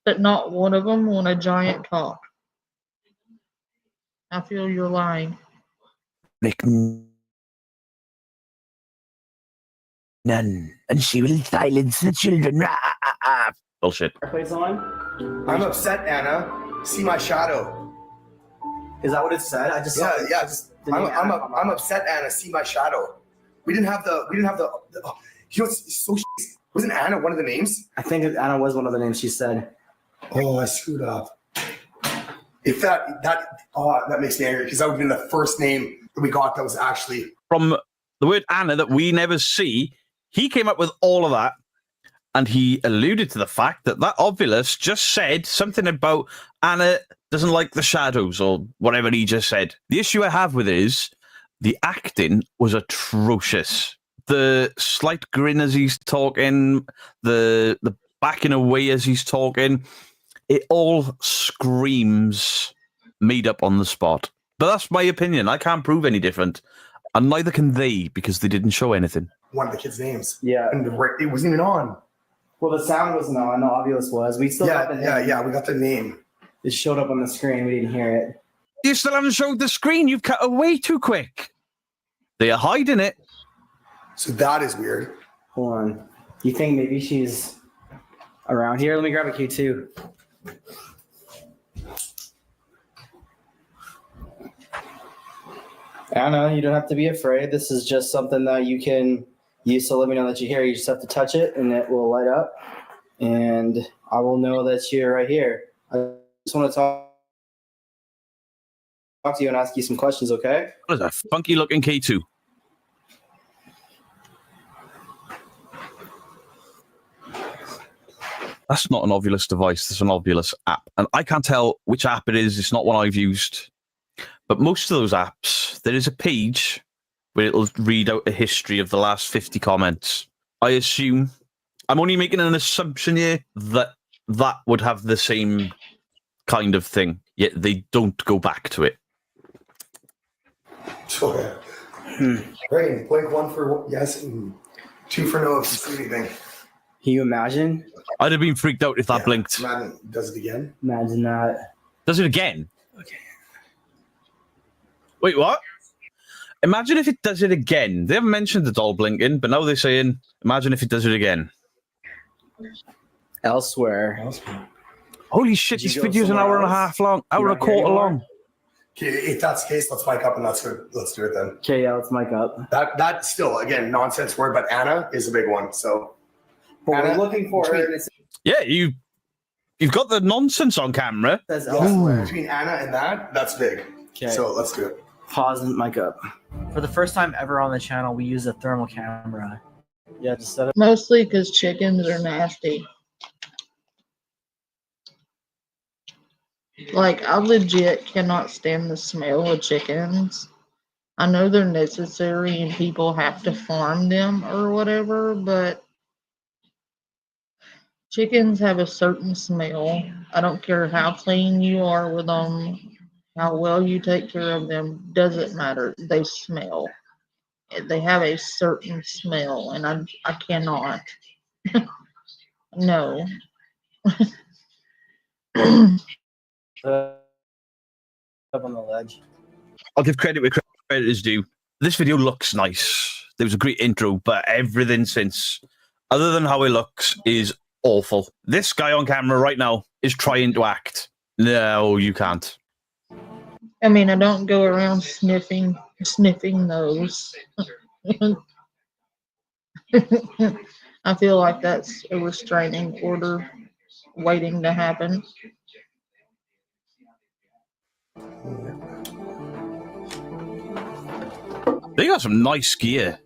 that not one of them want a giant cock? I feel you're lying.
None, and she will silence the children. Bullshit.
Plays on.
I'm upset, Anna. See my shadow.
Is that what it said? I just saw
Yeah. I'm upset, Anna. See my shadow. We didn't have the. You know what's so? Wasn't Anna one of the names?
I think Anna was one of the names she said.
Oh, I screwed up. If that makes me angry, because that would have been the first name that we got that was actually
from the word Anna that we never see. He came up with all of that, and he alluded to the fact that that Ovilus just said something about Anna doesn't like the shadows or whatever he just said. The issue I have with it is the acting was atrocious. The slight grin as he's talking, the backing away as he's talking, it all screams made up on the spot. But that's my opinion. I can't prove any different. And neither can they, because they didn't show anything.
One of the kids' names.
Yeah.
And it wasn't even on.
Well, the sound wasn't on. The Ovilus was. We still got the name.
Yeah, we got the name.
It showed up on the screen. We didn't hear it.
You still haven't showed the screen. You've cut away too quick. They are hiding it.
So that is weird.
Hold on. You think maybe she's around here? Let me grab a key too. Anna, you don't have to be afraid. This is just something that you can use to let me know that you're here. You just have to touch it and it will light up. And I will know that you're right here. I just want to talk to you and ask you some questions, okay?
What is that funky looking K2? That's not an Ovilus device. That's an Ovilus app. And I can't tell which app it is. It's not one I've used. But most of those apps, there is a page where it'll read out a history of the last 50 comments. I assume, I'm only making an assumption here, that that would have the same kind of thing, yet they don't go back to it.
Okay. Great. Blink 1 for yes and 2 for no if you see anything.
Can you imagine?
I'd have been freaked out if that blinked.
Imagine, does it again?
Imagine that.
Does it again? Okay. Wait, what? Imagine if it does it again. They haven't mentioned the doll blinking, but now they're saying, imagine if it does it again.
Elsewhere.
Holy shit, this video's an hour and a half long. Hour and a quarter long.
Okay, if that's the case, let's mic up and let's do it then.
Okay, yeah, let's mic up.
That still, again, nonsense word, but Anna is a big one. So
what we're looking for
yeah, you've got the nonsense on camera.
Between Anna and that's big.
Okay.
So let's do it.
Pause and mic up.
For the first time ever on the channel, we use a thermal camera. Yeah, just set up.
Mostly because chickens are nasty. Like, I legit cannot stand the smell of chickens. I know they're necessary and people have to farm them or whatever, but chickens have a certain smell. I don't care how clean you are with them, how well you take care of them, doesn't matter. They smell. They have a certain smell, and I cannot. No.
Up on the ledge.
I'll give credit where credit is due. This video looks nice. There was a great intro, but everything since, other than how it looks, is awful. This guy on camera right now is trying to act. No, you can't.
I mean, I don't go around sniffing those. I feel like that's a restraining order waiting to happen.
They got some nice gear.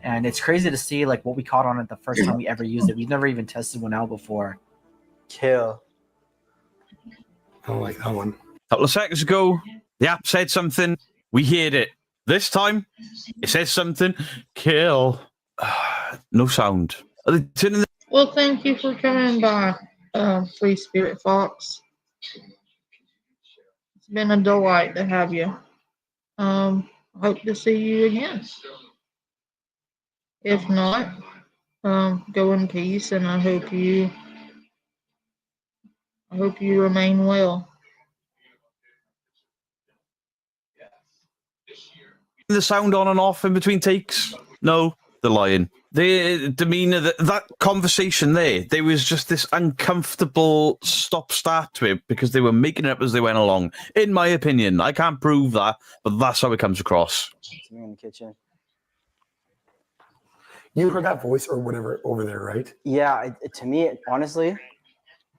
And it's crazy to see like what we caught on it the first time we ever used it. We've never even tested one out before.
Kill.
I don't like that one.
A couple of seconds ago, the app said something. We heard it. This time, it says something. Kill. No sound. Are they turning the-
Well, thank you for coming by, Free Spirit Fox. It's been a delight to have you. Hope to see you again. If not, go in peace, and I hope you remain well.
the sound on and off in between takes? No, they're lying. The demeanor, that conversation there was just this uncomfortable stop-start to it because they were making it up as they went along. In my opinion, I can't prove that, but that's how it comes across.
It's me in the kitchen.
You heard that voice or whatever over there, right?
Yeah, to me, honestly,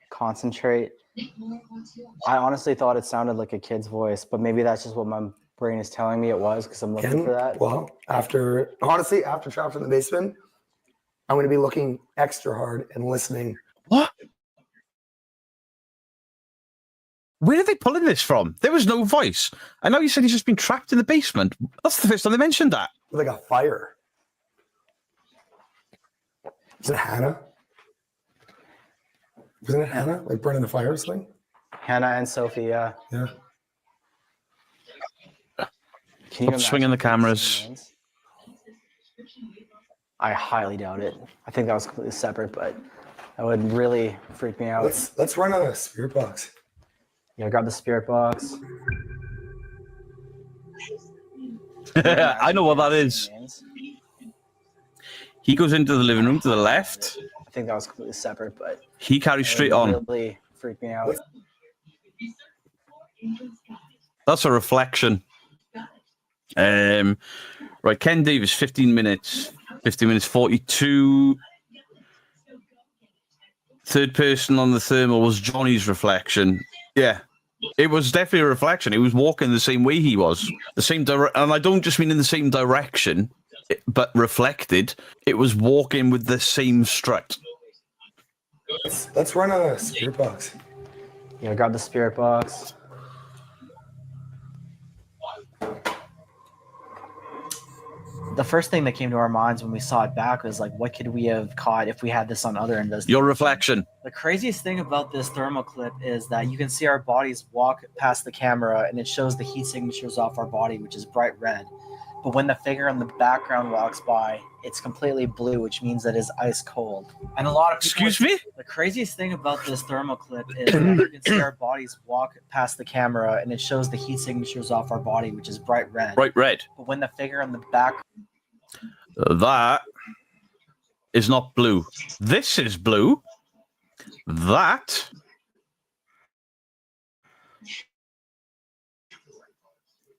concentrate. I honestly thought it sounded like a kid's voice, but maybe that's just what my
brain is telling me it was because I'm looking for that.
Well, after Trapped in the Basement, I'm going to be looking extra hard and listening.
What? Where are they pulling this from? There was no voice. I know you said he's just been trapped in the basement. That's the first time they mentioned that.
Like a fire. Is it Hannah? Wasn't it Hannah? Like burning the fire or something?
Hannah and Sophie, yeah.
Yeah.
Can you
Stop swinging the cameras.
I highly doubt it. I think that was completely separate, but that would really freak me out.
Let's run a spirit box.
Yeah, grab the spirit box.
I know what that is. He goes into the living room to the left.
I think that was completely separate, but
he carries straight on.
Really freak me out.
That's a reflection. Right, Ken Davis, 15 minutes. 15 minutes 42. Third person on the thermal was Johnny's reflection. Yeah, it was definitely a reflection. He was walking the same way he was. The same and I don't just mean in the same direction, but reflected. It was walking with the same strut.
Let's run a spirit box.
Yeah, grab the spirit box. The first thing that came to our minds when we saw it back was like, what could we have caught if we had this on other investigations?
Your reflection.
The craziest thing about this thermal clip is that you can see our bodies walk past the camera and it shows the heat signatures off our body, which is bright red. But when the figure in the background walks by, it's completely blue, which means that it's ice cold. And a lot of people...
Excuse me?
The craziest thing about this thermal clip is that you can see our bodies walk past the camera and it shows the heat signatures off our body, which is bright red.
Bright red.
But when the figure in the back...
That is not blue. This is blue. That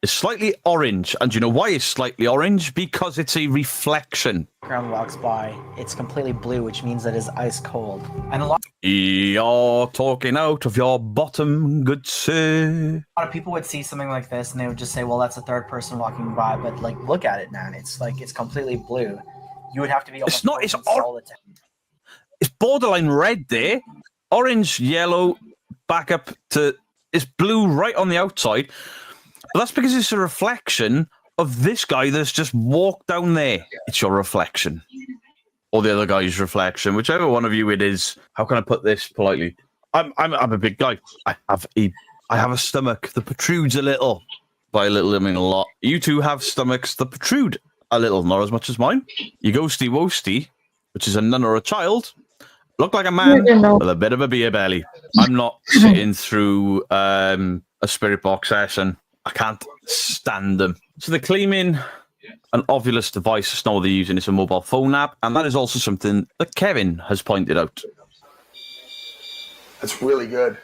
is slightly orange. And you know why it's slightly orange? Because it's a reflection.
Ground walks by, it's completely blue, which means that it's ice cold. And a lot
You're talking out of your bottom, good sir.
A lot of people would see something like this and they would just say, well, that's a third person walking by, but like, look at it, man. It's like, it's completely blue. You would have to be
It's not, it's it's borderline red there. Orange, yellow, back up to, it's blue right on the outside. But that's because it's a reflection of this guy that's just walked down there. It's your reflection. Or the other guy's reflection, whichever one of you it is. How can I put this politely? I'm a big guy. I have a stomach that protrudes a little. By a little, I mean a lot. You two have stomachs that protrude a little, not as much as mine. You ghosty woasty, which is a nun or a child, look like a man with a bit of a beer belly. I'm not sitting through a spirit box session. I can't stand them. So they're claiming an Ovilus device to know they're using. It's a mobile phone app, and that is also something that Kevin has pointed out.
That's really good.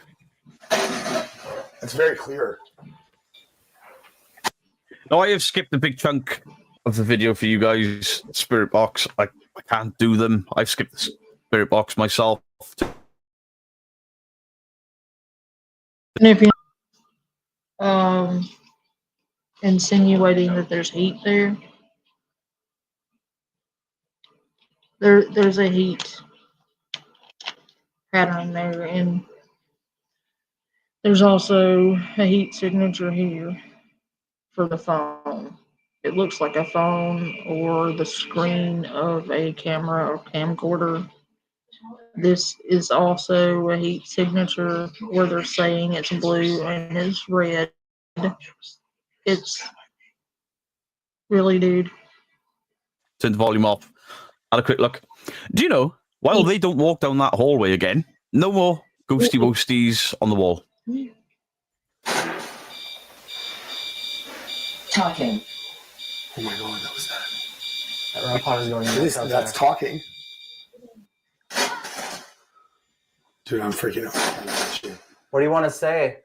It's very clear.
Now, I have skipped a big chunk of the video for you guys. Spirit box, I can't do them. I've skipped the spirit box myself.
And if you insinuating that there's heat there, there's a heat pattern there, and there's also a heat signature here for the phone. It looks like a phone or the screen of a camera or camcorder. This is also a heat signature where they're saying it's blue and it's red. It's really, dude.
Turn the volume off. Had a quick look. Do you know, while they don't walk down that hallway again, no more ghosty woasties on the wall.
Talking.
Oh my god, that was that.
That robot is going
That's talking. Dude, I'm freaking out.
What do you want to say?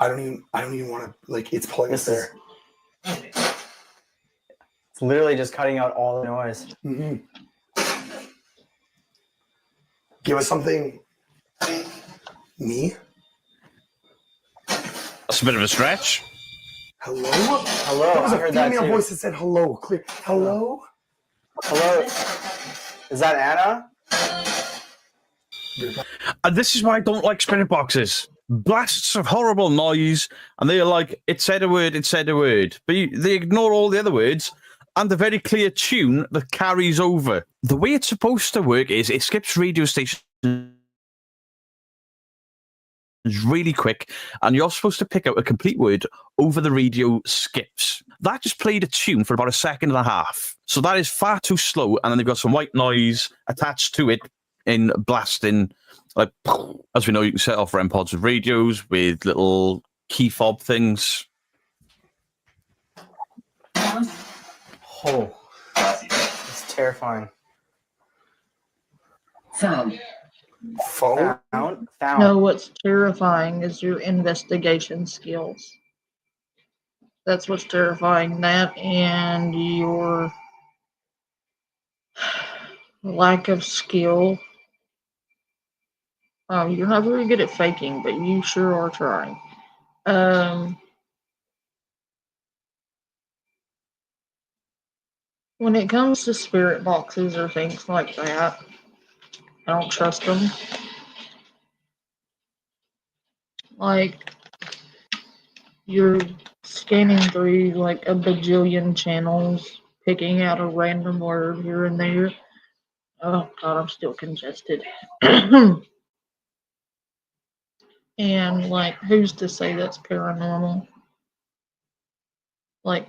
I don't even want to, like, it's pulling us there.
It's literally just cutting out all the noise.
Mm-hmm. Give us something. Me?
That's a bit of a stretch.
Hello?
Hello.
That was
I
a
heard that
female
too.
voice that said hello. Clear. Hello?
Hello. Is that Anna?
And this is why I don't like spirit boxes. Blasts of horrible noise, and they're like, it said a word, it said a word. But they ignore all the other words and the very clear tune that carries over. The way it's supposed to work is it skips radio stations really quick, and you're supposed to pick out a complete word over the radio skips. That just played a tune for about a second and a half. So that is far too slow, and then they've got some white noise attached to it in blasting. Like, as we know, you can set off REM pods with radios with little key fob things.
Oh, it's terrifying.
Phone.
Found.
No, what's terrifying is your investigation skills. That's what's terrifying. That and your lack of skill. You're not very good at faking, but you sure are trying. When it comes to spirit boxes or things like that, I don't trust them. Like, you're scanning through like a bajillion channels, picking out a random word here and there. Oh god, I'm still congested. And like, who's to say that's paranormal? Like,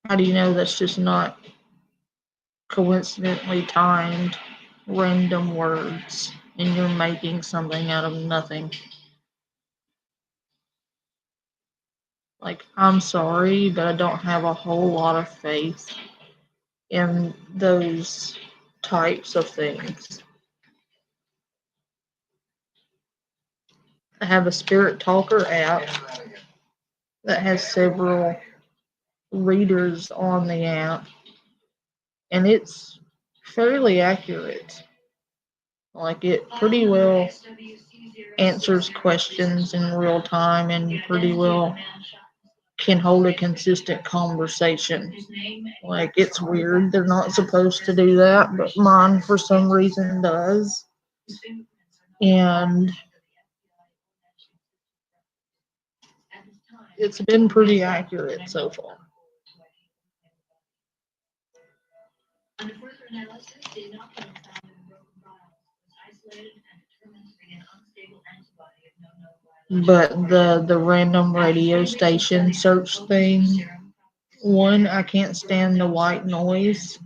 how do you know that's just not coincidentally timed random words and you're making something out of nothing? Like, I'm sorry, but I don't have a whole lot of faith in those types of things. I have a Spirit Talker app that has several readers on the app, and it's fairly accurate. Like, it pretty well answers questions in real time and pretty well can hold a consistent conversation. Like, it's weird. They're not supposed to do that, but mine for some reason does. And it's been pretty accurate so far. But the random radio station search thing, one, I can't stand the white noise.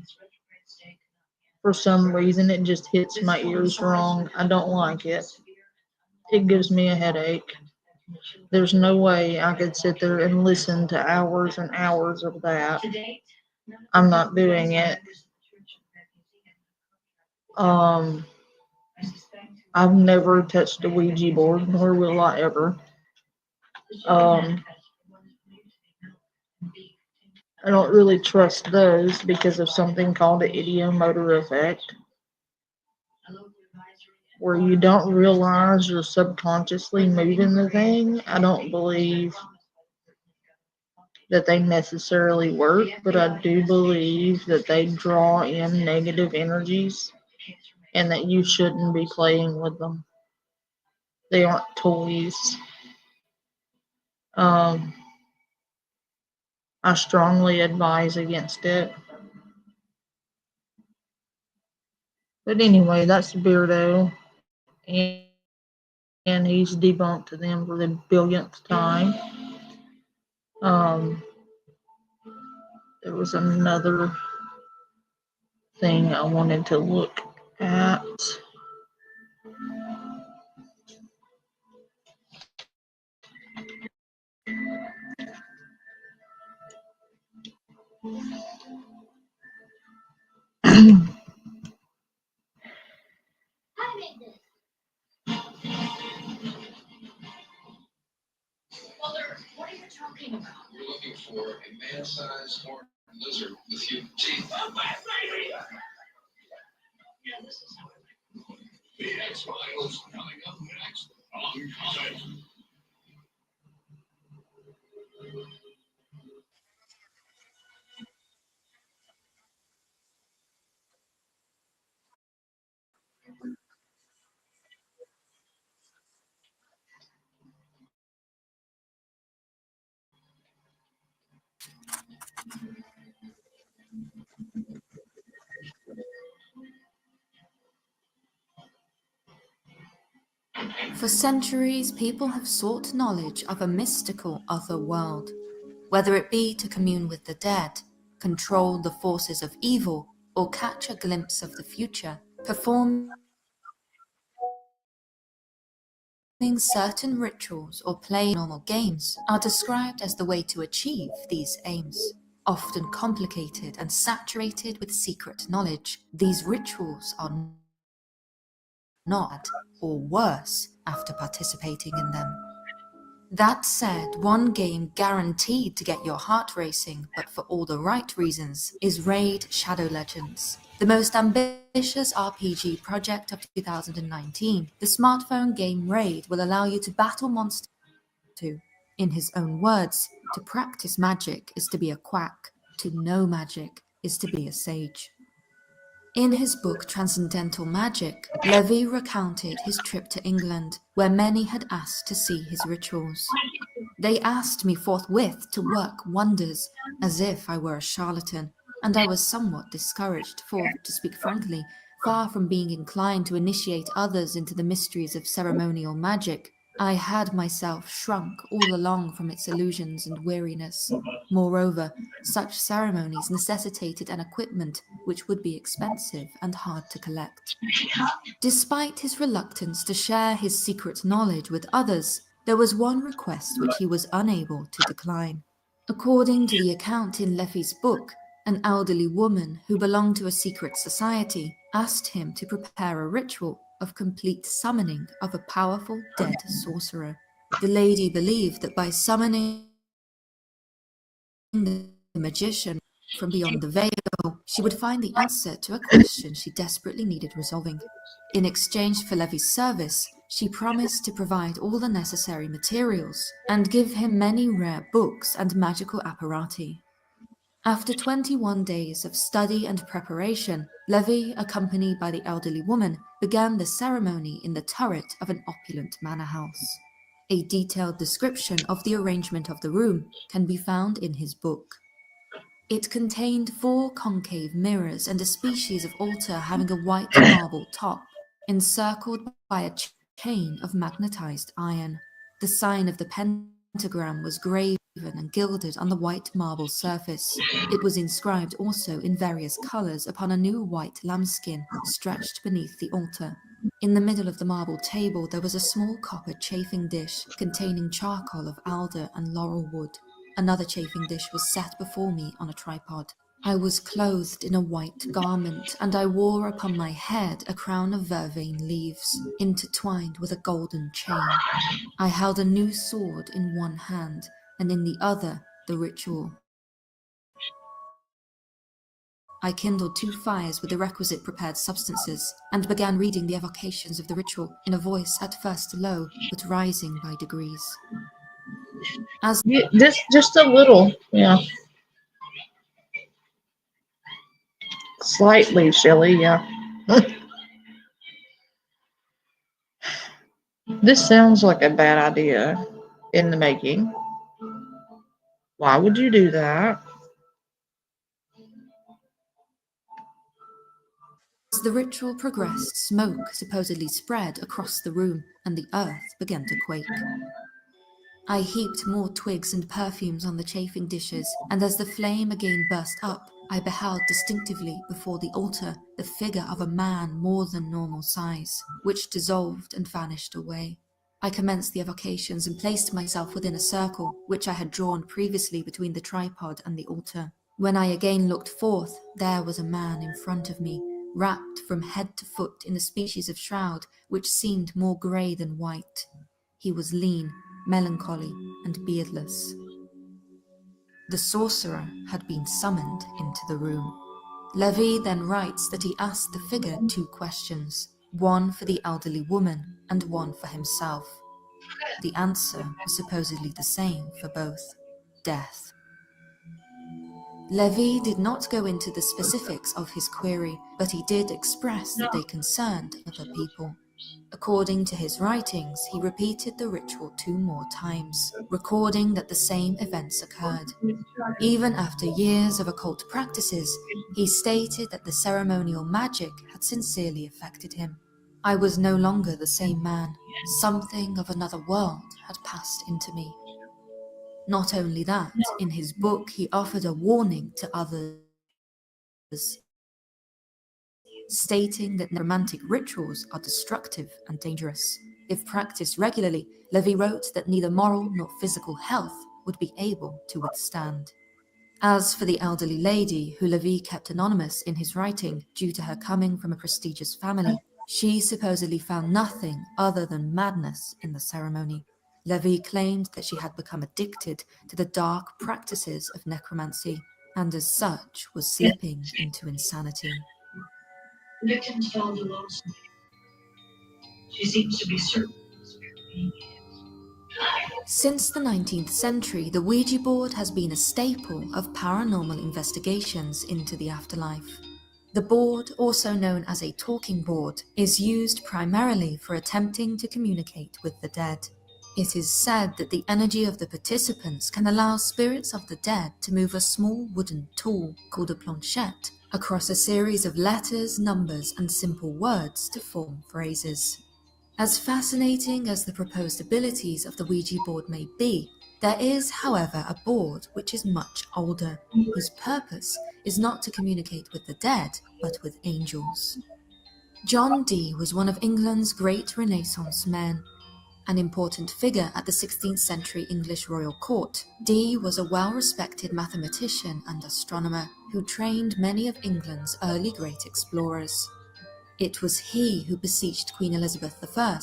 For some reason, it just hits my ears wrong. I don't like it. It gives me a headache. There's no way I could sit there and listen to hours and hours of that. I'm not doing it. I've never touched a Ouija board, nor will I ever. I don't really trust those because of something called the ideomotor effect, where you don't realize you're subconsciously moving the thing. I don't believe that they necessarily work, but I do believe that they draw in negative energies and that you shouldn't be playing with them. They aren't toys. I strongly advise against it. But anyway, that's Beardo, and he's debunked them for the billionth time. There was another thing I wanted to look at.
Mother, what are you talking about? We're looking for a man-sized horned lizard with human teeth. Oh, baby! Yeah, this is how we had smiles coming up next on
For centuries, people have sought knowledge of a mystical other world, whether it be to commune with the dead, control the forces of evil, or catch a glimpse of the future. Performing certain rituals or playing normal games are described as the way to achieve these aims. Often complicated and saturated with secret knowledge, these rituals are not, or worse, after participating in them. That said, one game guaranteed to get your heart racing, but for all the right reasons, is Raid: Shadow Legends. The most ambitious RPG project of 2019, the smartphone game Raid will allow you to battle monsters. In his own words, to practice magic is to be a quack, to know magic is to be a sage. In his book Transcendental Magic, Levy recounted his trip to England, where many had asked to see his rituals. They asked me forthwith to work wonders, as if I were a charlatan, and I was somewhat discouraged, for, to speak frankly, far from being inclined to initiate others into the mysteries of ceremonial magic, I had myself shrunk all along from its illusions and weariness. Moreover, such ceremonies necessitated an equipment which would be expensive and hard to collect. Despite his reluctance to share his secret knowledge with others, there was one request which he was unable to decline. According to the account in Levy's book, an elderly woman who belonged to a secret society asked him to prepare a ritual of complete summoning of a powerful dead sorcerer. The lady believed that by summoning the magician from beyond the veil, she would find the answer to a question she desperately needed resolving. In exchange for Levy's service, she promised to provide all the necessary materials and give him many rare books and magical apparati. After 21 days of study and preparation, Levy, accompanied by the elderly woman, began the ceremony in the turret of an opulent manor house. A detailed description of the arrangement of the room can be found in his book. It contained 4 concave mirrors and a species of altar having a white marble top, encircled by a chain of magnetized iron. The sign of the pentagram was graven and gilded on the white marble surface. It was inscribed also in various colors upon a new white lambskin stretched beneath the altar. In the middle of the marble table there was a small copper chafing dish containing charcoal of alder and laurel wood. Another chafing dish was set before me on a tripod. I was clothed in a white garment, and I wore upon my head a crown of vervain leaves, intertwined with a golden chain. I held a new sword in one hand, and in the other the ritual. I kindled 2 fires with the requisite prepared substances, and began reading the evocations of the ritual in a voice at first low, but rising by degrees. As
just a little, yeah. Slightly silly, yeah. This sounds like a bad idea in the making. Why would you do that?
As the ritual progressed, smoke supposedly spread across the room, and the earth began to quake. I heaped more twigs and perfumes on the chafing dishes, and as the flame again burst up, I beheld distinctively before the altar the figure of a man more than normal size, which dissolved and vanished away. I commenced the evocations and placed myself within a circle, which I had drawn previously between the tripod and the altar. When I again looked forth, there was a man in front of me, wrapped from head to foot in a species of shroud which seemed more grey than white. He was lean, melancholy, and beardless. The sorcerer had been summoned into the room. Levy then writes that he asked the figure 2 questions, one for the elderly woman and one for himself. The answer was supposedly the same for both: death. Levy did not go into the specifics of his query, but he did express that they concerned other people. According to his writings, he repeated the ritual 2 more times, recording that the same events occurred. Even after years of occult practices, he stated that the ceremonial magic had sincerely affected him. I was no longer the same man. Something of another world had passed into me. Not only that, in his book he offered a warning to others, stating that necromantic rituals are destructive and dangerous. If practiced regularly, Levy wrote that neither moral nor physical health would be able to withstand. As for the elderly lady, who Levy kept anonymous in his writing due to her coming from a prestigious family, she supposedly found nothing other than madness in the ceremony. Levy claimed that she had become addicted to the dark practices of necromancy, and as such was slipping into insanity.
The victims fell below. She seems to be certain.
Since the 19th century, the Ouija board has been a staple of paranormal investigations into the afterlife. The board, also known as a talking board, is used primarily for attempting to communicate with the dead. It is said that the energy of the participants can allow spirits of the dead to move a small wooden tool, called a planchette, across a series of letters, numbers, and simple words to form phrases. As fascinating as the proposed abilities of the Ouija board may be, there is, however, a board which is much older, whose purpose is not to communicate with the dead, but with angels. John Dee was one of England's great Renaissance men. An important figure at the 16th century English royal court, Dee was a well-respected mathematician and astronomer who trained many of England's early great explorers. It was he who beseeched Queen Elizabeth I,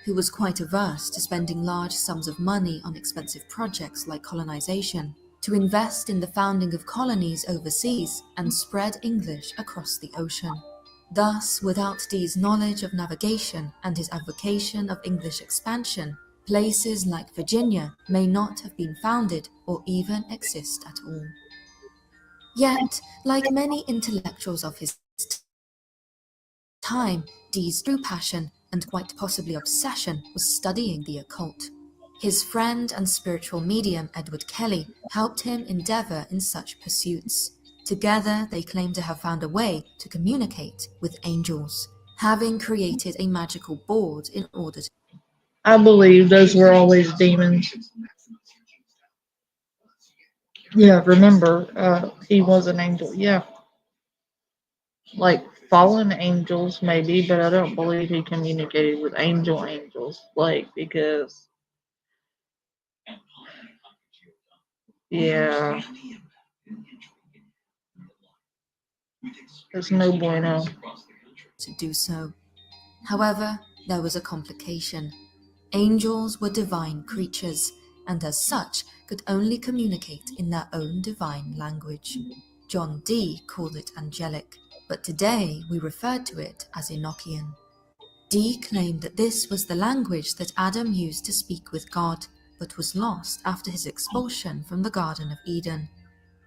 who was quite averse to spending large sums of money on expensive projects like colonization, to invest in the founding of colonies overseas and spread English across the ocean. Thus, without Dee's knowledge of navigation and his advocation of English expansion, places like Virginia may not have been founded or even exist at all. Yet, like many intellectuals of his time, Dee's true passion, and quite possibly obsession, was studying the occult. His friend and spiritual medium Edward Kelly helped him endeavour in such pursuits. Together they claim to have found a way to communicate with angels, having created a magical board in order to...
I believe those were always demons. Yeah, remember, he was an angel. Yeah. Like fallen angels, maybe, but I don't believe he communicated with angels. Like, because, yeah, there's no bueno.
to do so. However, there was a complication. Angels were divine creatures, and as such could only communicate in their own divine language. John Dee called it angelic, but today we refer to it as Enochian. Dee claimed that this was the language that Adam used to speak with God, but was lost after his expulsion from the Garden of Eden.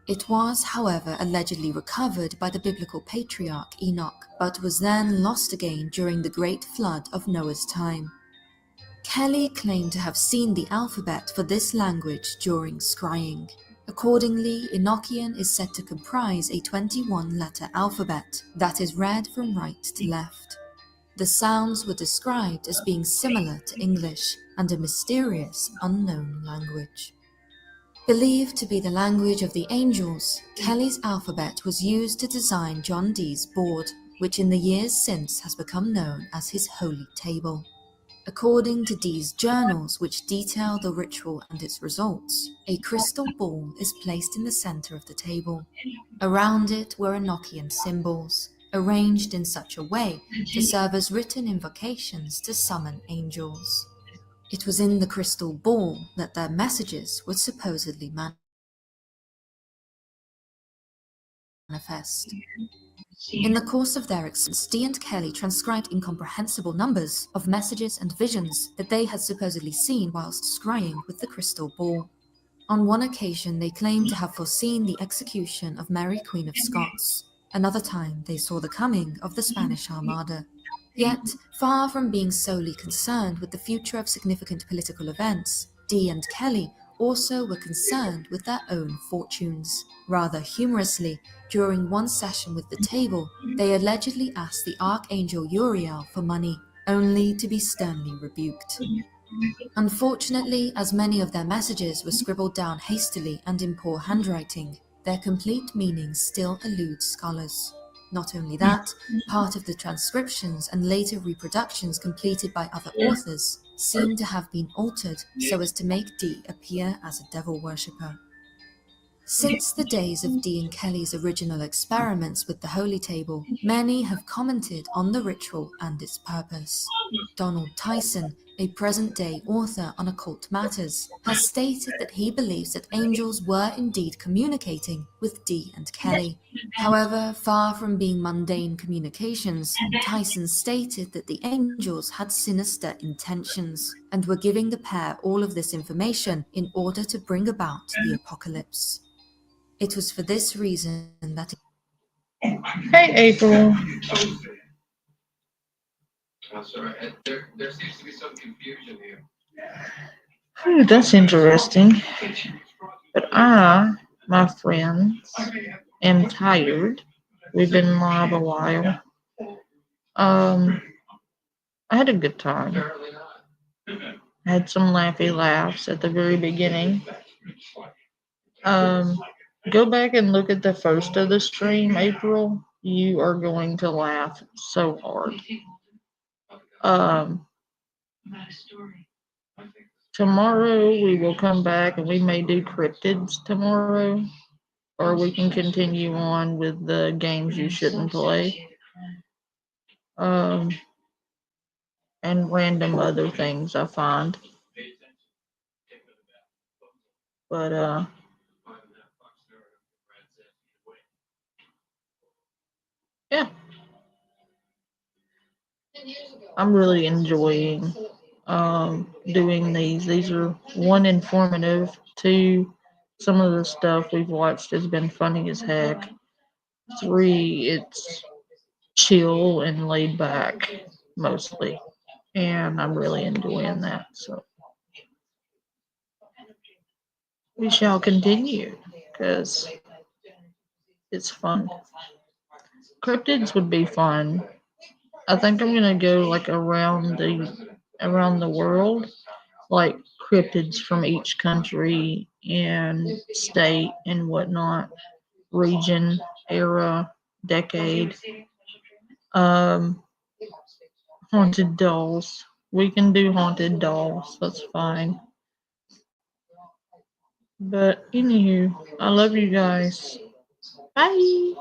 It was, however, allegedly recovered by the biblical patriarch Enoch, but was then lost again during the Great Flood of Noah's time. Kelly claimed to have seen the alphabet for this language during scrying. Accordingly, Enochian is said to comprise a 21-letter alphabet that is read from right to left. The sounds were described as being similar to English and a mysterious, unknown language. Believed to be the language of the angels, Kelly's alphabet was used to design John Dee's board, which in the years since has become known as his Holy Table. According to Dee's journals, which detail the ritual and its results, a crystal ball is placed in the center of the table. Around it were Enochian symbols, arranged in such a way to serve as written invocations to summon angels. It was in the crystal ball that their messages would supposedly manifest. In the course of their existence, Dee and Kelly transcribed incomprehensible numbers of messages and visions that they had supposedly seen whilst scrying with the crystal ball. On one occasion, they claimed to have foreseen the execution of Mary Queen of Scots. Another time, they saw the coming of the Spanish Armada. Yet, far from being solely concerned with the future of significant political events, Dee and Kelly also were concerned with their own fortunes. Rather humorously, during one session with the table, they allegedly asked the Archangel Uriel for money, only to be sternly rebuked. Unfortunately, as many of their messages were scribbled down hastily and in poor handwriting, their complete meanings still elude scholars. Not only that, part of the transcriptions and later reproductions completed by other authors seem to have been altered so as to make Dee appear as a devil worshipper. Since the days of Dee and Kelly's original experiments with the Holy Table, many have commented on the ritual and its purpose. Donald Tyson, a present-day author on occult matters, has stated that he believes that angels were indeed communicating with Dee and Kelly. However, far from being mundane communications, Tyson stated that the angels had sinister intentions and were giving the pair all of this information in order to bring about the apocalypse. It was for this reason that...
Hey, April.
Sorry, there seems to be some confusion here.
Ooh, that's interesting. But my friends, am tired. We've been live a while. I had a good time. I had some laughy laughs at the very beginning. Go back and look at the first of the stream, April. You are going to laugh so hard. Um, Tomorrow we will come back and we may do cryptids tomorrow, or we can continue on with the games you shouldn't play. Um, and random other things I find. But yeah. I'm really enjoying doing these. These are one, informative, two, some of the stuff we've watched has been funny as heck. Three, it's chill and laid back mostly. And I'm really enjoying that. So we shall continue because it's fun. Cryptids would be fun. I think I'm gonna go like around the world, like cryptids from each country and state and whatnot, region, era, decade. Um, haunted dolls. We can do haunted dolls. That's fine. But anywho, I love you guys. Bye.